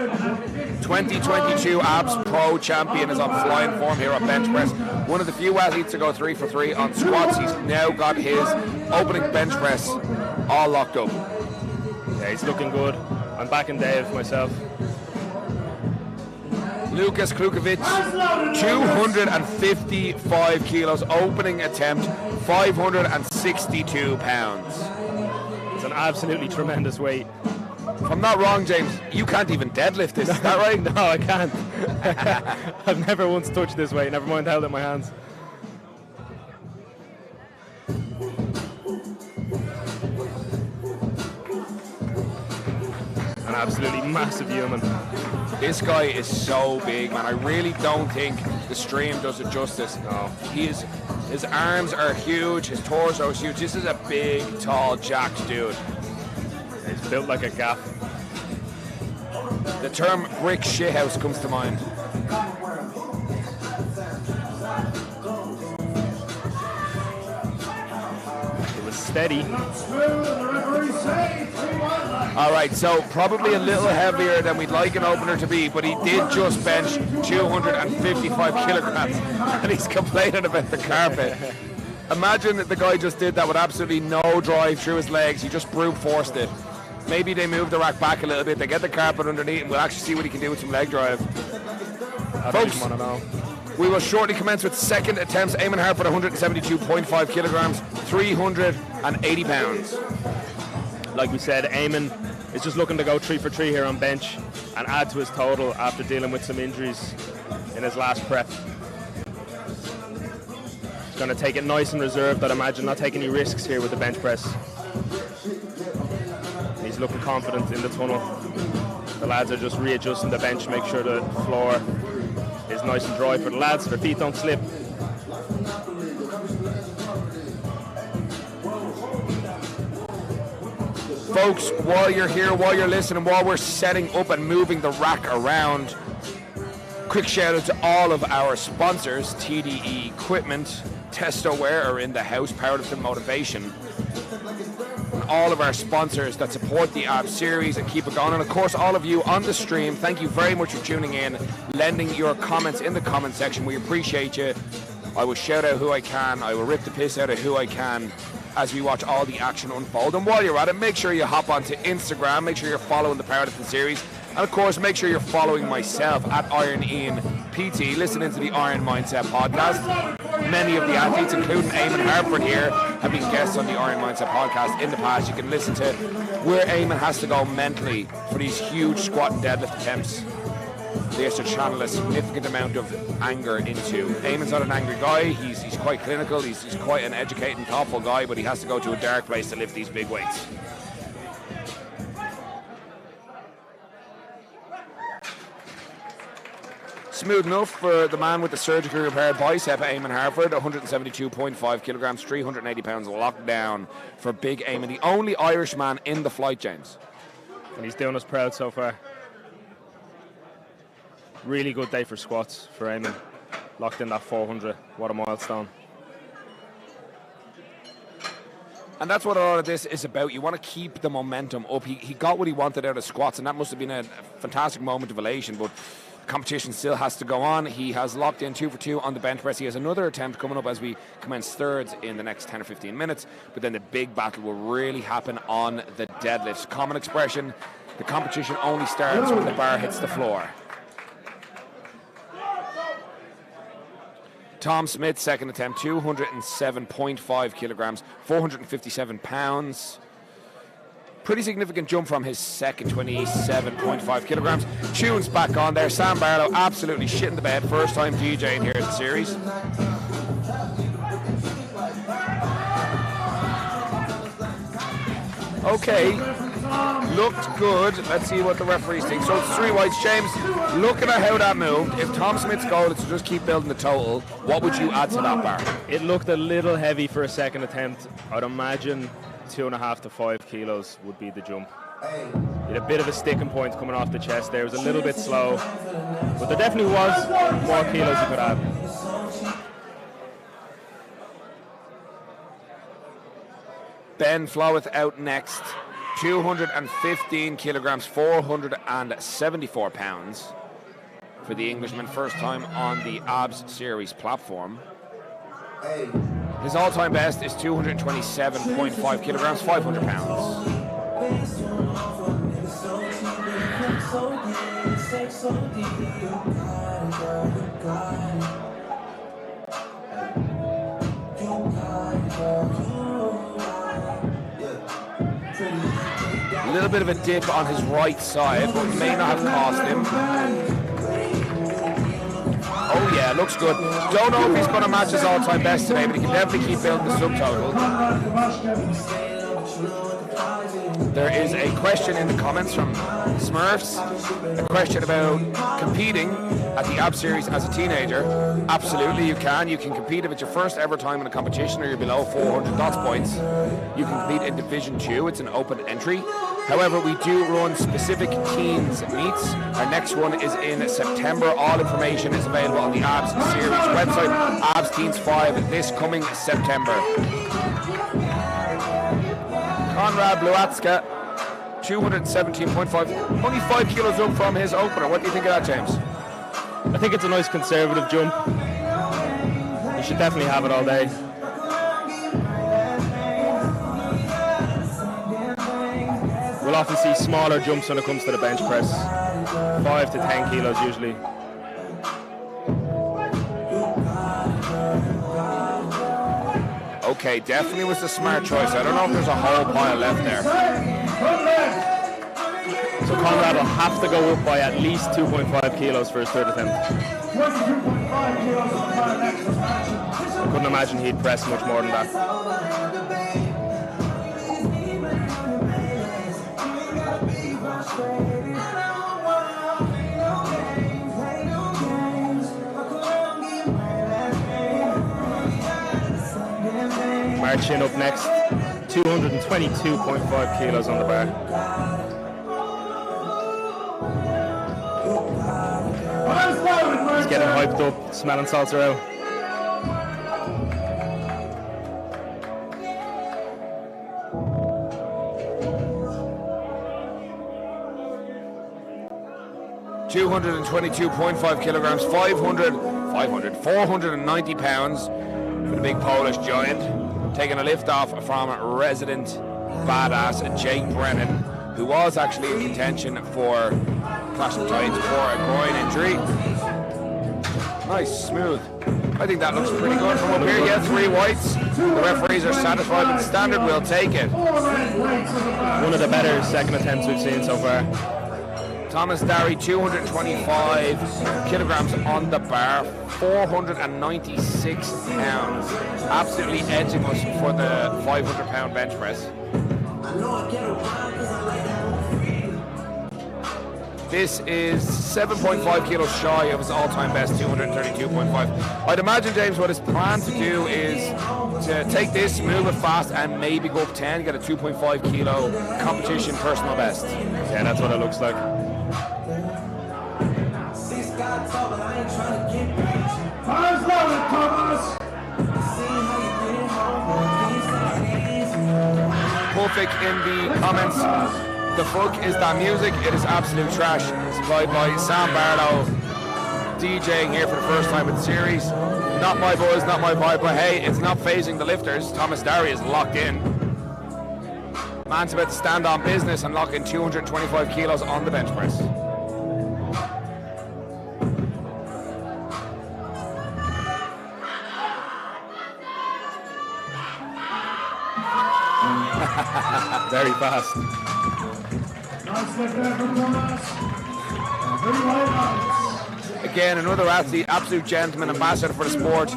2022 Abs Pro Champion is on flying form here on bench press. One of the few athletes to go 3 for 3 on squats. He's now got his opening bench press all locked up. Yeah, he's looking good. I'm backing Dave myself. Lukas Klukovic, 255 kilos, opening attempt, 562 pounds. It's an absolutely tremendous weight. If I'm not wrong, James, you can't even deadlift this, is that right? No, I can't. I've never once touched this weight, never mind held it in my hands. absolutely massive human. This guy is so big, man. I really don't think the stream does it justice. No. His arms are huge, his torso is huge. This is a big, tall, jacked dude. He's built like a gaff. The term brick shithouse comes to mind. It was steady. All right, so probably a little heavier than we'd like an opener to be, but he did just bench 255 kilograms, and he's complaining about the carpet. Imagine that the guy just did that with absolutely no drive through his legs. He just brute forced it. Maybe they move the rack back a little bit. They get the carpet underneath, and we'll actually see what he can do with some leg drive. Folks, we will shortly commence with second attempts. Eamon Harford, 172.5 kilograms, 380 pounds. Like we said, Eamon is just looking to go 3 for 3 here on bench and add to his total after dealing with some injuries in his last prep. He's going to take it nice and reserved, I'd imagine, not take any risks here with the bench press. He's looking confident in the tunnel. The lads are just readjusting the bench, make sure the floor is nice and dry for the lads so their feet don't slip. Folks, while you're here, while you're listening, while we're setting up and moving the rack around, quick shout out to all of our sponsors. TDE Equipment, Testoware are in the house, Powerlifting Motivation. And all of our sponsors that support the AB series and keep it going. And of course, all of you on the stream, thank you very much for tuning in, lending your comments in the comment section. We appreciate you. I will shout out who I can. I will rip the piss out of who I can as we watch all the action unfold. And while you're at it, make sure you hop onto Instagram, make sure you're following the Powerlifting series, and of course make sure you're following myself at Iron Ian PT, listening to the Iron Mindset podcast. Many of the athletes, including Eamon Harford here, have been guests on the Iron Mindset podcast in the past. You can listen to where Eamon has to go mentally for these huge squat and deadlift attempts. They have to channel a significant amount of anger into. Eamon's not an angry guy, he's quite clinical, he's quite an educated and thoughtful guy, but he has to go to a dark place to lift these big weights. Smooth enough for the man with the surgically repaired bicep, Eamon Harford, 172.5 kilograms, 380 pounds locked down for big Eamon, the only Irishman in the flight, James. And he's doing us proud so far. Really good day for squats for Eamon. Locked in that 400. What a milestone. And that's what all of this is about. You want to keep the momentum up. He got what he wanted out of squats, and that must have been a fantastic moment of elation, but the competition still has to go on. He has locked in 2 for 2 on the bench press. He has another attempt coming up as we commence thirds in the next 10 or 15 minutes, but then the big battle will really happen on the deadlifts. Common expression, the competition only starts when the bar hits the floor. Tom Smith, second attempt, 207.5 kilograms, 457 pounds. Pretty significant jump from his second, 27.5 kilograms. Tunes back on there. Sam Barlow absolutely shitting the bed. First time DJing here at the series. Okay. Looked good. Let's see what the referees think. So it's 3 whites. James, looking at how that moved, if Tom Smith's goal is to just keep building the total, what would you add to that bar? It looked a little heavy for a second attempt. I'd imagine 2.5 to 5 kilos would be the jump. He had a bit of a sticking point coming off the chest there. It was a little bit slow, but there definitely was more kilos you could add. Ben Floweth out next. 215 kilograms, 474 pounds for the Englishman. First time on the ABS series platform. His all-time best is 227.5 kilograms, 500 pounds. A little bit of a dip on his right side, but may not have cost him. Oh yeah, looks good. Don't know if he's going to match his all-time best today, but he can definitely keep building the subtotal. There is a question in the comments from Smurfs, a question about competing at the AB Series as a teenager. Absolutely, you can. You can compete if it's your first ever time in a competition or you're below 400 DOTS points. You can compete in Division 2. It's an open entry. However, we do run specific teens meets. Our next one is in September. All information is available on the ABS Series website, ABS Teens 5, this coming September. Konrad Bluatska, 217.5, only 5 kilos up from his opener. What do you think of that, James? I think it's a nice conservative jump. You should definitely have it all day. We'll often see smaller jumps when it comes to the bench press. 5 to 10 kilos usually. Okay, definitely was the smart choice. I don't know if there's a whole pile left there. So Conrad will have to go up by at least 2.5 kilos for his third attempt. I couldn't imagine he'd press much more than that. Marchin up next, 222.5 kilos on the bar. He's getting hyped up, smelling salsa out. $222.5 kilograms, 490 pounds for the big Polish giant. Taking a lift off from resident badass Jake Brennan, who was actually in contention for Clash of Titans for a groin injury. Nice, smooth. I think that looks pretty good from up here. Yeah, 3 whites. The referees are satisfied with the standard. We'll take it. One of the better second attempts we've seen so far. Thomas Darry, 225 kilograms on the bar, 496 pounds. Absolutely edging us for the 500-pound bench press. This is 7.5 kilos shy of his all-time best, 232.5. I'd imagine, James, what his plan to do is to take this, move it fast, and maybe go up 10, get a 2.5 kilo competition personal best. Yeah, that's what it looks like. Pulfic in the comments. The fuck is that music? It is absolute trash. Supplied by Sam Barlow, DJing here for the first time in the series. Not my boys, not my vibe, but hey, it's not phasing the lifters. Thomas Darry is locked in. Man's about to stand on business and lock in 225 kilos on the bench press. Very fast. Again, another athlete, absolute gentleman, ambassador for the sport.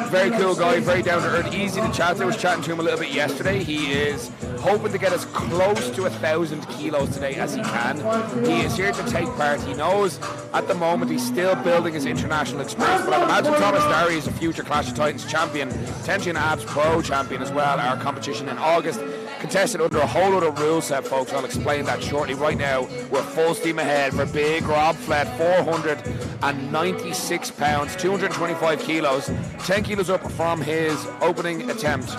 Very cool guy, very down to earth, easy to chat to. I was chatting to him a little bit yesterday. He is hoping to get as close to 1,000 kilos today as he can. He is here to take part. He knows at the moment he's still building his international experience, but I'd imagine Thomas Darry is a future Clash of Titans champion, potentially an ABS Pro champion as well. Our competition in August, contested under a whole other rule set, folks. I'll explain that shortly. Right now, we're full steam ahead for big Rob Flett, 496 pounds, 225 kilos, 10 kilos up from his opening attempt.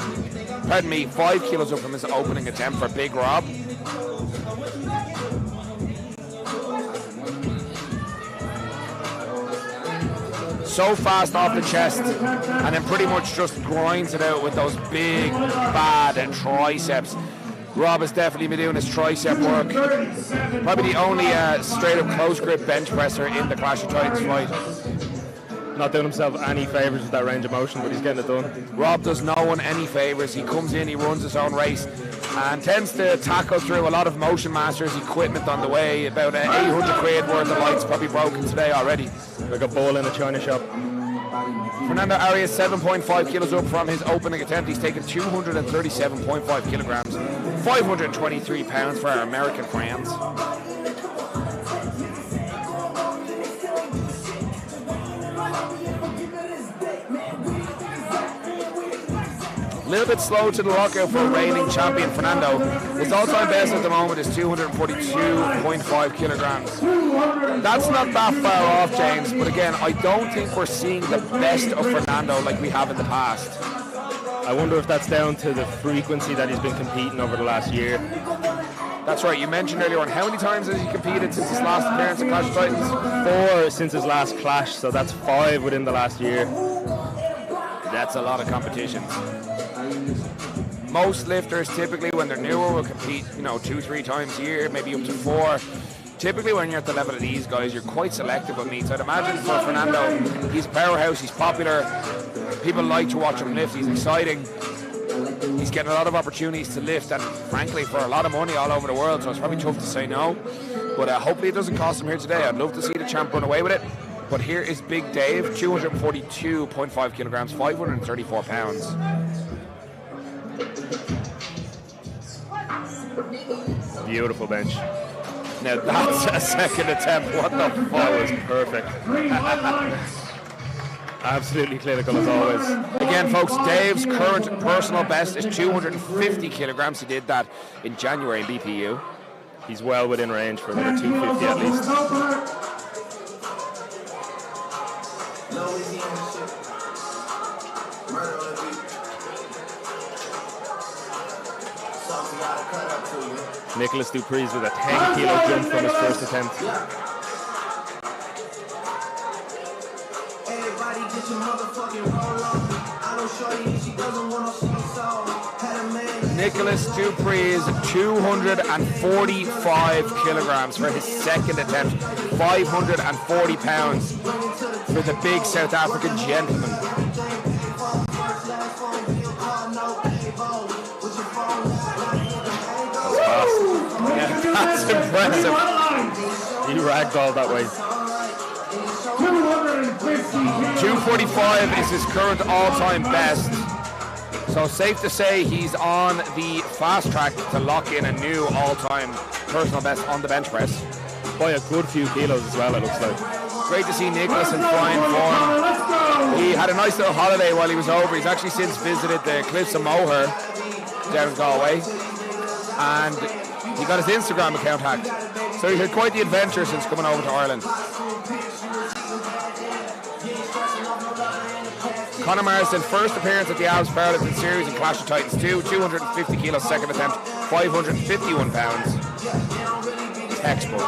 Pardon me, 5 kilos up from his opening attempt for big Rob. So fast off the chest, and then pretty much just grinds it out with those big, bad triceps. Rob has definitely been doing his tricep work. Probably the only straight-up close grip bench presser in the Clash of Titans fight. Not doing himself any favours with that range of motion, but he's getting it done. Rob does no one any favours. He comes in, he runs his own race, and tends to tackle through a lot of Motion Masters equipment on the way. About 800 quid worth of lights probably broken today already. Like a ball in a china shop. Fernando Arias 7.5 kilos up from his opening attempt. He's taken 237.5 kilograms, 523 pounds for our American friends. A little bit slow to the lockout for reigning champion Fernando. His all-time best at the moment is 242.5 kilograms. That's not that far off, James, but again, I don't think we're seeing the best of Fernando like we have in the past. I wonder if that's down to the frequency that he's been competing over the last year. That's right, you mentioned earlier on, how many times has he competed since his last appearance at Clash of Titans? 4 since his last clash, so that's 5 within the last year. That's a lot of competitions. Most lifters typically when they're newer will compete, 2-3 times a year, maybe up to 4. Typically when you're at the level of these guys, you're quite selective with meets. I'd imagine for Fernando, he's a powerhouse, he's popular, people like to watch him lift, he's exciting. He's getting a lot of opportunities to lift, and frankly for a lot of money all over the world, so it's probably tough to say no. But hopefully it doesn't cost him here today. I'd love to see the champ run away with it. But here is Big Dave, 242.5 kilograms, 534 pounds. Beautiful bench. Now that's a second attempt. What the fuck? That was perfect. Absolutely clinical as always. Again, folks, Dave's current personal best is 250 kilograms. He did that in January in BPU. He's well within range for another 250 at least. Nicholas Dupree's with a 10 kilo jump from his first attempt. Nicholas Dupree's 245 kilograms for his second attempt, 540 pounds for the big South African gentleman. Yeah, that's impressive. He ragdolled that way. 245 is his current all-time best. So safe to say he's on the fast track to lock in a new all-time personal best on the bench press. By a good few kilos as well, it looks like. Great to see Nicholas in fine form. He had a nice little holiday while he was over. He's actually since visited the Cliffs of Moher down in Galway. And he got his Instagram account hacked. So he's had quite the adventure since coming over to Ireland. Conor Marsden, first appearance at the Alps Powerlifting Series in Clash of Titans 2, 250 kilos, second attempt, 551 pounds. Textbook.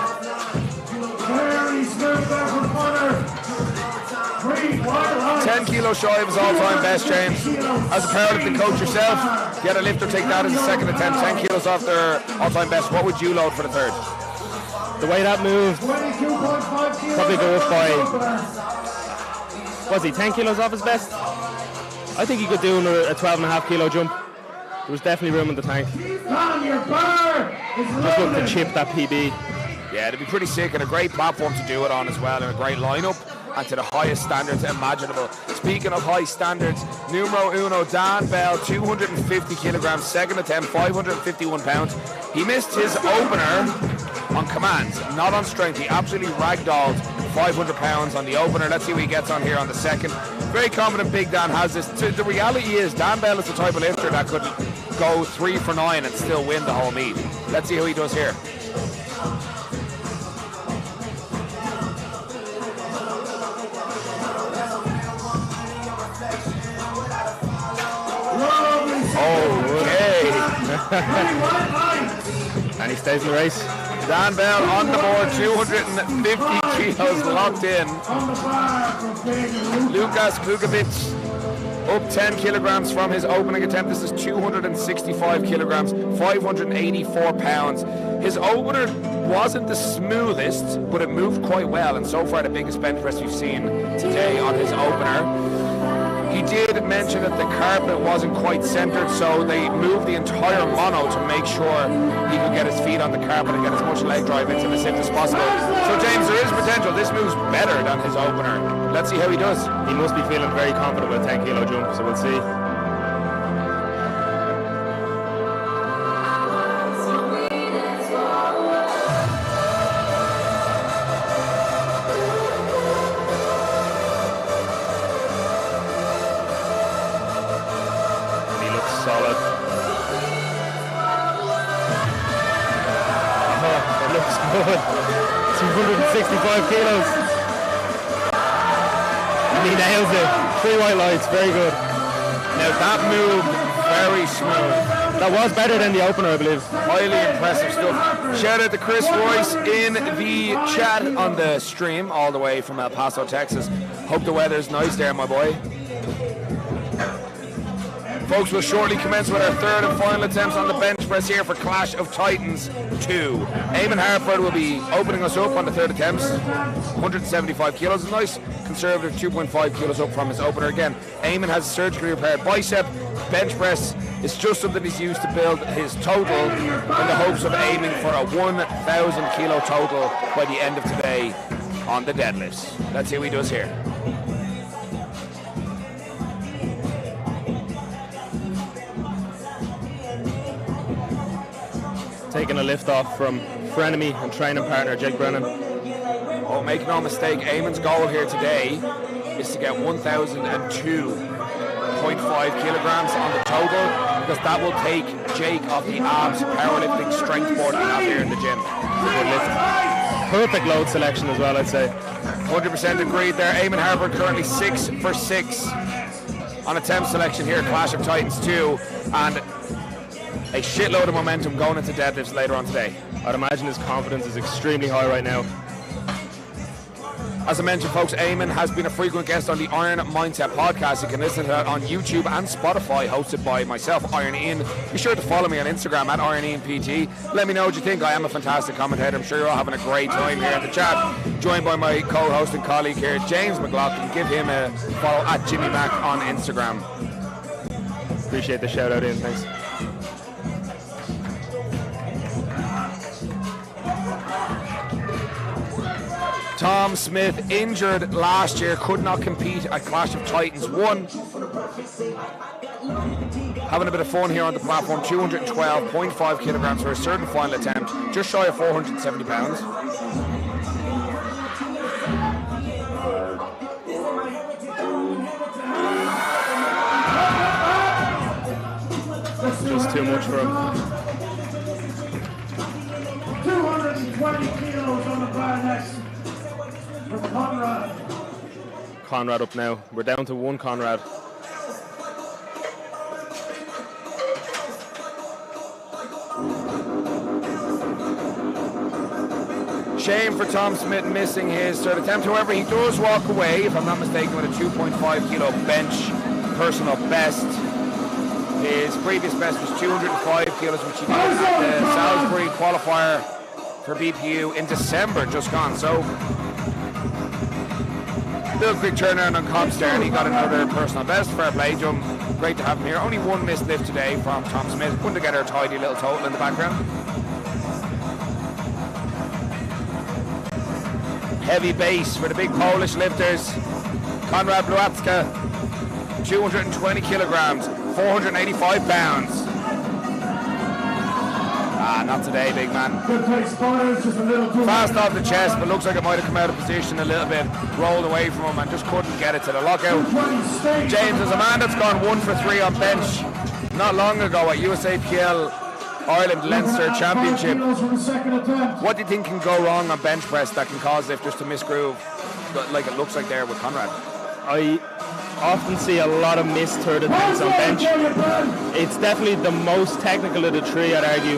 10 kilos shy of his all-time best, James. As a powerlifting coach yourself, get a lifter, take that as a second attempt, 10 kilos off their all-time best. What would you load for the third? The way that moved, probably go up by, was he 10 kilos off his best? I think he could do a 12.5 kilo jump. There was definitely room in the tank. Just look to chip that PB. Yeah, it'd be pretty sick and a great platform to do it on as well, and a great lineup and to the highest standards imaginable. Speaking of high standards, numero uno, Dan Bell, 250 kilograms, second attempt, 551 pounds. He missed his opener on command, not on strength. He absolutely ragdolled 500 pounds on the opener. Let's see what he gets on here on the second. Very confident Big Dan has this. The reality is Dan Bell is the type of lifter that could go 3 for 9 and still win the whole meet. Let's see how he does here. Okay. And he stays in the race. Dan Bell on the board, 250 kilos locked in. Lukas Klukovic up 10 kilograms from his opening attempt. This is 265 kilograms, 584 pounds. His opener wasn't the smoothest, but it moved quite well. And so far, the biggest bench press we've seen today on his opener. He did mention that the carpet wasn't quite centered, so they moved the entire mono to make sure he could get his feet on the carpet and get as much leg drive into the sit as possible. So James, there is potential. This move's better than his opener. Let's see how he does. He must be feeling very confident with a 10 kilo jump, so we'll see. Solid. Oh, it looks good. 265 kilos. And he nails it. 3 white lights, very good. Now that moved very smooth. That was better than the opener, I believe. Highly impressive stuff. Shout out to Chris Royce in the chat on the stream, all the way from El Paso, Texas. Hope the weather's nice there, my boy. Folks, we'll shortly commence with our third and final attempts on the bench press here for Clash of Titans 2. Eamon Harford will be opening us up on the third attempt. 175 kilos, a nice conservative 2.5 kilos up from his opener. Again, Eamon has a surgically repaired bicep. Bench press is just something he's used to build his total in the hopes of aiming for a 1,000 kilo total by the end of today on the deadlifts. Let's see how he does here. Taking a lift off from frenemy and training partner Jake Brennan. Oh, make no mistake, Eamon's goal here today is to get 1,002.5 kilograms on the total, because that will take Jake off the abs powerlifting strength board I have here in the gym. Good lift. Perfect load selection as well, I'd say. 100% agreed there. Eamon Harford currently 6 for 6 on attempt selection here, Clash of Titans 2, and a shitload of momentum going into deadlifts later on today. I'd imagine his confidence is extremely high right now. As I mentioned, folks, Eamon has been a frequent guest on the Iron Mindset podcast. You can listen to that on YouTube and Spotify, hosted by myself, Iron Ian. Be sure to follow me on Instagram at Iron Ian PT. Let me know what you think. I am a fantastic commentator. I'm sure you're all having a great time here in the chat. Joined by my co-host and colleague here, James McLaughlin. Give him a follow at Jimmy Mac on Instagram. Appreciate the shout out, Ian. Thanks. Tom Smith, injured last year, could not compete at Clash of Titans 1. Having a bit of fun here on the platform, 212.5 kilograms for a certain final attempt, just shy of 470 pounds. Just too much for him. 220 kilos on the bar next. Conrad up now. We're down to one Conrad. Shame for Tom Smith missing his third attempt. However, he does walk away, if I'm not mistaken, with a 2.5 kilo bench personal best. His previous best was 205 kilos, which he did at the Salisbury qualifier for BPU in December, just gone. So, little quick turnaround on comps there, and he got another personal best. Fair play to him. Great to have him here. Only one missed lift today from Tom Smith. Putting together a tidy little total in the background. Heavy base for the big Polish lifters. Konrad Bluacka, 220 kilograms, 485 pounds. Not today, big man. Fast off the chest, but looks like it might have come out of position a little bit. Rolled away from him and just couldn't get it to the lockout. James is a man that's gone 1 for 3 on bench not long ago at USAPL Ireland Leinster Championship. What do you think can go wrong on bench press that can cause lifters to misgroove, like it looks like there with Conrad? I often see a lot of missed third attempts on bench. It's definitely the most technical of the three, I'd argue.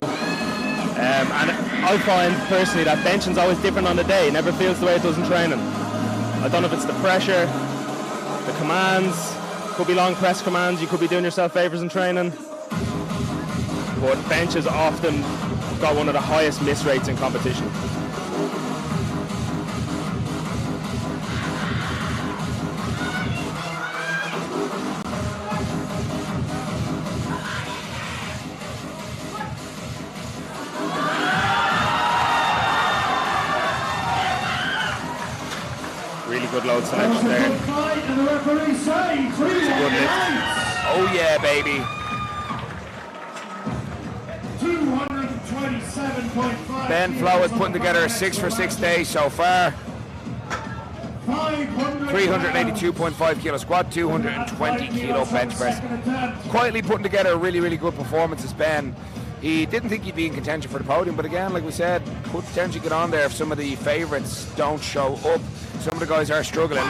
And I find personally that benching's always different on the day. It never feels the way it does in training. I don't know if it's the pressure, the commands, could be long press commands, you could be doing yourself favours in training. But bench has often got one of the highest miss rates in competition. good load selection there. It's a good lift. Oh yeah, baby. 227.5. Ben Flo is putting together a 6 for 6 day so far. 382.5 kilo squat, 220 kilo bench press. Quietly putting together a really good performance as Ben. He didn't think he'd be in contention for the podium, but again, like we said, could potentially get on there if some of the favourites don't show up. Some of the guys are struggling.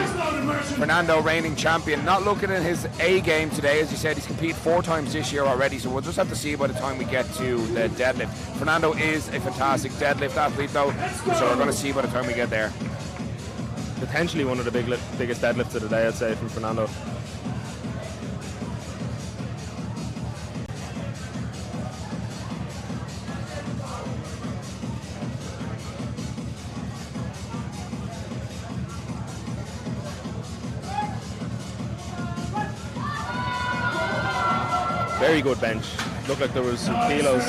Fernando, reigning champion, not looking at his A game today. As you said, he's competed 4 times this year already, so we'll just have to see by the time we get to the deadlift. Fernando is a fantastic deadlift athlete though, so we're going to see by the time we get there. Potentially one of the biggest deadlifts of the day, I'd say, from Fernando. Very good bench. Looked like there was some kilos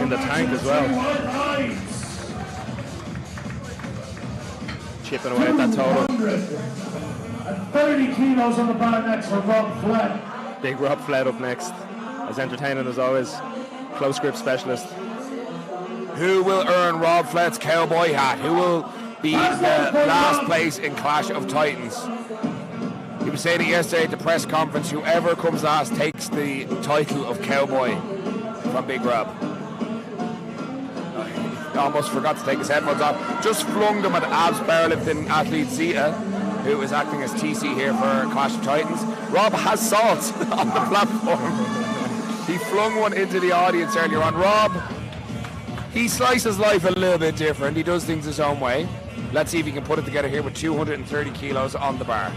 in the tank as well. Chipping away at that total. 30 kilos on the bar next for Rob Flett. Big Rob Flett up next. As entertaining as always. Close grip specialist. Who will earn Rob Flett's cowboy hat? Who will be the last place in Clash of Titans? He was saying it yesterday at the press conference, whoever comes last takes the title of cowboy from Big Rob. I almost forgot to take his headphones off. Just flung them at abs powerlifting athlete Zita, who is acting as TC here for Clash of Titans. Rob has salt on the platform. He flung one into the audience earlier on. Rob, he slices life a little bit different. He does things his own way. Let's see if he can put it together here with 230 kilos on the bar.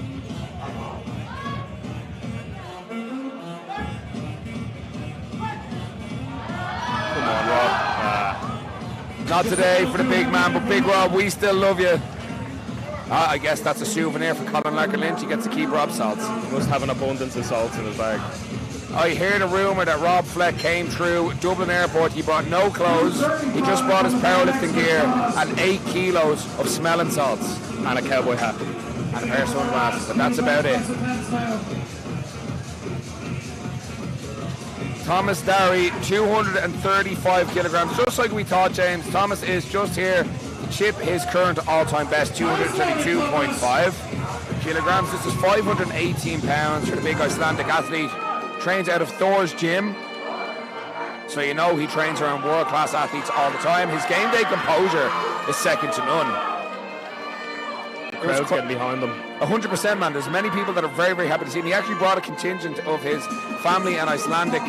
Not today for the big man, but Big Rob, we still love you. I guess that's a souvenir for Colin Larkin-Lynch. He gets to keep Rob salts. He must have an abundance of salts in his bag. I heard a rumour that Rob Flett came through Dublin Airport. He brought no clothes. He just brought his powerlifting gear and 8 kilos of smelling salts. And a cowboy hat. And a pair of sunglasses, and that's about it. Thomas Darry, 235 kilograms. Just like we thought, James. Thomas is just here to chip his current all-time best, 232.5 kilograms. This is 518 pounds for the big Icelandic athlete. Trains out of Thor's gym. So you know he trains around world-class athletes all the time. His game day composure is second to none. The crowd's getting behind them. 100%, man. There's many people that are very happy to see him. He actually brought a contingent of his family and Icelandic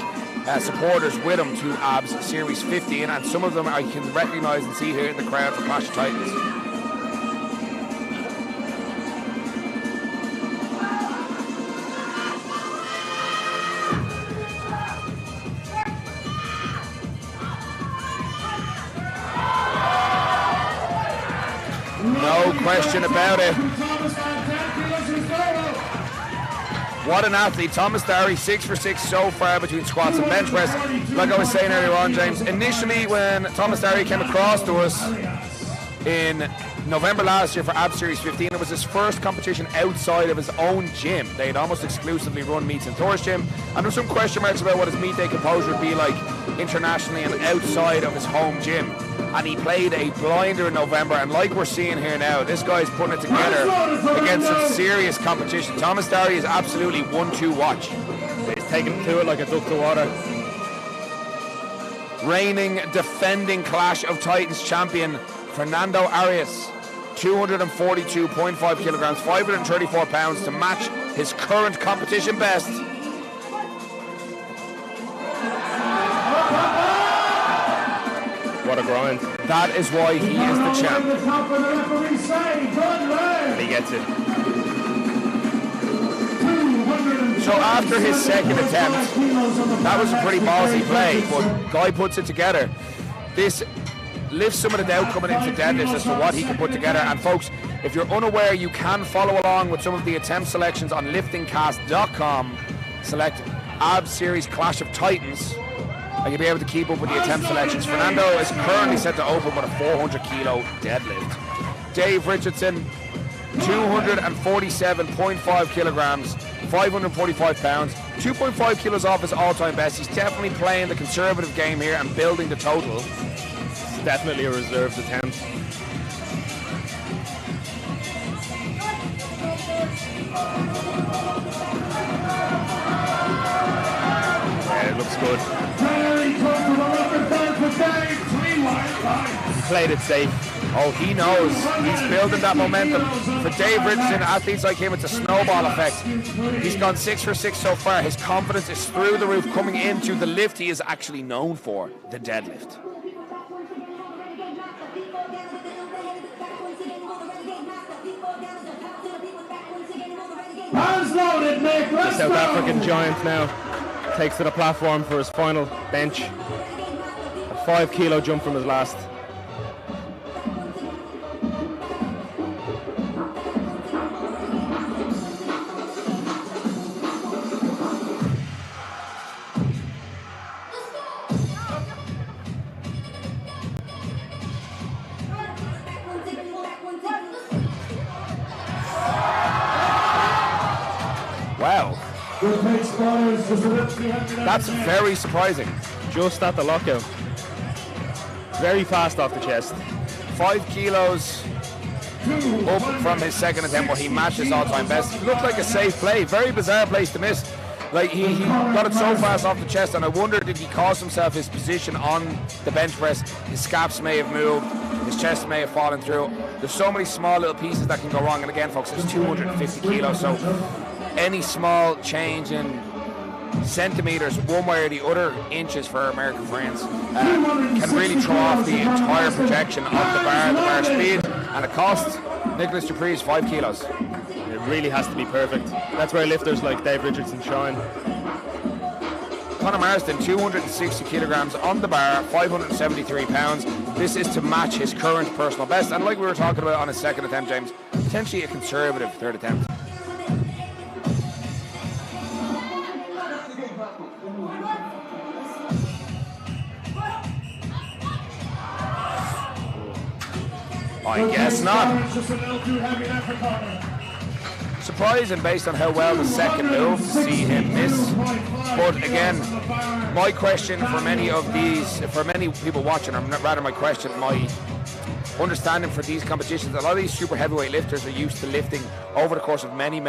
supporters with him to ABS Series 15, and some of them I can recognise and see here in the crowd for Clash of Titans. No question about it. What an athlete. Thomas Darry, 6 for 6 so far between squats and bench press. Like I was saying earlier on, James, initially when Thomas Darry came across to us in November last year for ABS Series 15, it was his first competition outside of his own gym. They had almost exclusively run meets in Thor's gym, and there were some question marks about what his meet day composure would be like internationally and outside of his home gym. And he played a blinder in November, and like we're seeing here now, this guy's putting it together against some serious competition. Thomas Darry is absolutely 1-2 watch. He's taking to it like a duck to water. Reigning, defending Clash of Titans champion Fernando Arias, 242.5 kilograms, 534 pounds to match his current competition best. What a grind. That is why he is the champ. And he gets it. So after his second attempt, that was a pretty ballsy play, but Guy puts it together. This lifts some of the doubt coming into deadlifts as to what he can put together. And folks, if you're unaware, you can follow along with some of the attempt selections on liftingcast.com. Select ABS Series Clash of Titans, and you'll be able to keep up with the attempt selections. Fernando is currently set to open with a 400 kilo deadlift. Dave Richardson, 247.5 kilograms, 545 pounds, 2.5 kilos off his all-time best. He's definitely playing the conservative game here and building the total. It's definitely a reserved attempt. Yeah, it looks good. He played it safe. Oh, he knows. He's building that momentum. For Dave Richardson, athletes like him, it's a snowball effect. He's gone 6 for 6 so far. His confidence is through the roof coming into the lift he is actually known for, the deadlift. The South African giant now takes to the platform for his final bench. A 5 kilo jump from his last. Wow. That's very surprising. Just at the lockout. Very fast off the chest. 5 kilos up from his second attempt where he matched his all-time best. Looked like a safe play. Very bizarre place to miss. Like he got it so fast off the chest, and I wonder, did he cost himself his position on the bench press? His scaps may have moved, his chest may have fallen through. There's so many small little pieces that can go wrong, and again, folks, it's 250 kilos, so any small change in centimeters one way or the other, inches for our American friends, can really throw off the entire projection of the bar speed, and it costs Nicholas Dupree's 5 kilos. It really has to be perfect. That's where lifters like Dave Richardson shine. Conor Marsden, 260 kilograms on the bar, 573 pounds. This is to match his current personal best, and like we were talking about on his second attempt, James, potentially a conservative third attempt. I guess not. Surprising based on how well the second move to see him miss. But again, my question for many of these, for many people watching, or rather my question, my understanding for these competitions, a lot of these super heavyweight lifters are used to lifting over the course of many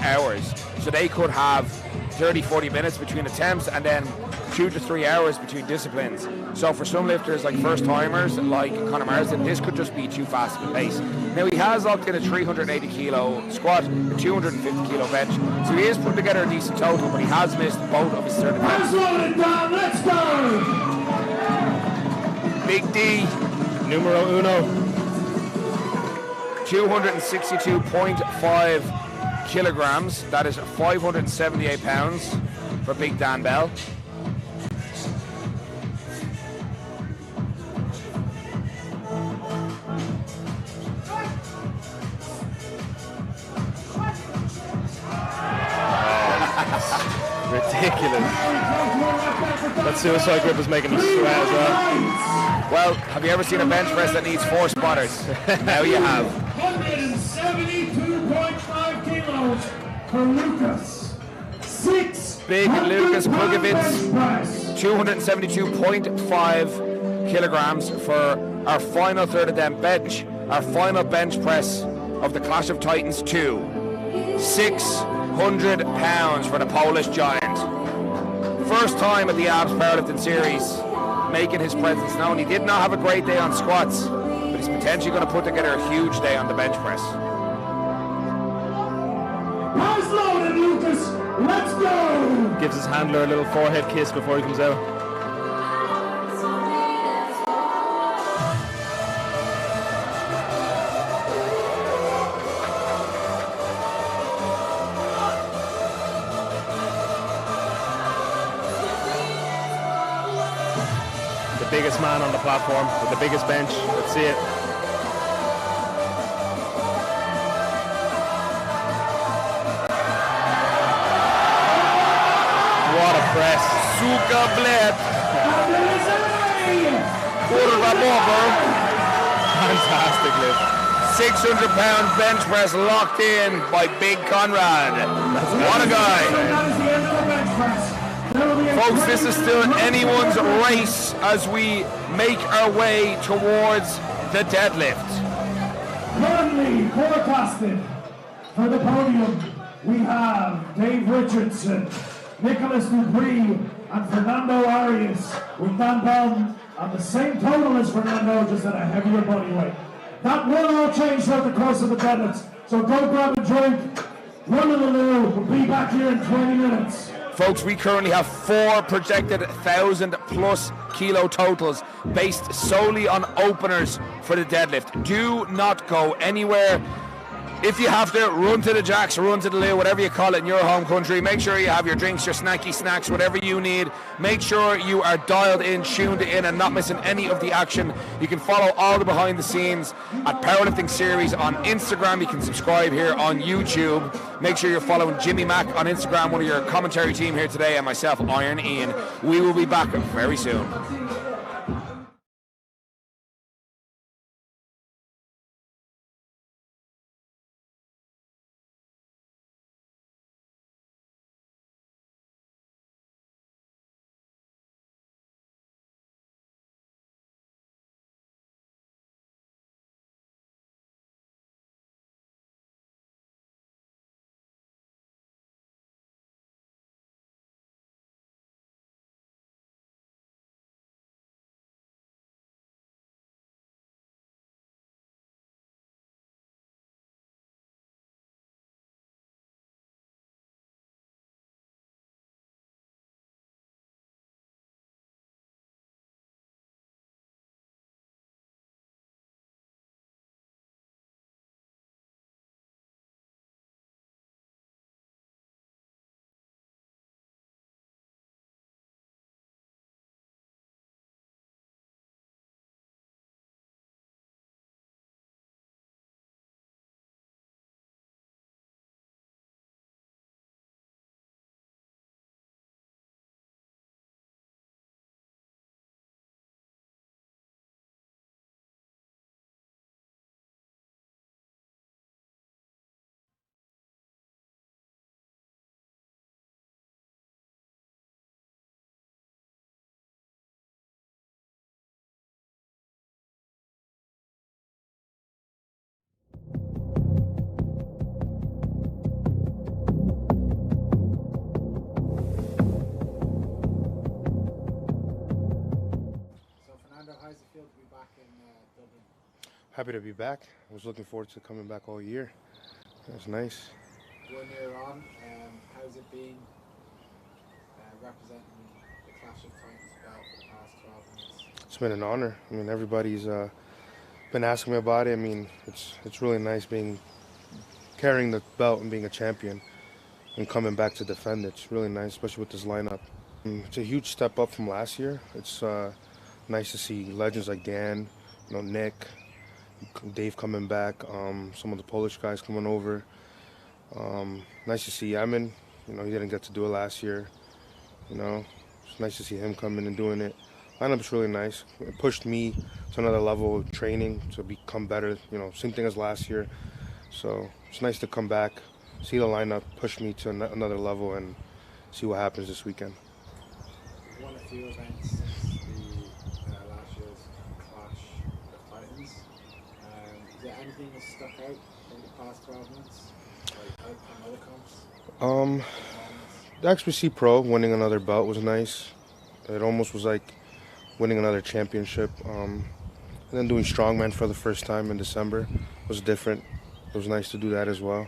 hours. So they could have 30-40 minutes between attempts and then 2 to 3 hours between disciplines. So for some lifters, like first timers like Conor Marsden, this could just be too fast of a pace. Now he has locked in a 380 kilo squat, a 250 kilo bench, so he is putting together a decent total, but he has missed both of his third attempts. Let's go! Big D, numero uno. 262.5 kilograms, that is 578 pounds for Big Dan Bell. Ridiculous. That suicide grip was making me sweat as well. Well, have you ever seen a bench press that needs 4 spotters? Now you have. 172.5 kilos for Lucas. 6. Big Lucas Pugovitz, 272.5 kilograms for our final third attempt bench, our final bench press of the Clash of Titans 2. 600 pounds for the Polish giant. First time at the APPS Powerlifting Series, making his presence known. He did not have a great day on squats, but he's potentially going to put together a huge day on the bench press. Eyes loaded, Lucas. Let's go! Gives his handler a little forehead kiss before he comes out. The biggest man on the platform with the biggest bench. Let's see it. What a press. Suka bled. Kurva over. Fantastic lift. 600-pound bench press locked in by Big Conrad. What a guy. Folks, this is still anyone's race as we make our way towards the deadlift. Currently forecasted for the podium, we have Dave Richardson, Nicholas Dupree, and Fernando Arias with Dan Bell on the same total as Fernando, just at a heavier body weight. That will all change throughout the course of the deadlifts, so go grab a drink, run in the loo, we'll be back here in 20 minutes. Folks, we currently have 4 projected 1,000+ kilo totals based solely on openers for the deadlift. Do not go anywhere. If you have to, run to the jacks, run to the loo, whatever you call it in your home country. Make sure you have your drinks, your snacky snacks, whatever you need. Make sure you are dialed in, tuned in, and not missing any of the action. You can follow all the behind the scenes at Powerlifting Series on Instagram. You can subscribe here on YouTube. Make sure you're following Jimmy Mack on Instagram, one of your commentary team here today, and myself, Iron Ian. We will be back very soon. Happy to be back. I was looking forward to coming back all year. It was nice. 1 year on, how's it been representing the Clash of Titans belt for the past 12 months? It's been an honor. I mean, everybody's been asking me about it. I mean, it's really nice carrying the belt and being a champion and coming back to defend it. It's really nice, especially with this lineup. It's a huge step up from last year. It's nice to see legends like Dan, Nick, Dave coming back, some of the Polish guys coming over. Nice to see Yamin. He didn't get to do it last year. It's nice to see him coming and doing it. Lineup's really nice. It pushed me to another level of training to become better. Same thing as last year. So it's nice to come back, see the lineup, push me to another level, and see what happens this weekend. You've won a few events since the last year's Clash of Titans. Is there anything that stuck out in the past 12 months? Like out from other comps? The XPC Pro winning another belt was nice. It almost was like winning another championship. And then doing strongman for the first time in December was different. It was nice to do that as well.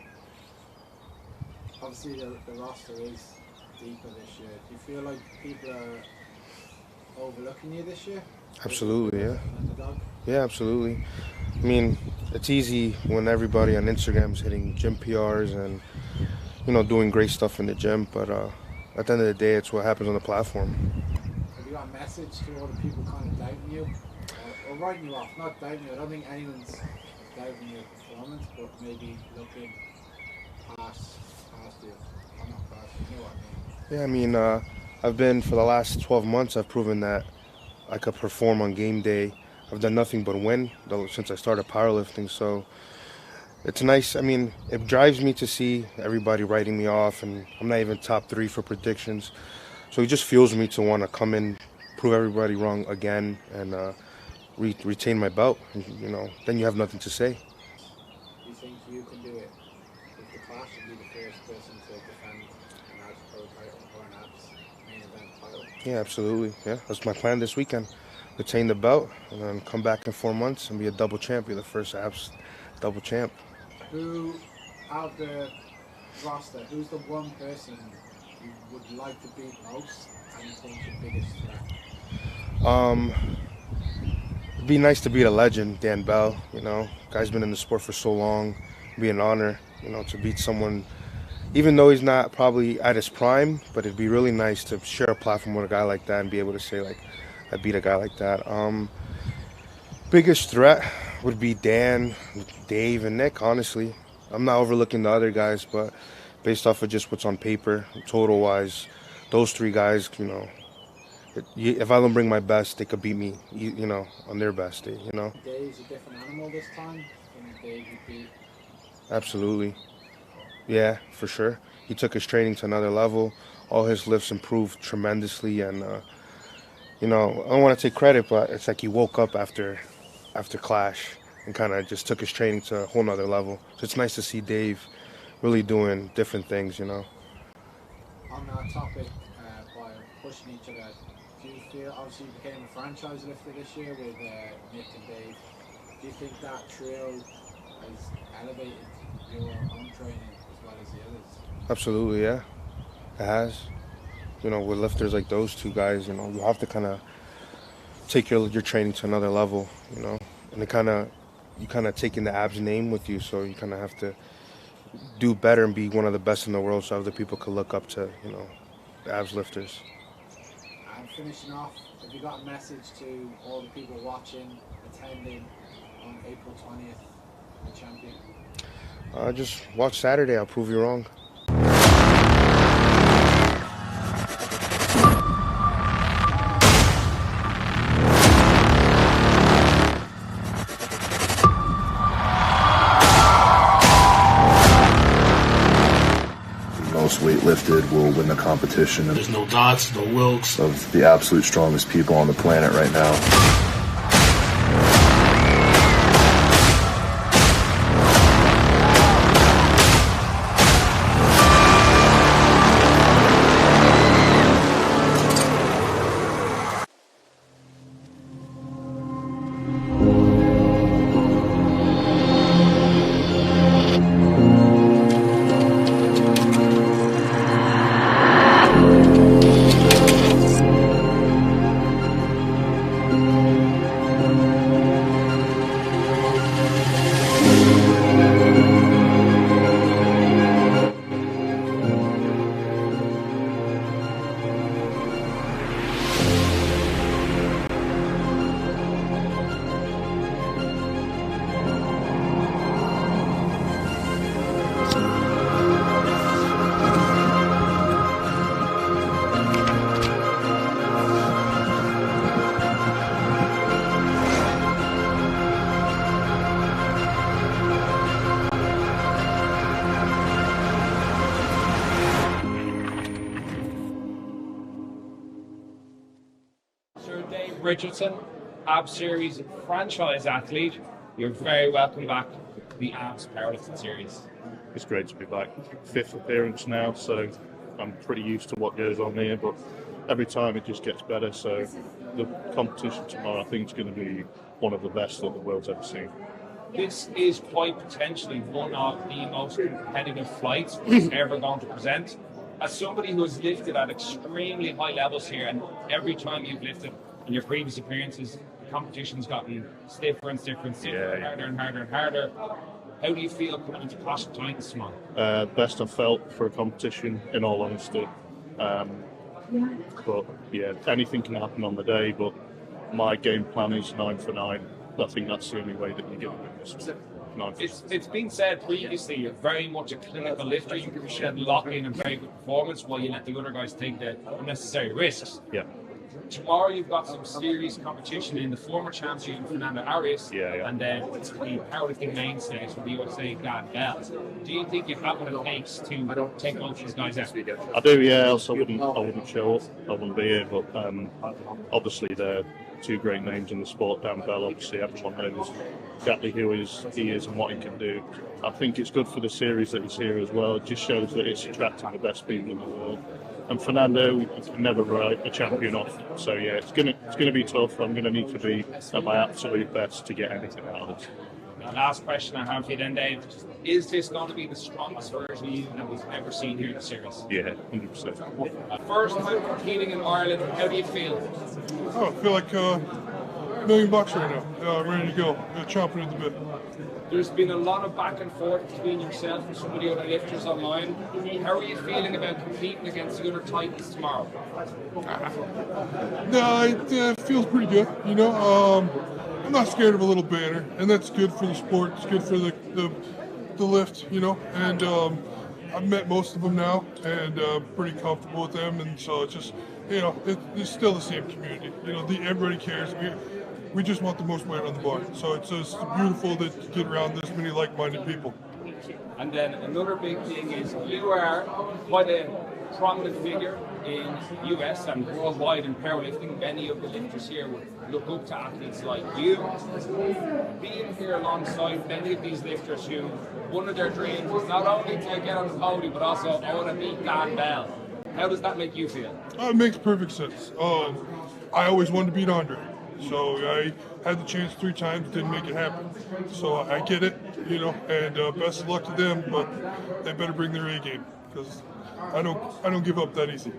Obviously, the roster is deeper this year. Do you feel like people are overlooking you this year? Absolutely, yeah. Yeah, absolutely. I mean, it's easy when everybody on Instagram is hitting gym PRs and, doing great stuff in the gym, but at the end of the day, it's what happens on the platform. Have you got a message to all the people kind of doubting you? Or writing you off? Not doubting you. I don't think anyone's doubting your performance, but maybe looking past you. I'm not past you, know what I mean? Yeah, I mean, I've been, for the last 12 months, I've proven that I could perform on game day. I've done nothing but win since I started powerlifting, so it's nice. I mean, it drives me to see everybody writing me off, and I'm not even top 3 for predictions. So it just fuels me to want to come in, prove everybody wrong again, and retain my belt. And, you know, then you have nothing to say. Do you think you can do it? If the Clash would be the first person to defend an APPERAL Pro title or an APPERAL main event title? Yeah, absolutely. Yeah, that's my plan this weekend. Retain the belt, and then come back in 4 months and be a double champ. Be the first APPERAL double champ. Who, out of the roster, who's the one person you would like to beat most and you think your biggest threat? It'd be nice to beat a legend, Dan Bell. You know, guy's been in the sport for so long. It'd be an honor, you know, to beat someone, even though he's not probably at his prime. But it'd be really nice to share a platform with a guy like that and be able to say, like, I beat a guy like that. Biggest threat would be Dan, Dave, and Nick, honestly. I'm not overlooking the other guys, but based off of just what's on paper, total-wise, those 3 guys, you know, if I don't bring my best, they could beat me, you know, on their best day, you know. Dave's a different animal this time. Can Dave beat? Absolutely. Yeah, for sure. He took his training to another level. All his lifts improved tremendously, and, you know, I don't want to take credit, but it's like he woke up after Clash and kind of just took his training to a whole nother level. So it's nice to see Dave really doing different things, you know. On that topic, by pushing each other, do you feel, obviously you became a franchise lifter this year with Nick and Dave, do you think that trio has elevated your own training as well as the others? Absolutely, yeah. It has. You know, with lifters like those 2 guys, you know, you have to kind of take your training to another level, you know. And you kind of taking the abs name with you, so you kind of have to do better and be one of the best in the world so other people could look up to, you know, the abs lifters. And finishing off, have you got a message to all the people watching, attending on April 20th, the champion? Just watch Saturday, I'll prove you wrong. Weight lifted will win the competition. There's no dots, no Wilks. Of the absolute strongest people on the planet right now. Richardson, ABS Series franchise athlete. You're very welcome back to the ABS Powerlifting Series. It's great to be back. 5th appearance now, so I'm pretty used to what goes on here, but every time it just gets better. So the competition tomorrow, I think, is going to be one of the best that the world's ever seen. This is quite potentially one of the most competitive fights we're ever going to present. As somebody who has lifted at extremely high levels here, and every time you've lifted in your previous appearances, the competition's gotten stiffer and stiffer and stiffer, harder and harder and harder. How do you feel coming into Clash of Titans tomorrow? Best I've felt for a competition, in all honesty. But yeah, anything can happen on the day, but my game plan is 9 for 9. I think that's the only way that you're going to win this. It's been said previously, you're very much a clinical lifter. You can lock in a very good performance while you let the other guys take the unnecessary risks. Yeah. tomorrow you've got some serious competition in the former champion Fernando Arias, and then the powerlifting mainstays from the USA, Dan Bell. Do you think you've got what it takes to take both these guys out? I do, yeah. Else I wouldn't show up. I wouldn't be here. But obviously they're two great names in the sport. Dan Bell, obviously everyone knows exactly who he is and what he can do. I think it's good for the series that he's here as well. It just shows that it's attracting the best people in the world. And Fernando, you can never write a champion off. So yeah, it's gonna be tough. I'm gonna need to be at my absolute best to get anything out of it. The last question I have for you then, Dave. Is this going to be the strongest version of you that we've ever seen here in the series? Yeah, 100%. First time competing in Ireland, how do you feel? Oh, I feel like $1 million right now. Ready to go. Chomping at the bit. There's been a lot of back and forth between yourself and some of the other lifters online. How are you feeling about competing against the other titans tomorrow? No, it feels pretty good. You know, I'm not scared of a little banner, and that's good for the sport. It's good for the lift, you know. And I've met most of them now, and pretty comfortable with them. And so it's just, you know, it's still the same community. You know, everybody cares. We just want the most weight on the bar. So it's beautiful that you get around this many like-minded people. And then another big thing is you are quite a prominent figure in US and worldwide in powerlifting. Many of the lifters here would look up to athletes like you. Being here alongside many of these lifters who one of their dreams is not only to get on the podium but also I want to beat Dan Bell. How does that make you feel? It makes perfect sense. I always wanted to beat Andre. So I had the chance 3 times, didn't make it happen. So I get it, you know, and best of luck to them, but they better bring their A game because I don't give up that easy.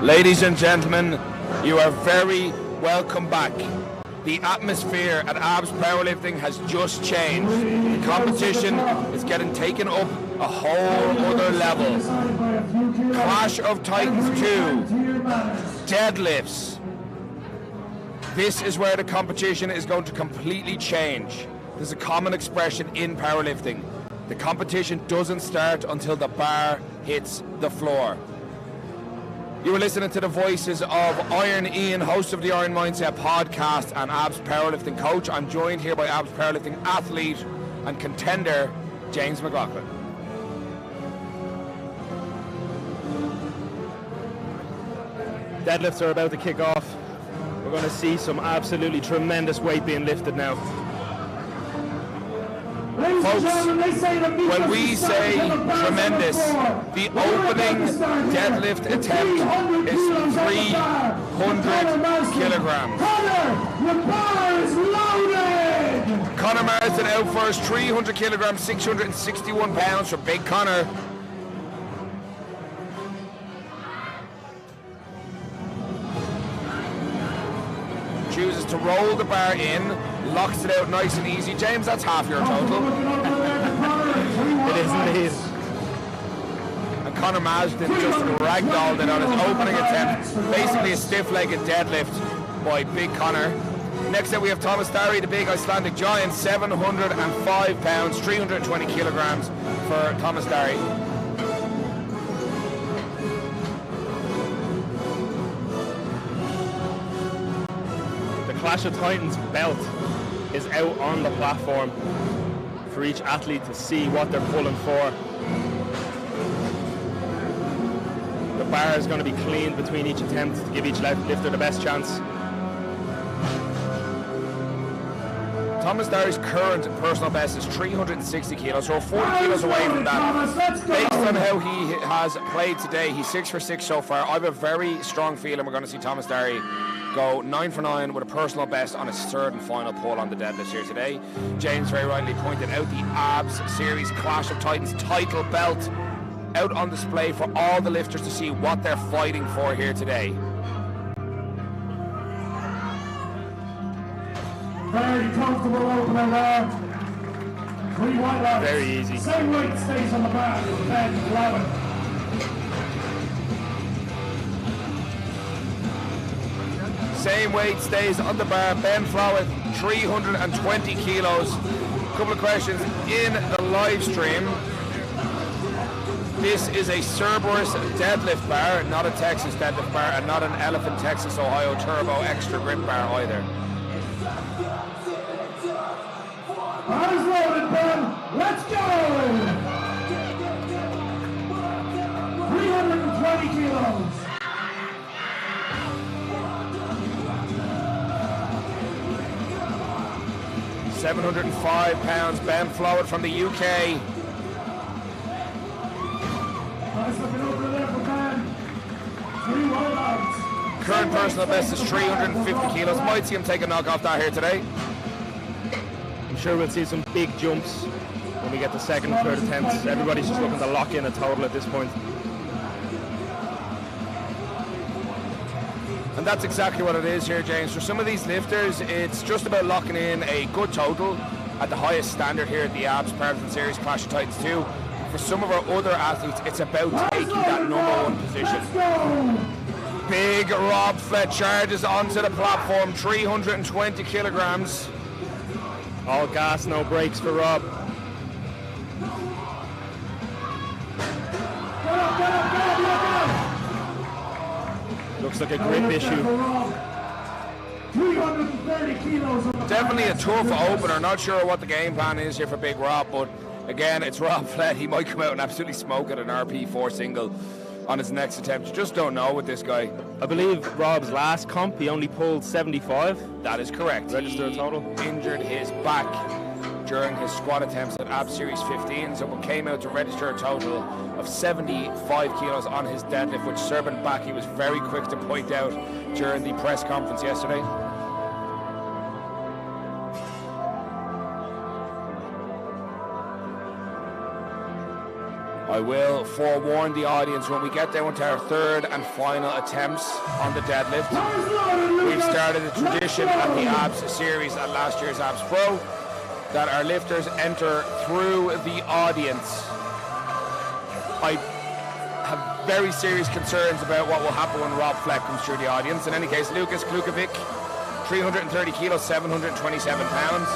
Ladies and gentlemen, you are very welcome back. The atmosphere at ABS Powerlifting has just changed. The competition is getting taken up a whole other level. Clash of Titans 2, deadlifts. This is where the competition is going to completely change. There's a common expression in powerlifting. The competition doesn't start until the bar hits the floor. You are listening to the voices of Iron Ian, host of the Iron Mindset podcast and ABS Powerlifting coach. I'm joined here by ABS Powerlifting athlete and contender, James McLaughlin. Deadlifts are about to kick off. We're going to see some absolutely tremendous weight being lifted now. Folks, when we say tremendous, the opening deadlift attempt is 300 kilograms. Conor Marsden out first, 300 kilograms, 661 pounds for Big Conor. Chooses to roll the bar in, locks it out nice and easy. James, that's half your total. It is indeed. And Conor Marsden just ragdolled it on his opening attempt. Basically a stiff-legged deadlift by Big Conor. Next up we have Thomas Starry, the big Icelandic giant, 705 pounds, 320 kilograms for Thomas Starry. Clash of Titans belt is out on the platform for each athlete to see what they're pulling for. The bar is going to be cleaned between each attempt to give each lifter the best chance. Thomas Starry's current personal best is 360 kilos, so 40 kilos away from that. Based on how he has played today, he's 6 for 6 so far. I have a very strong feeling we're going to see Thomas Starry go 9 for 9 with a personal best on his third and final pull on the deadlift here today. James very rightly pointed out the ABS Series Clash of Titans title belt out on display for all the lifters to see what they're fighting for here today. Very comfortable opener there. 3 white lines. Very easy. Same weight stays on the bar. 10, 11. Same weight stays on the bar. Ben Flowett, 320 kilos. Couple of questions in the live stream. This is a Cerberus deadlift bar, not a Texas deadlift bar, and not an Elephant Texas Ohio Turbo extra grip bar either. Eyes loaded, Ben. Let's go! 320 kilos. 705 pounds, Ben Flowett from the UK. Nice looking over there for Ben. 3 white lines. Current personal best is 350 kilos. Might see him take a knock off that here today. I'm sure we'll see some big jumps when we get the second and third attempts. Everybody's just looking to lock in a total at this point. And that's exactly what it is here, James. For some of these lifters, it's just about locking in a good total at the highest standard here at the ABS Powerlifting Series Clash of Titans 2. For some of our other athletes, it's about taking that #1 position. Big Rob Flett charges onto the platform, 320 kilograms. All gas, no brakes for Rob. Looks like a grip issue. 330 kilos. Definitely a tough opener. Not sure what the game plan is here for Big Rob, but again, it's Rob Flett. He might come out and absolutely smoke at an RP4 single on his next attempt. You just don't know with this guy. I believe Rob's last comp, he only pulled 75. That is correct. Register a total. Injured his back during his squat attempts at AB Series 15, so came out to register a total of 75 kilos on his deadlift, which Serban Baki was very quick to point out during the press conference yesterday. I will forewarn the audience when we get down to our third and final attempts on the deadlift. We've started a tradition at the ABS series at last year's ABS Pro that our lifters enter through the audience. I have very serious concerns about what will happen when Rob Fleck comes through the audience. In any case, Lucas Klukovic, 330 kilos, 727 pounds.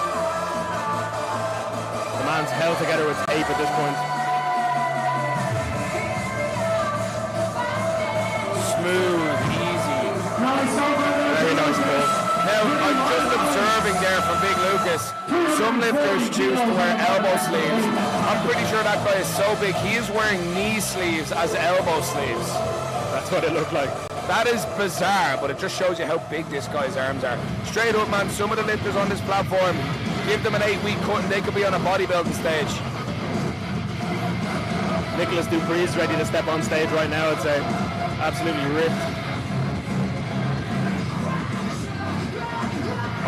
The man's held together with tape at this point. Smooth, easy. Very nice ball. Now, I'm just observing there from Big Lucas, some lifters choose to wear elbow sleeves. I'm pretty sure that guy is so big, he is wearing knee sleeves as elbow sleeves. That's what it looked like. That is bizarre, but it just shows you how big this guy's arms are. Straight up, man, some of the lifters on this platform, give them an 8-week cut and they could be on a bodybuilding stage. Nicholas Dupree is ready to step on stage right now, I'd say. Absolutely ripped.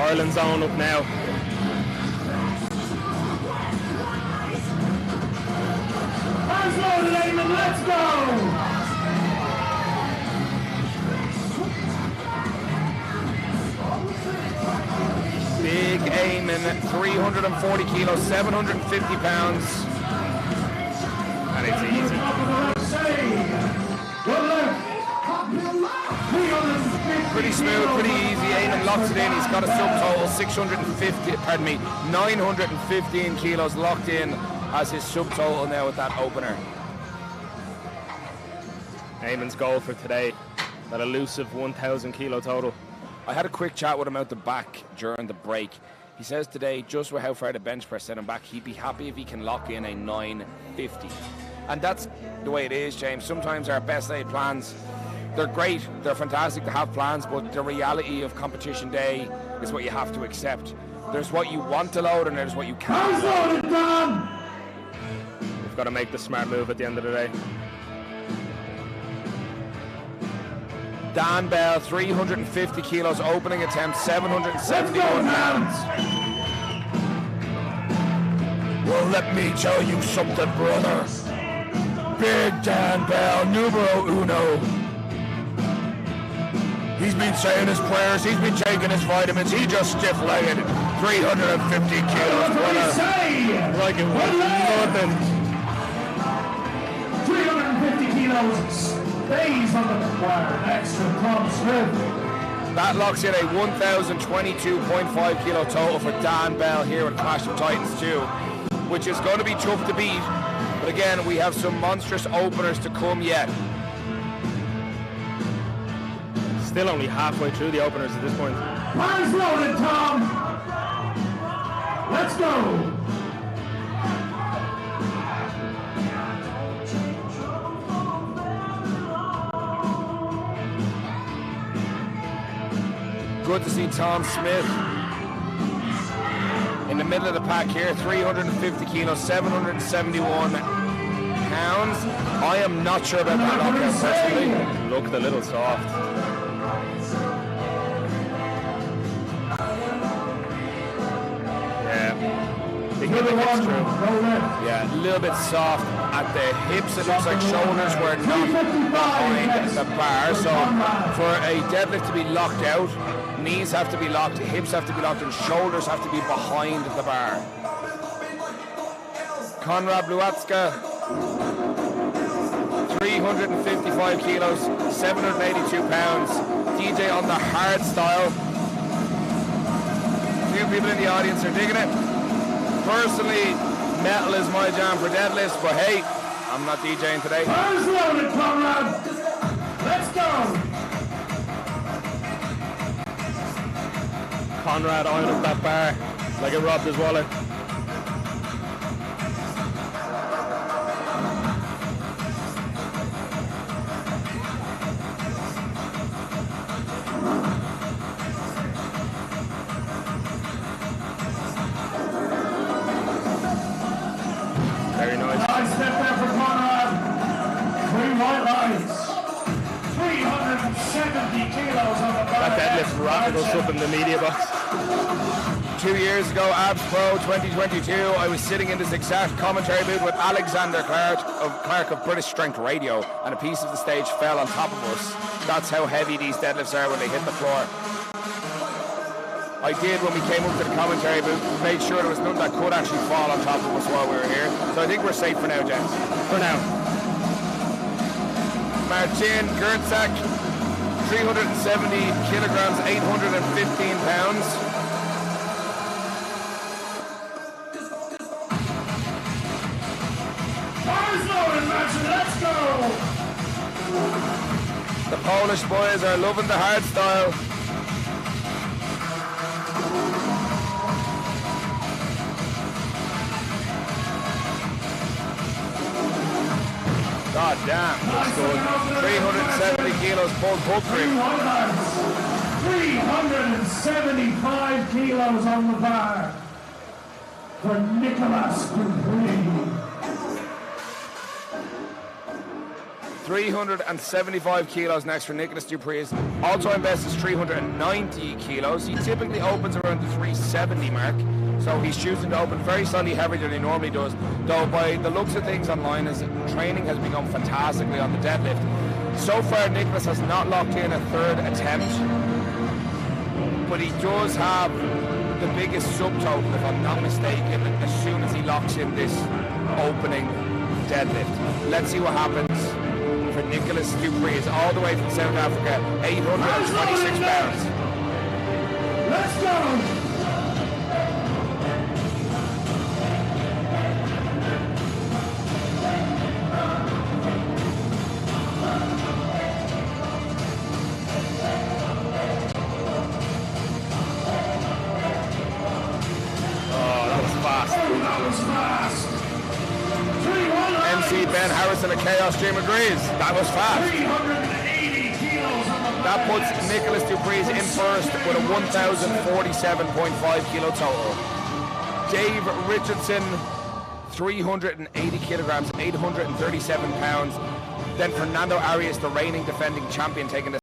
Ireland's on up now. Let's go! Big Eamon, 340 kilos, 750 pounds. And it's easy. Pretty smooth, pretty easy. Eamon locks it in. He's got a subtotal 915 kilos locked in as his subtotal now with that opener. Eamon's goal for today, that elusive 1,000 kilo total. I had a quick chat with him out the back during the break. He says today, just with how far the bench press set him back, he'd be happy if he can lock in a 950. And that's the way it is, James. Sometimes our best laid plans, they're great, they're fantastic to have plans, but the reality of competition day is what you have to accept. There's what you want to load and there's what you can't load. We've got to make the smart move at the end of the day. Dan Bell, 350 kilos, opening attempt, 771 pounds. Well, let me tell you something, brother. Big Dan Bell, numero uno. He's been saying his prayers, he's been taking his vitamins, he just stiff-legged 350 kilos, brother. Like it was nothing. 350 kilos. Stays on the choir next to Tom Smith. That locks in a 1,022.5 kilo total for Dan Bell here at Clash of Titans 2, which is going to be tough to beat. But again, we have some monstrous openers to come yet. Still only halfway through the openers at this point. Hands loaded, Tom. Let's go. Good to see Tom Smith in the middle of the pack here, 350 kilos, 771 pounds. I am not sure about that lockout personally. Looked a little soft. Yeah, think of the hips through. Yeah, a little bit soft at the hips. It looks like shoulders were not behind the bar. So for a deadlift to be locked out, knees have to be locked, hips have to be locked, and shoulders have to be behind the bar. Konrad Bluatska, 355 kilos, 782 pounds. DJ on the hard style. A few people in the audience are digging it. Personally, metal is my jam for deadlifts, but hey, I'm not DJing today. Bars loaded, Konrad. Let's go. Konrad eyeing up that bar like it robbed his wallet. Very nice. Nice step there for Konrad. 3 white lines. 370 kilos on the bar. That deadlift rattled us up in the media box. 2 years ago, Abs Pro 2022, I was sitting in this exact commentary booth with Alexander Clark of British Strength Radio, and a piece of the stage fell on top of us. That's how heavy these deadlifts are when they hit the floor. I did, when we came up to the commentary booth, made sure there was nothing that could actually fall on top of us while we were here. So I think we're safe for now, gents. For now. Martin Gertzak, 370 kilograms, 815 pounds. Let's go! The Polish boys are loving the hard style. God damn, that's good. 370 kilos pulled hook grip. 375 kilos on the bar for Nicolas Dupree. 375 kilos next for Nicolas Dupree. All-time best is 390 kilos. He typically opens around the 370 mark, so he's choosing to open very slightly heavier than he normally does. Though by the looks of things online, his training has begun fantastically on the deadlift. So far, Nicolas has not locked in a third attempt, but he does have the biggest subtotal, if I'm not mistaken, as soon as he locks in this opening deadlift. Let's see what happens. For Nicolas Dupree is all the way from South Africa, 826 pounds. Let's go! Oh, that was fast. That was fast. MC Ben Harrison of Chaos Dream agrees. That was fast. 380 kilos on the That puts Nicolas Dupree in first with a 1,047.5 kilo total. Dave Richardson, 380 kilograms, 837 pounds. Then Fernando Arias, the reigning defending champion, taking the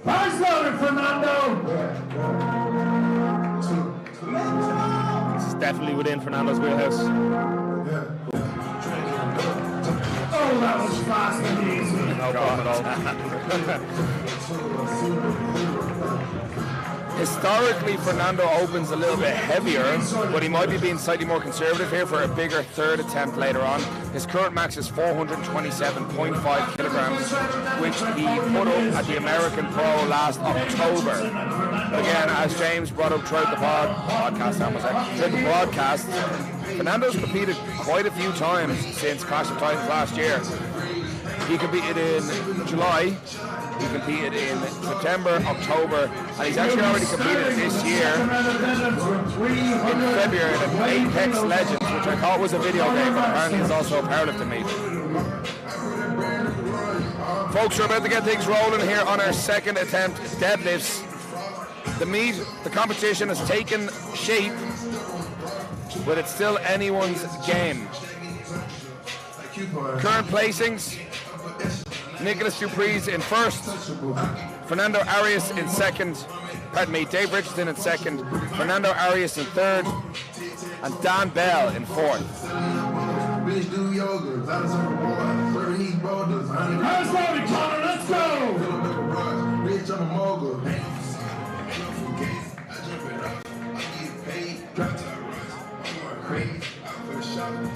Pass loaded, Fernando! This is definitely within Fernando's wheelhouse. Oh, that was fast and easy. No problem at Historically, Fernando opens a little bit heavier, but he might be being slightly more conservative here for a bigger third attempt later on. His current max is 427.5 kilograms, which he put up at the American Pro last October. Again, as James brought up throughout the broadcast, Fernando's competed quite a few times since Clash of Titans last year. He competed in July, he competed in September, October, and he's actually already competed this year in February at Apex Legends, which I thought was a video game, but apparently it's also a powerlifting meet. Folks, we're about to get things rolling here on our second attempt, deadlifts. The competition has taken shape, but it's still anyone's game. Current placings: Nicolas Dupree's in first, Fernando Arias in second, Dave Richardson in second, Fernando Arias in third, and Dan Bell in fourth. Bitch do yoga, Dallas on the board, serving these boulders. How's that, Connor? Let's go! Bitch, I'm a mogul.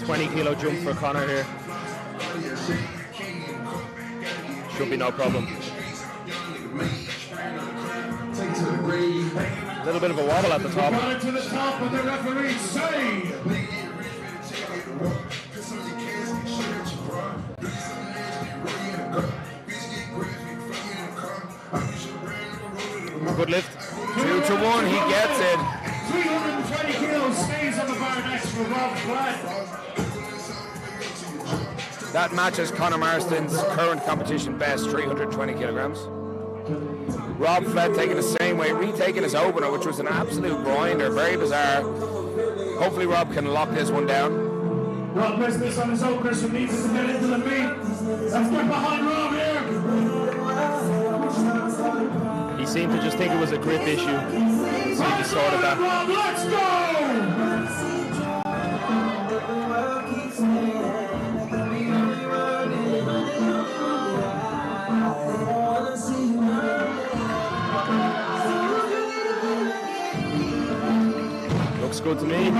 20 kilo jump for Connor here. Should be no problem. A little bit of a wobble at the top. Got it to the top, but the referee say. Good lift. 2-1, he gets it. 320 kilos stays on the bar next for Rob Flatt. That matches Conor Marston's current competition best, 320 kilograms. Rob Flatt taking the same way, retaking his opener, which was an absolute grinder, very bizarre. Hopefully Rob can lock this one down. Rob missed this on his opener, so needs to get into the meat. Let's get behind Rob here. He seemed to just think it was a grip issue. So he just sorted that. Rob, let's go! Looks good to me.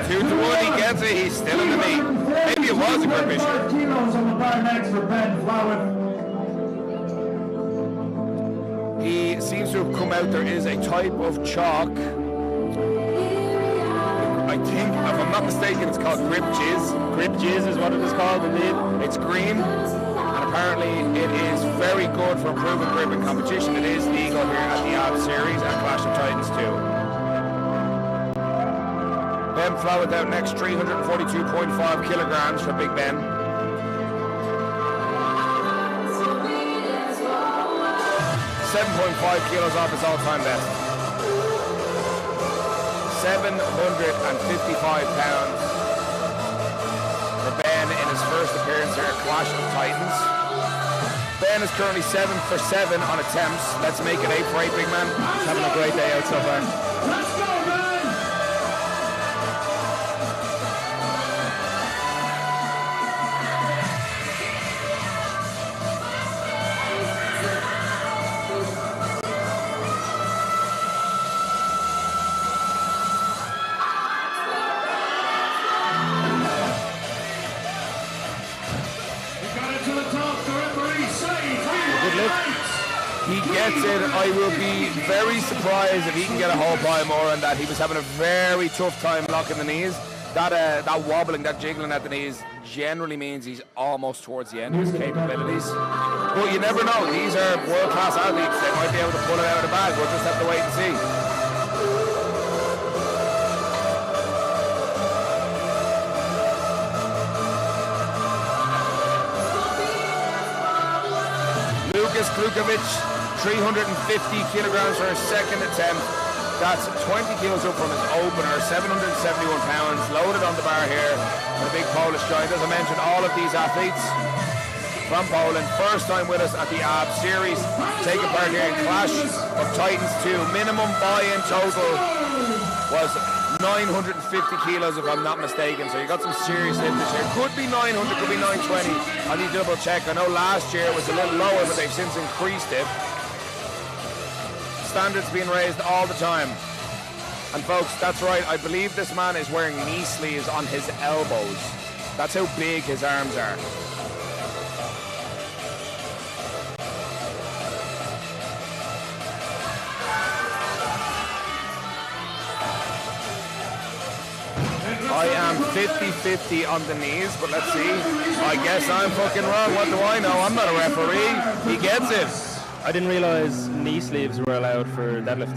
2-1, he gets it, he's still in the meat. Maybe it was a grip issue. Kilos on the bar next for Ben Flowett. He seems to have come out, there is a type of chalk. I think, if I'm not mistaken, it's called grip jizz. Grip jizz is what it is called indeed. It's green, and apparently it is very good for improving grip in competition. It is legal here at the AB Series and Clash of Titans too. Ben Flowett out next, 342.5 kilograms for Big Ben. 7.5 kilos off his all-time best. 755 pounds for Ben in his first appearance here at Clash of Titans. Ben is currently 7 for 7 on attempts. Let's make it 8 for 8, big man. He's having a great day out so far. Let's go, man! He gets it. I will be very surprised if he can get a whole pile more on that. He was having a very tough time locking the knees. That wobbling, that jiggling at the knees generally means he's almost towards the end of his capabilities. But you never know. These are world-class athletes. They might be able to pull it out of the bag. We'll just have to wait and see. Lucas Klukovic, 350 kilograms for his second attempt. That's 20 kilos up from his opener, 771 pounds, loaded on the bar here. And a big Polish giant. As I mentioned, all of these athletes from Poland, first time with us at the AB Series, taking part here in Clash of Titans 2. Minimum buy-in total was 950 kilos, if I'm not mistaken. So you got some serious lifters here. Could be 900, could be 920. I need to double check. I know last year it was a little lower, but they've since increased it. Standards being raised all the time. And folks, that's right, I believe this man is wearing knee sleeves on his elbows. That's how big his arms are. I am 50-50 on the knees, but let's see. I guess I'm fucking wrong. What do I know? I'm not a referee. He gets it. I didn't realize knee sleeves were allowed for deadlift.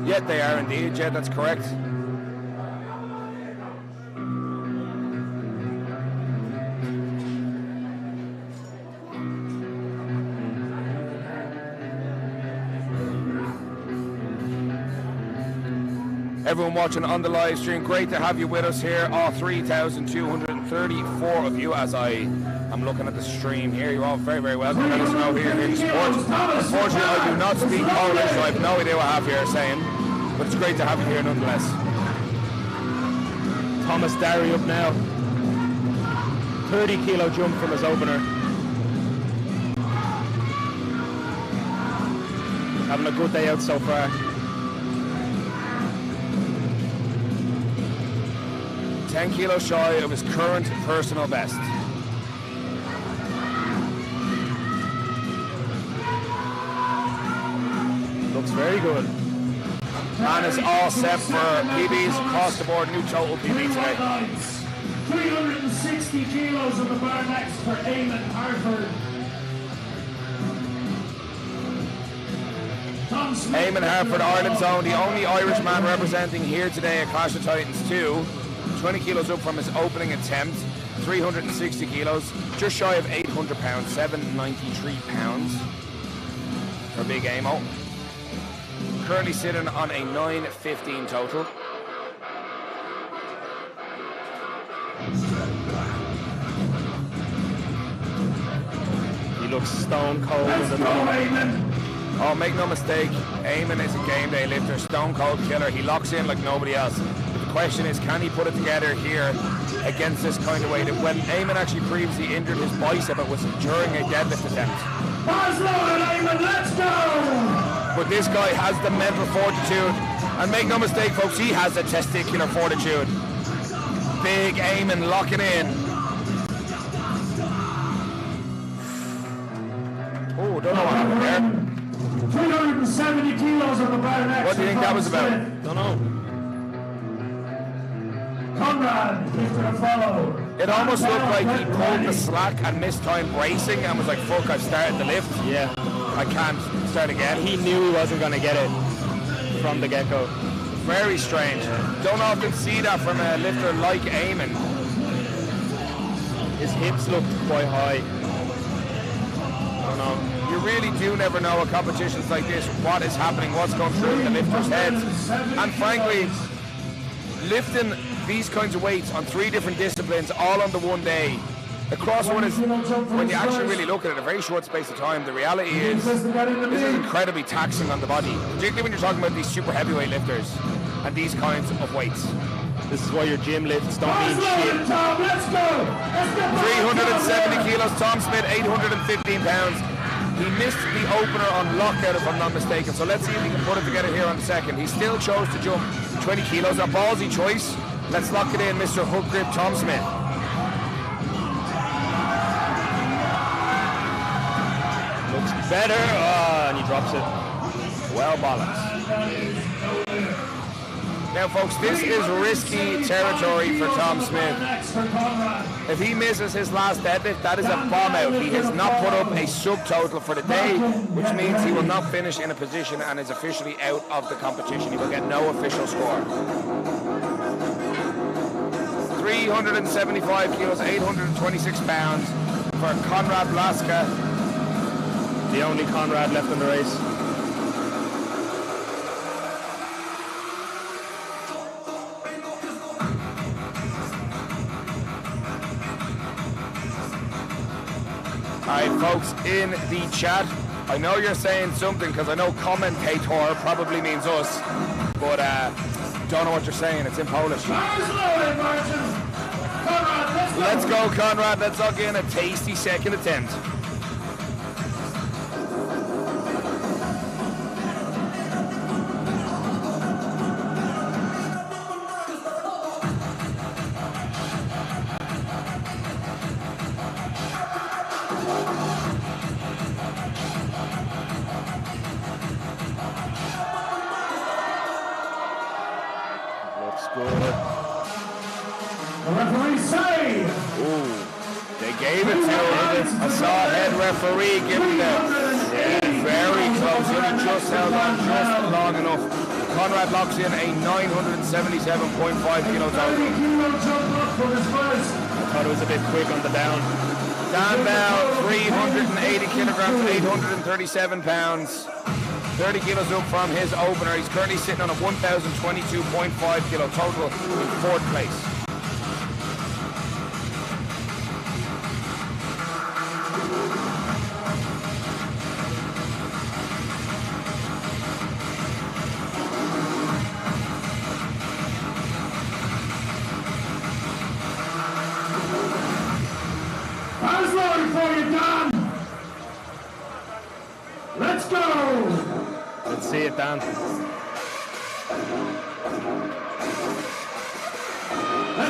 Yeah, they are indeed. Yeah, that's correct. Everyone watching on the live stream, great to have you with us here. All 3,234 of you as I am looking at the stream here. You're all very, very welcome. Let us know here in support. Unfortunately, I do not speak Polish, so I have no idea what half you are saying. but it's great to have you here nonetheless. Thomas Darry up now. 30 kilo jump from his opener. Having a good day out so far. 10 kilos shy of his current personal best. Looks very good. Man is all set for PBs across the board, new total PB today. 360 kilos on the bar next for Eamon Harford. Eamon Harford, Ireland's own, the only Irish man representing here today at Clash of Titans 2. 20 kilos up from his opening attempt. 360 kilos, just shy of 800 pounds, 793 pounds for Big Amo. Currently sitting on a 915 total. He looks stone cold. Oh, make no mistake, Eamon is a game day lifter, stone cold killer. He locks in like nobody else. But the question is, can he put it together here against this kind of weight? When Eamon actually previously injured his bicep, it was during a deadlift attempt. Eamon, let's go! But this guy has the mental fortitude, and make no mistake, folks, he has the testicular fortitude. Big Eamon locking in. Oh, don't know what happened there. 370 kilos on the bar next. What do you think that was about? Don't know. Conrad, lifter to follow. It almost looked like he pulled the slack and missed time bracing and was like, fuck, I've started the lift. Yeah. I can't start again. He knew he wasn't going to get it from the get-go. Very strange. Don't often see that from a lifter like Eamon. His hips looked quite high. I don't know. You really do never know at competitions like this what is happening, what's going through the lifters' heads. And frankly, lifting these kinds of weights on 3 different disciplines all on the one day, across what is, when you actually really look at it, a very short space of time, the reality is this is incredibly taxing on the body, particularly when you're talking about these super heavyweight lifters and these kinds of weights. This is why your gym lifts don't mean shit. 370 kilos, Tom Smith, 815 pounds. He missed the opener on lockout, if I'm not mistaken, so let's see if he can put it together here on the second. He still chose to jump 20 kilos, a ballsy choice. Let's lock it in, Mr. Hook Grip Tom Smith. Looks better. Oh, and he drops it. Well balanced. Now, folks, this is risky territory for Tom Smith. If he misses his last deadlift, that is a bomb out. He has not put up a subtotal for the day, which means he will not finish in a position and is officially out of the competition. He will get no official score. 375 kilos, 826 pounds for Conrad Blaska. The only Conrad left in the race. Alright, folks, in the chat, I know you're saying something because I know commentator probably means us, but don't know what you're saying. It's in Polish. Let's go, Conrad. Let's lock in a tasty second attempt. Referee giving the very close. He only just held on just long enough. Conrad locks in a 977.5 kilo total. I thought it was a bit quick on the down. Dan Bell, 380 kilograms, 837 pounds. 30 kilos up from his opener. He's currently sitting on a 1,022.5 kilo total in 4th place. for you, Dan. Let's go. Let's see it, Dan.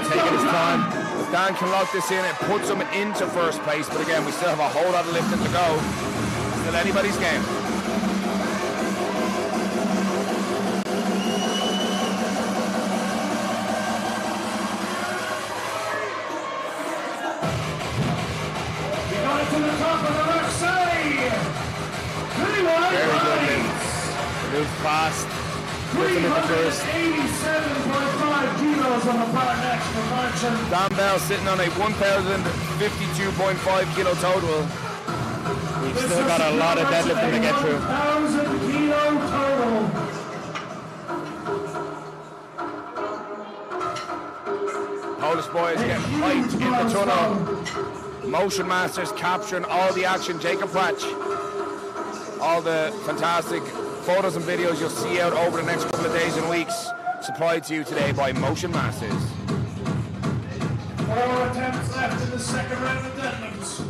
Taking his time. If Dan can lock this in, it puts him into first place. But again, we still have a whole lot of lifting to go. Still anybody's game. We got it to the top of the left side. Very good move. Moves fast. Puts him into first. 87.5 kilos on the bar next for Marchand. Dan Bell sitting on a 1,052.5 kilo total. We've still got a lot of deadlifting to get through. 1,000 kilo total. Polish boys getting hyped in the tunnel. Motion Masters capturing all the action. Jacob Pratch. All the fantastic photos and videos you'll see out over the next couple of days and weeks, supplied to you today by Motion Masters. 4 attempts left in the second round of deadlifts.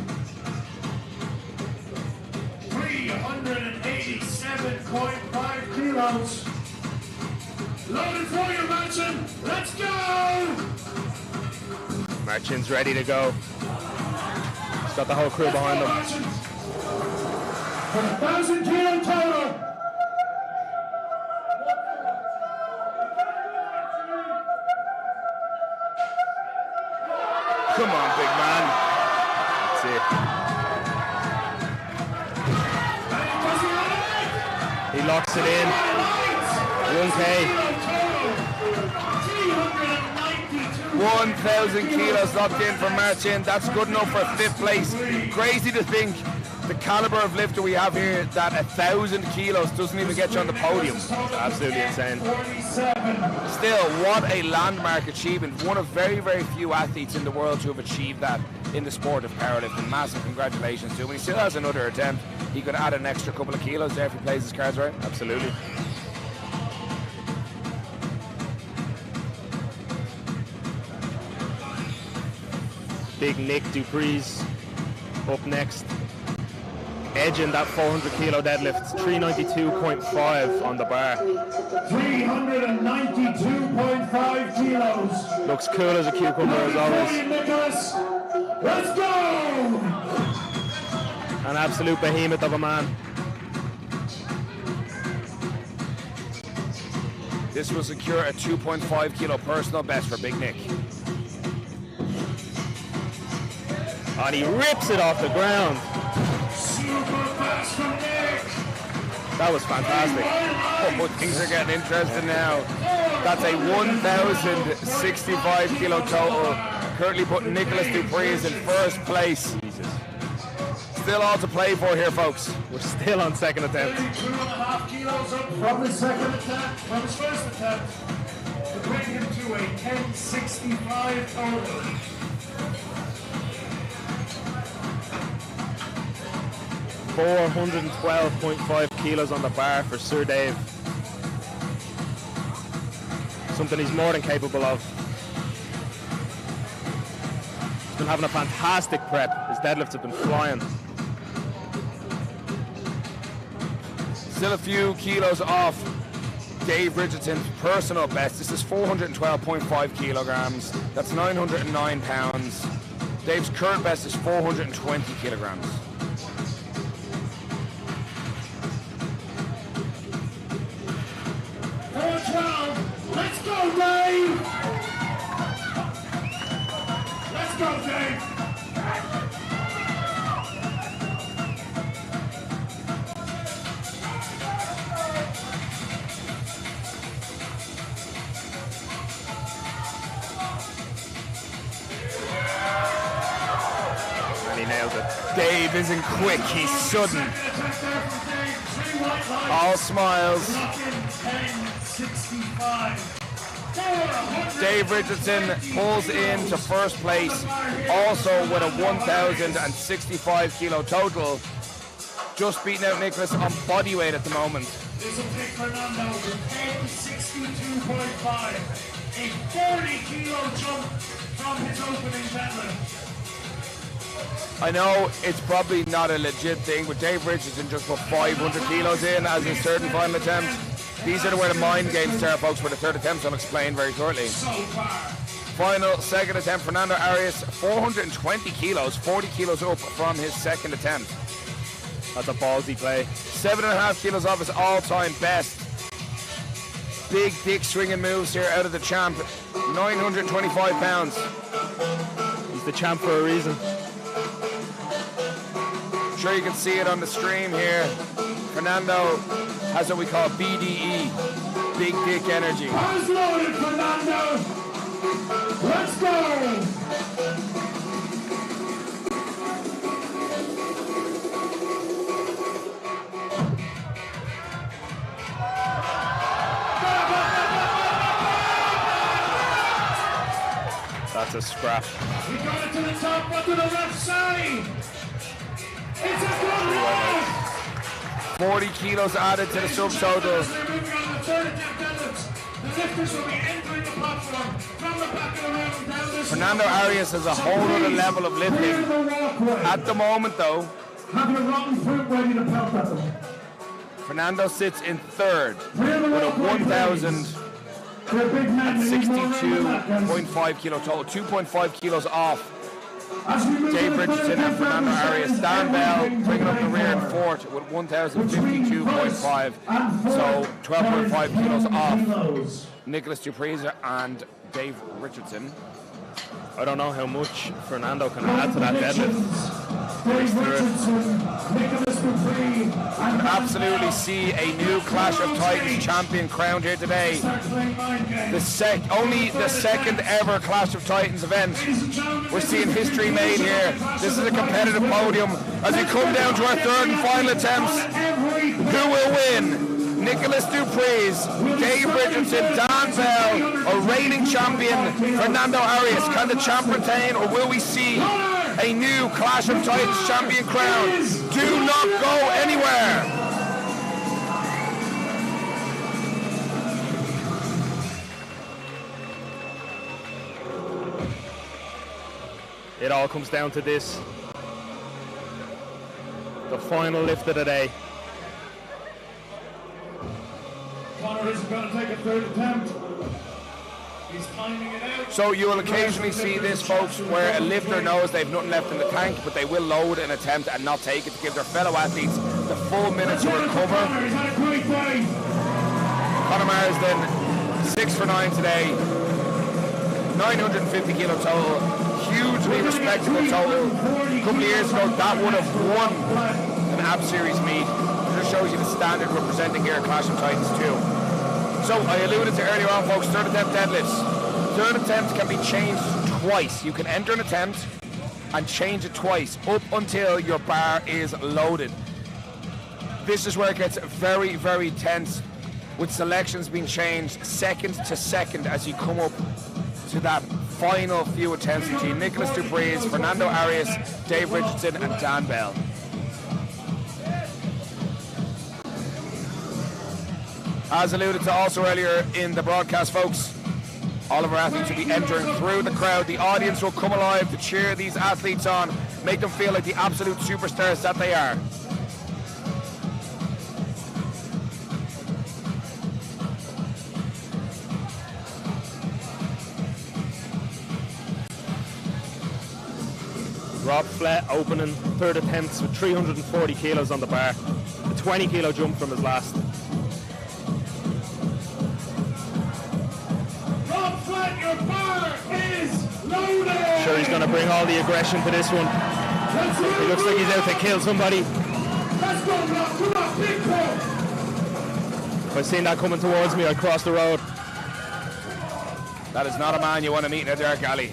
387.5 kilos. Loaded for you, Marchand. Let's go! Marchand's ready to go. He's got the whole crew behind him. 1,000 kilo total. Come on, big man. That's it. He locks it in. 1K. 1,000 kilos locked in for Marchand. That's good enough for 5th place. Crazy to think the caliber of lifter we have here, that 1,000 kilos doesn't even get you on the podium. It's absolutely insane. Still, what a landmark achievement. One of very, very few athletes in the world to have achieved that in the sport of powerlifting. Massive congratulations to him. He still has another attempt. He could add an extra couple of kilos there if he plays his cards right. Absolutely. Big Nick Dupree's up next. Edging that 400 kilo deadlift, 392.5 on the bar. 392.5 kilos. Looks cool as a cucumber as always. Nicholas. Let's go! An absolute behemoth of a man. This will secure a 2.5 kilo personal best for Big Nick. And he rips it off the ground. That was fantastic. Oh, things are getting interesting now. That's a 1,065 kilo total. Currently putting Nicholas Dupree's in first place. Jesus. Still all to play for here, folks. We're still on second attempt. 2.5 kilos up from his second attempt, from his first attempt, to bring him to a 1065 total. 412.5 kilos on the bar for Sir Dave. Something he's more than capable of. He's been having a fantastic prep. His deadlifts have been flying. Still a few kilos off Dave Richardson's personal best. This is 412.5 kilograms. That's 909 pounds. Dave's current best is 420 kilograms. Let's go, Dave! Let's go, Dave! And he nails it. Dave isn't quick, he's sudden. All smiles. Dave Richardson pulls into first place, also with a 1,065 kilo total. Just beating out Nicholas on body weight at the moment. This will take Fernando to 1062.5, a 40 kilo jump from his opening deadlift. I know it's probably not a legit thing, but Dave Richardson just put 500 kilos in as his third and final attempt. These are where the mind games start, folks, where the third attempt I'll explain very shortly. Final second attempt, Fernando Arias, 420 kilos, 40 kilos up from his second attempt. That's a ballsy play. 7.5 kilos off his all-time best. Big dick swinging moves here out of the champ. 925 pounds. He's the champ for a reason. I'm sure you can see it on the stream here. Fernando has what we call BDE, big dick energy. Eyes loaded, Fernando. Let's go. That's a scrap. He got it to the top, but to the left side. It's a good move. 40 kilos added to the subtotal. They're moving on the third attempt deadlifts. The lifters will be entering the platform from the back of the room down this. Fernando Arias has a whole other level of lifting. At the moment, though, have your wrong foot ready to pelt at them. Fernando sits in third with a 1,062.5 kilo total, 2.5 kilos off Dave Richardson and Fernando Arias. Dan Bell bringing up the rear in fourth with 1,052.5, so 12.5 kilos off Nicholas Dupreez and Dave Richardson. I don't know how much Fernando can add to that deadlift. Dave Richardson, Nicholas Dupreez. You can absolutely see a new Clash of Titans champion crowned here today. Only the second ever Clash of Titans event. We're seeing history made here. This is a competitive podium as we come down to our third and final attempts. Who will win? Nicholas Dupreez, Dave Richardson, Dan Bell, or reigning champion Fernando Arias. Can the champ retain, or will we see a new Clash of Titans champion crown? Do not go anywhere. It all comes down to this. The final lift of the day. Connor isn't going to take a third attempt. He's timing it out. So you will occasionally see this, folks, where a lifter knows they've nothing left in the tank, but they will load an attempt and not take it to give their fellow athletes the full minute to recover. He's had a great day. Conor Marsden, 6 for 9 today. 950 kilo total. Hugely respectable total. A couple of years ago, that would have won an Ab Series meet. It just shows you the standard we're presenting here at Clash of Titans 2. So I alluded to earlier on, folks, third attempt deadlifts. Third attempt can be changed twice. You can enter an attempt and change it twice up until your bar is loaded. This is where it gets very, very tense, with selections being changed second to second as you come up to that final few attempts between Nicholas Dupreez, Fernando Arias, Dave Richardson and Dan Bell. As alluded to also earlier in the broadcast, folks, all of our athletes will be entering through the crowd. The audience will come alive to cheer these athletes on, make them feel like the absolute superstars that they are. Rob Flett opening third attempts with 340 kilos on the bar. A 20 kilo jump from his last. Rob Flett, your bar is loaded. Sure, he's going to bring all the aggression to this one. He looks like he's out to kill somebody. Let's go, Rob. Come on, big pull. If I seen that coming towards me, I'd cross the road. That is not a man you want to meet in a dark alley.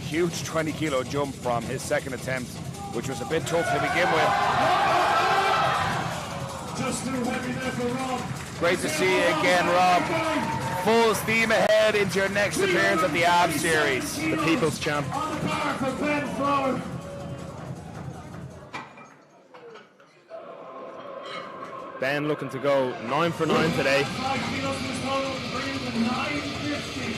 Huge 20 kilo jump from his second attempt, which was a bit tough to begin with. Just too heavy there for Rob. Great to see you again, Rob. Full steam ahead into your next appearance at the Ab Series. The People's Champ. On the bar for Ben Flower. Ben looking to go 9 for 9 today. 5 kilos in his total, bringing the 950.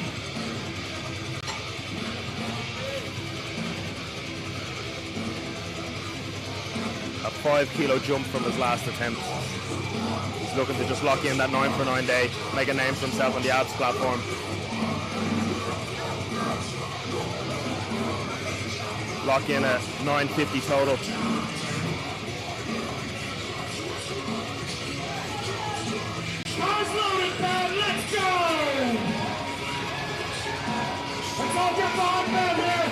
a 5 kilo jump from his last attempt. He's looking to just lock in that 9 for 9 day, make a name for himself on the abs platform. Lock in a 950 total. Let's go! Let's all get behind Ben here!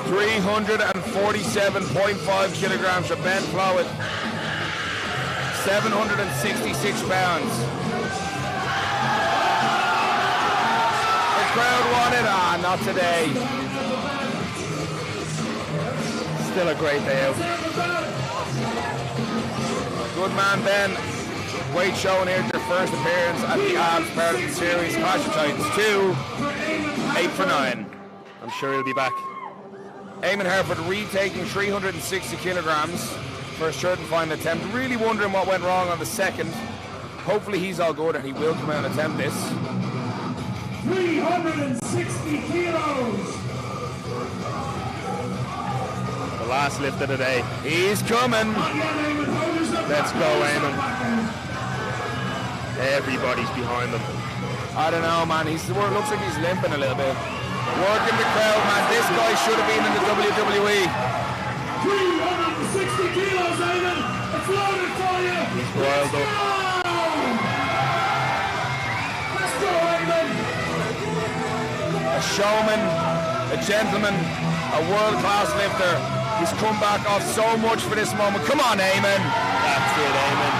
$347.5 kilograms of Ben Flowett, 766 pounds. The crowd wanted, not today. Still a great day out. Good man, Ben. Weight showing here, your first appearance at the APPERAL Powerlifting Series. Clash of Titans 2, 8 for 9. I'm sure he'll be back. Eamon Herford retaking 360 kilograms for his third and final attempt. Really wondering what went wrong on the second. Hopefully he's all good and he will come out and attempt this. 360 kilos! The last lift of the day. He's coming. Let's go, Eamon. Everybody's behind him. I don't know, man. Looks like he's limping a little bit. Working the crowd, man. This guy should have been in the WWE. 360 kilos, Allan. It's loaded for you. He's riled up. Let's go, Allan. A showman, a gentleman, a world-class lifter. He's come back off so much for this moment. Come on, Eamon. That's it, Eamon.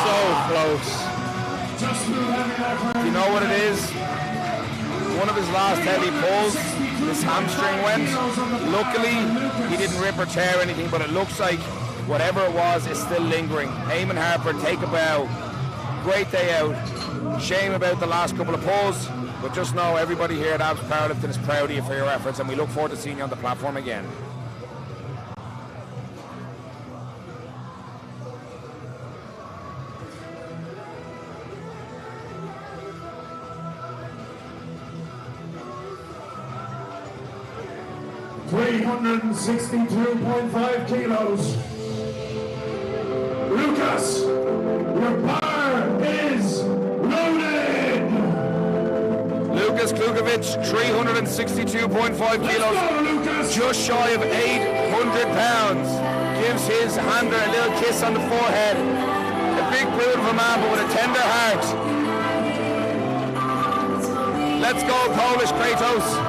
So close. You know what it is? One of his last heavy pulls, his hamstring went. Luckily, he didn't rip or tear anything, but it looks like whatever it was is still lingering. Eamon Herford, take a bow. Great day out. Shame about the last couple of pulls, but just know everybody here at APPERAL Powerlifting is proud of you for your efforts, and we look forward to seeing you on the platform again. $362.5 kilos. Lucas, your bar is loaded. Lucas Klukovic, 362.5 kilos, just shy of 800 pounds. Gives his hander a little kiss on the forehead. A big brute of a man, but with a tender heart. Let's go, Polish Kratos.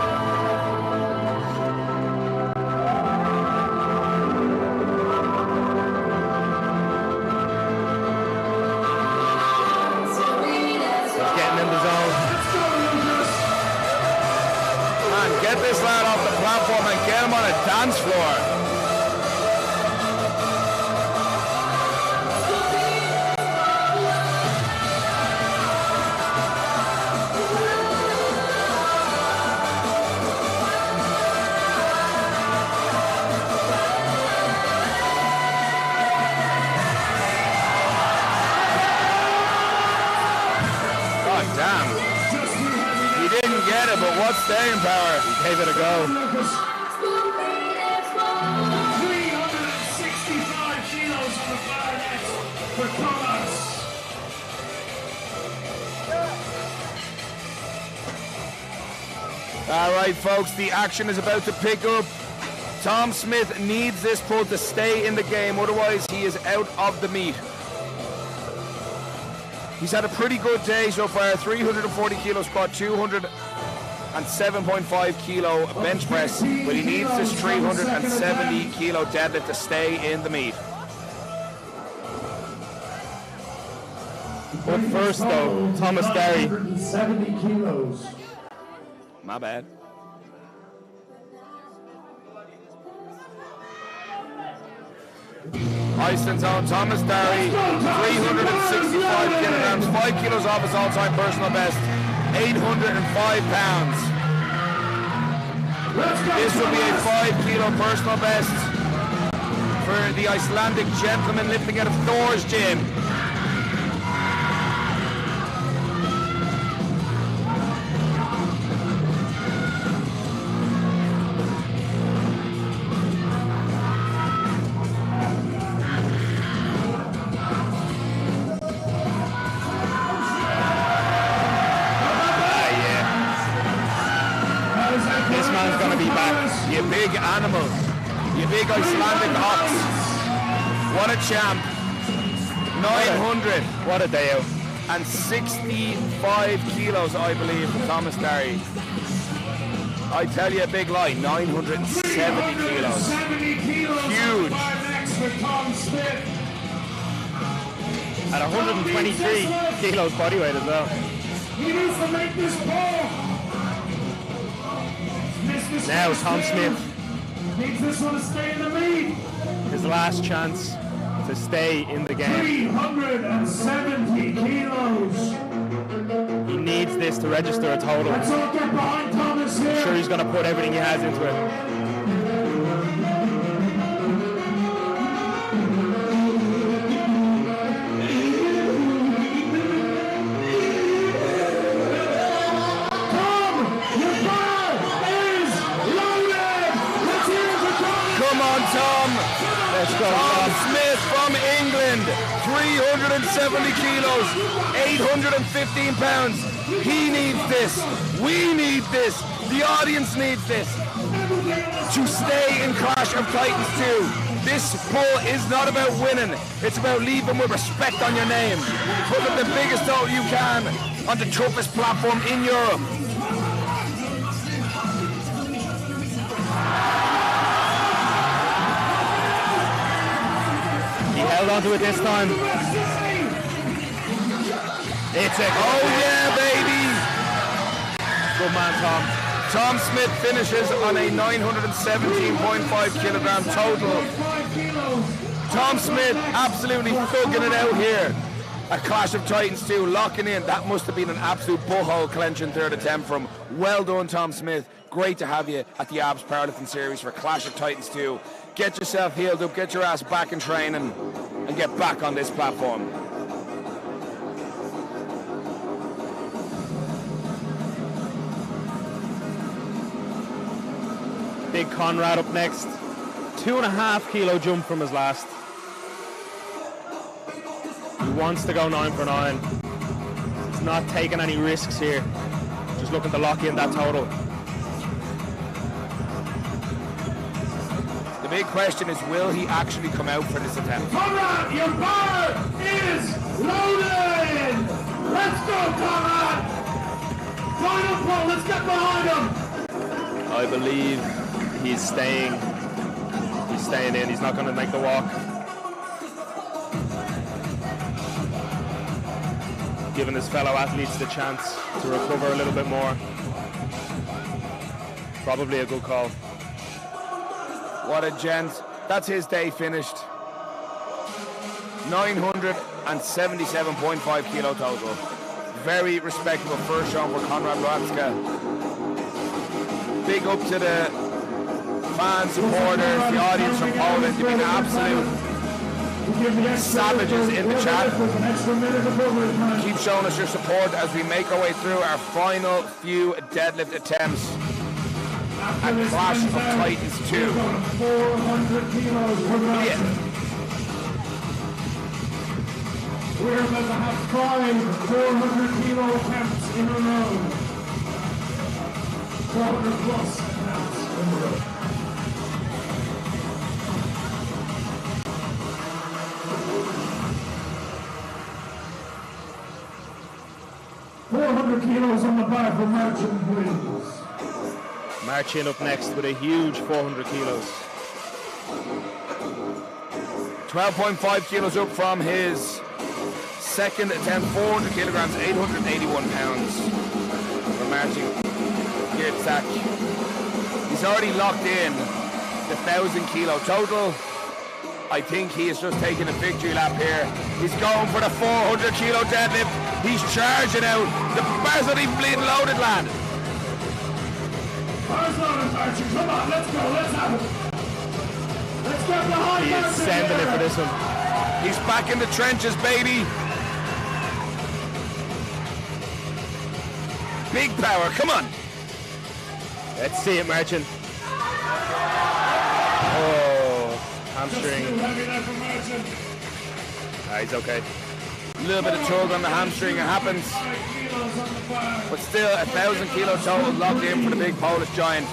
Get this lad off the platform and get him on a dance floor. God damn. He didn't get it, but what staying power. He gave it a go. 365 kilos on the far net for Thomas. All right, folks, the action is about to pick up. Tom Smith needs this pull to stay in the game, otherwise he is out of the meet. He's had a pretty good day so far. 340 kilo squat, 207.5 kilo bench press, but he needs this 370 kilo deadlift to stay in the meet. But first though, Thomas Derry. 170 kilos. My bad. Iceland's own Thomas Derry, 365 kilograms, 5 kilos off his all-time personal best, 805 pounds. This will be a 5 kilo personal best for for the Icelandic gentleman lifting out of Thor's gym. You big animal, you big Icelandic ox. What a champ. 900. What a day out. And 65 kilos, I believe, from Thomas Derry. I tell you a big lie, 970 kilos. Huge. At 123 kilos body weight as well. He needs to make this ball. Now Tom Smith needs this one to stay in the lead. His last chance to stay in the game. 370 kilos. He needs this to register a total. Let's all get behind Thomas here. I'm sure he's going to put everything he has into it. Tom Smith from England, 370 kilos, 815 pounds. He needs this. We need this. The audience needs this. To stay in Clash of Titans 2. This pull is not about winning. It's about leaving with respect on your name. Put up the biggest total you can on the toughest platform in Europe. Held onto it this time. It's a oh yeah, baby! Good man, Tom. Tom Smith finishes on a 917.5 kilogram total. Tom Smith absolutely thugging it out here at Clash of Titans 2, locking in. That must have been an absolute butthole clenching third attempt from. Well done, Tom Smith. Great to have you at the Abs Powerlifting Series for Clash of Titans 2. Get yourself healed up, get your ass back in training, and get back on this platform. Big Conrad up next. 2.5 kilo jump from his last. He wants to go 9 for 9. He's not taking any risks here. Just looking to lock in that total. The big question is, will he actually come out for this attempt? Conrad, your bar is loaded! Let's go, Conrad! Final pull, let's get behind him! I believe he's staying. He's staying in, he's not going to make the walk. Giving his fellow athletes the chance to recover a little bit more. Probably a good call. What a gent. That's his day finished. 977.5 kilo total. Very respectable first round for Konrad Władka. Big up to the fans, supporters, the audience from Poland. You've been absolute savages in the chat. Keep showing us your support as we make our way through our final few deadlift attempts at Clash of Titans 2. 400 kilos per round. We're about to have 5 400 kilo attempts in a row. 400 plus attempts in a row. Kilos on the bar for Marcin, please. Marcin up next with a huge 400 kilos. 12.5 kilos up from his second attempt, 400 kilograms, 881 pounds for Marcin here at Zach. He's already locked in the 1,000 kilo total. I think he is just taking a victory lap here. He's going for the 400 kilo deadlift. He's charging out. The bar's not even bleeding loaded, lad. Bar's loaded, Marcin. Come on, let's go. Let's have it. He is sending it for this one. He's back in the trenches, baby. Big power, come on. Let's see it marching. Oh, hamstring. He's okay. A little bit of tug on the hamstring, it happens. But still, 1,000 kilo total locked in for the big Polish giant.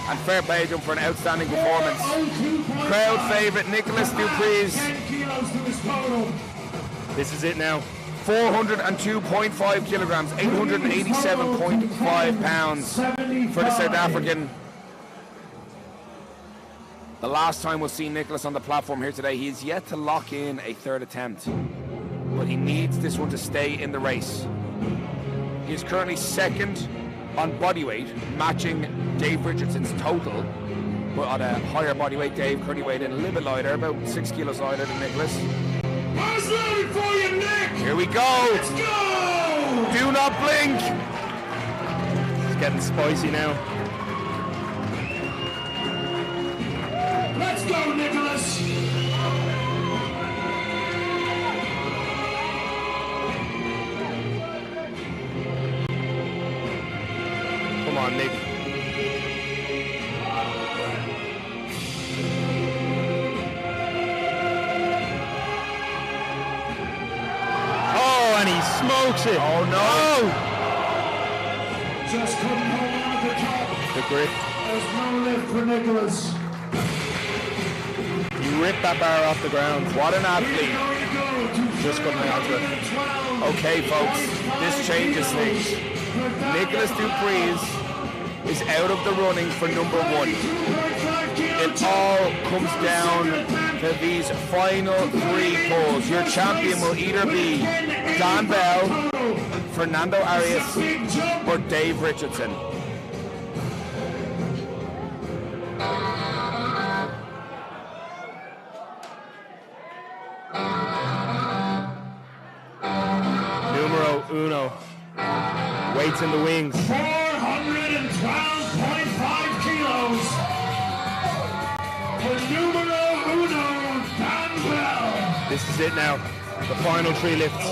And fair play to him for an outstanding performance. Crowd favourite Nicholas Dupree's. This is it now. 402.5 kilograms, 887.5 pounds for the South African. The last time we'll see Nicholas on the platform here today, he is yet to lock in a third attempt. But he needs this one to stay in the race. He is currently second on bodyweight, matching Dave Richardson's total, but on a higher bodyweight. Dave currently weighed in a little bit lighter, about 6 kilos lighter than Nicholas. How's loaded for you, Nick? Here we go! Let's go! Do not blink! It's getting spicy now. Let's go, Nicholas! Come on, Nick. Oh, and he smokes it. Oh, no. Just couldn't hold on at the top. The grip. There's no lift for Nicholas. He ripped that bar off the ground. What an athlete. Just couldn't hang on to it. Okay, folks, this changes things. Nicholas Dupree's is out of the running for number one. It all comes down to these final 3 pulls. Your champion will either be Dan Bell, Fernando Arias, or Dave Richardson. Numero uno. Weights in the wings. 412.5 kilos. For numero uno, Dan Bell. This is it now. The final 3 lifts.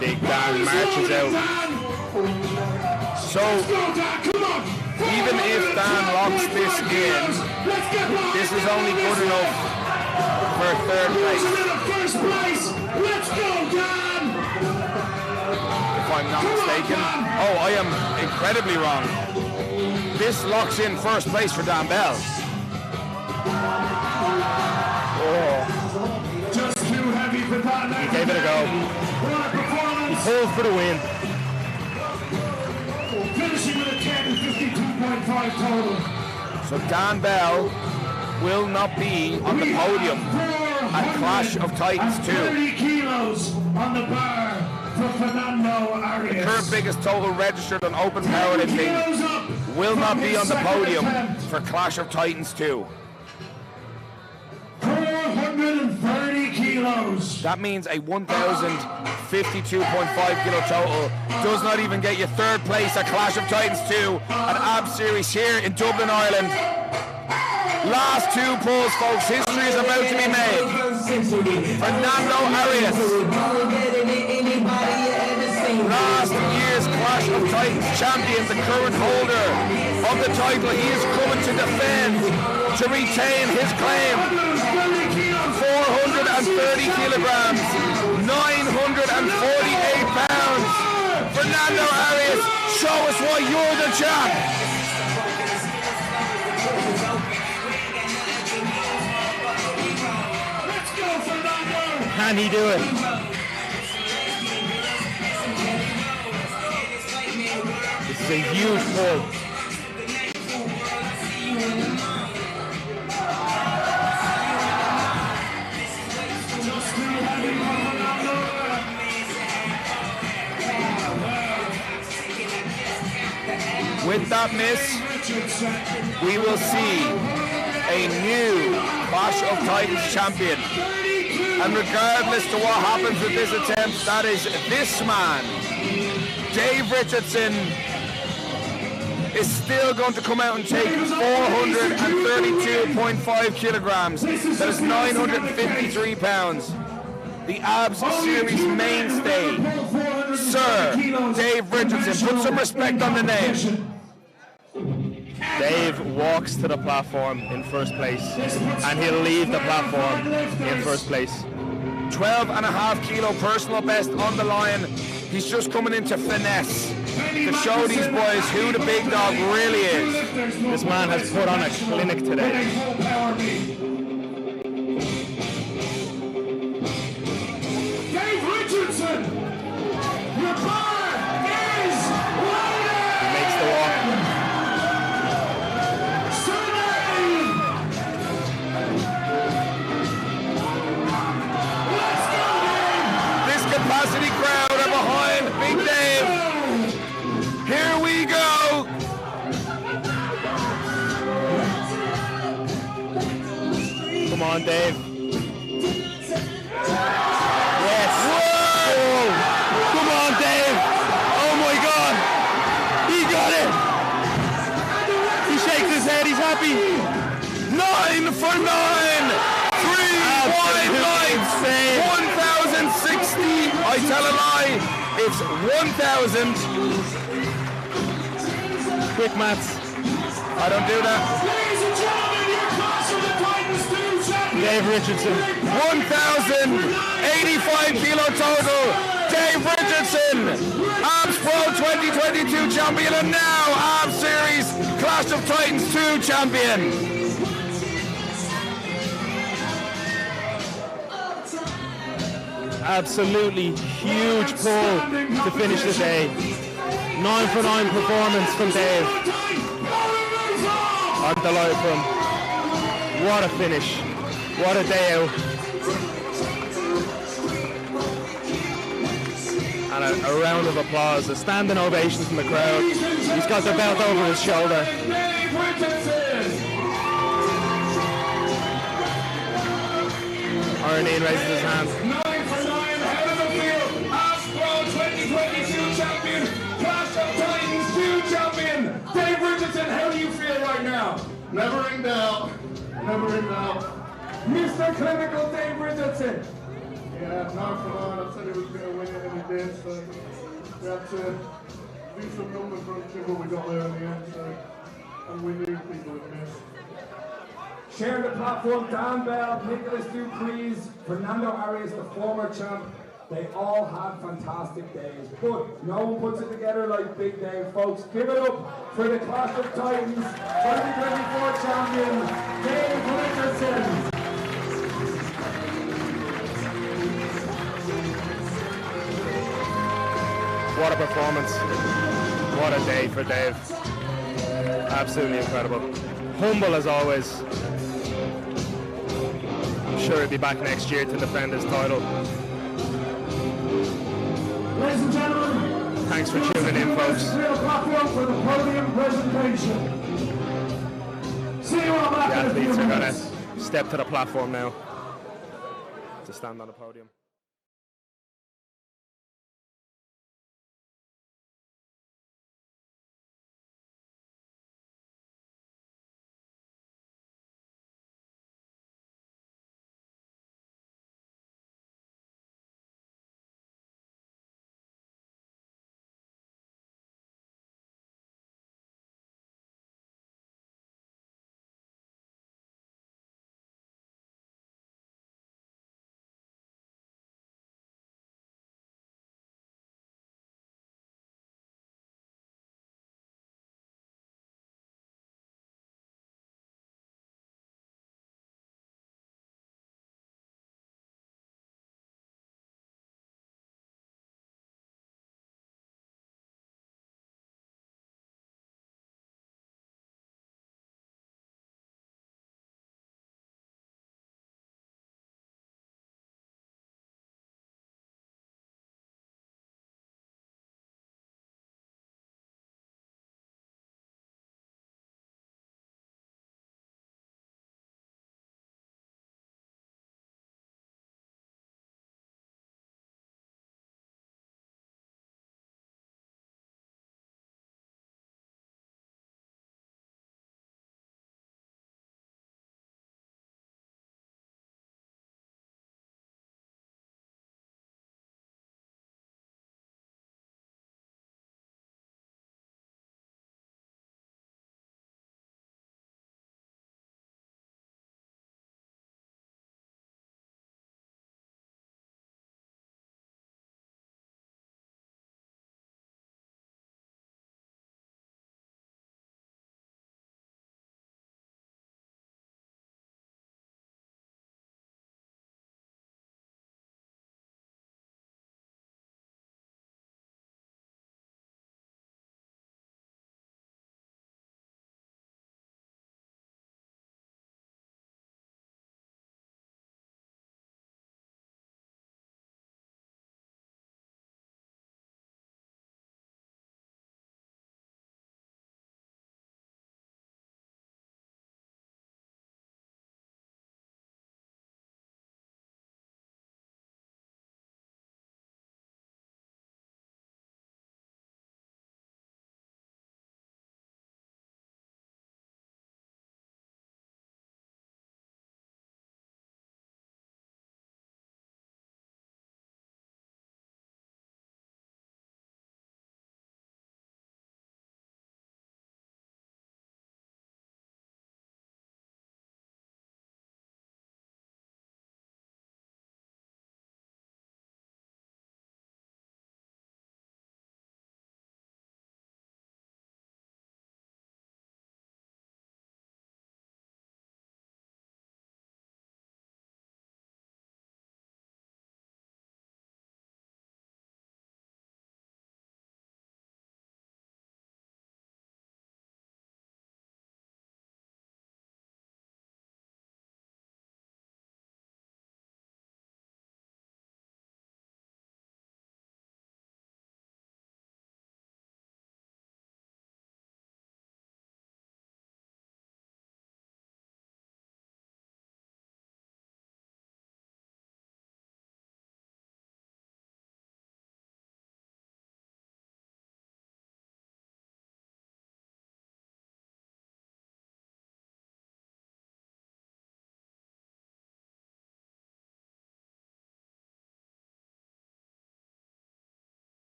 Big Dan marches out. So, even if Dan locks this in, this is only good enough for 3rd place. Let's go, Dan! If I'm not mistaken. Oh, I am incredibly wrong. This locks in 1st place for Dan Bell. Oh. Just too heavy for Dan. He gave it a go. He pulled for the win. Finishing with a 10.52.5 total. So Dan Bell will not be on the podium at Clash of Titans 2. 30 kilos on the bar for Fernando Arias. The current biggest total registered on open powerlifting will not be on the podium for Clash of Titans 2. 430 kilos. That means a 1,052.5 kilo total does not even get you 3rd place at Clash of Titans 2 at AB Series here in Dublin, Ireland. Last 2 pulls, folks. History is about to be made. Fernando Arias. Last year's Clash of Titans champion, the current holder of the title. He is coming to defend, to retain his claim. 430 kilograms, 948 pounds. Fernando Arias, show us why you're the champ. Let's go, Fernando. Can he do it? This is a huge pull. With that miss, we will see a new Clash of Titans champion. And regardless to what happens with this attempt, that is this man, Dave Richardson, is still going to come out and take 432.5 kilograms. That is 953 pounds. The Abs Series mainstay, Sir Dave Richardson. Put some respect on the name. Dave walks to the platform in first place, and he'll leave the platform in first place. 12.5 kilo personal best on the line. He's just coming into finesse to show these boys who the big dog really is. This man has put on a clinic today. Dave Richardson, your bar is loaded! He makes the walk. Capacity crowd are behind Big Dave. Here we go. Come on, Dave. Yes. Whoa. Come on, Dave. Oh my God. He got it. He shakes his head. He's happy. 9 for 9. 3 wide lines. 1,060. I tell a lie. It's 1,000. Quick maths. I don't do that. Ladies and gentlemen, your Clash of the Titans 2 champion, Dave Richardson. 1,085 kilo total. Dave Richardson, Abs Pro 2022 champion, and now Abs Series Clash of Titans 2 champion. Absolutely huge pull to finish the day. 9 for 9 performance from Dave. I'm delighted for him. What a finish. What a day out. And a round of applause, a standing ovation from the crowd. He's got the belt over his shoulder. Iron Ian raises his hand. 9 for 9, head of the field, Abs Pro 2022 champion, Clash of Titans 2 champion, Dave Richardson. How do you feel right now? Never in doubt. Never in doubt. Mr. Clinical Dave Richardson. Yeah, 9 for 9. I said he was going to win it and he did, so we had to do some numbers for what we got there in the end, so, and we knew people would miss. Sharing the platform, Dan Bell, Nicholas Dupreez, Fernando Arias, the former champ. They all had fantastic days, but no one puts it together like Big Dave, folks. Give it up for the Clash of Titans 2024 champion, Dave Richardson. What a performance. What a day for Dave. Absolutely incredible. Humble as always. I'm sure he'll be back next year to defend his title. Ladies and gentlemen, thanks for tuning in, folks. Platform for the podium presentation. See you all back The in a few athletes are going minutes. to step to the platform now to stand on the podium.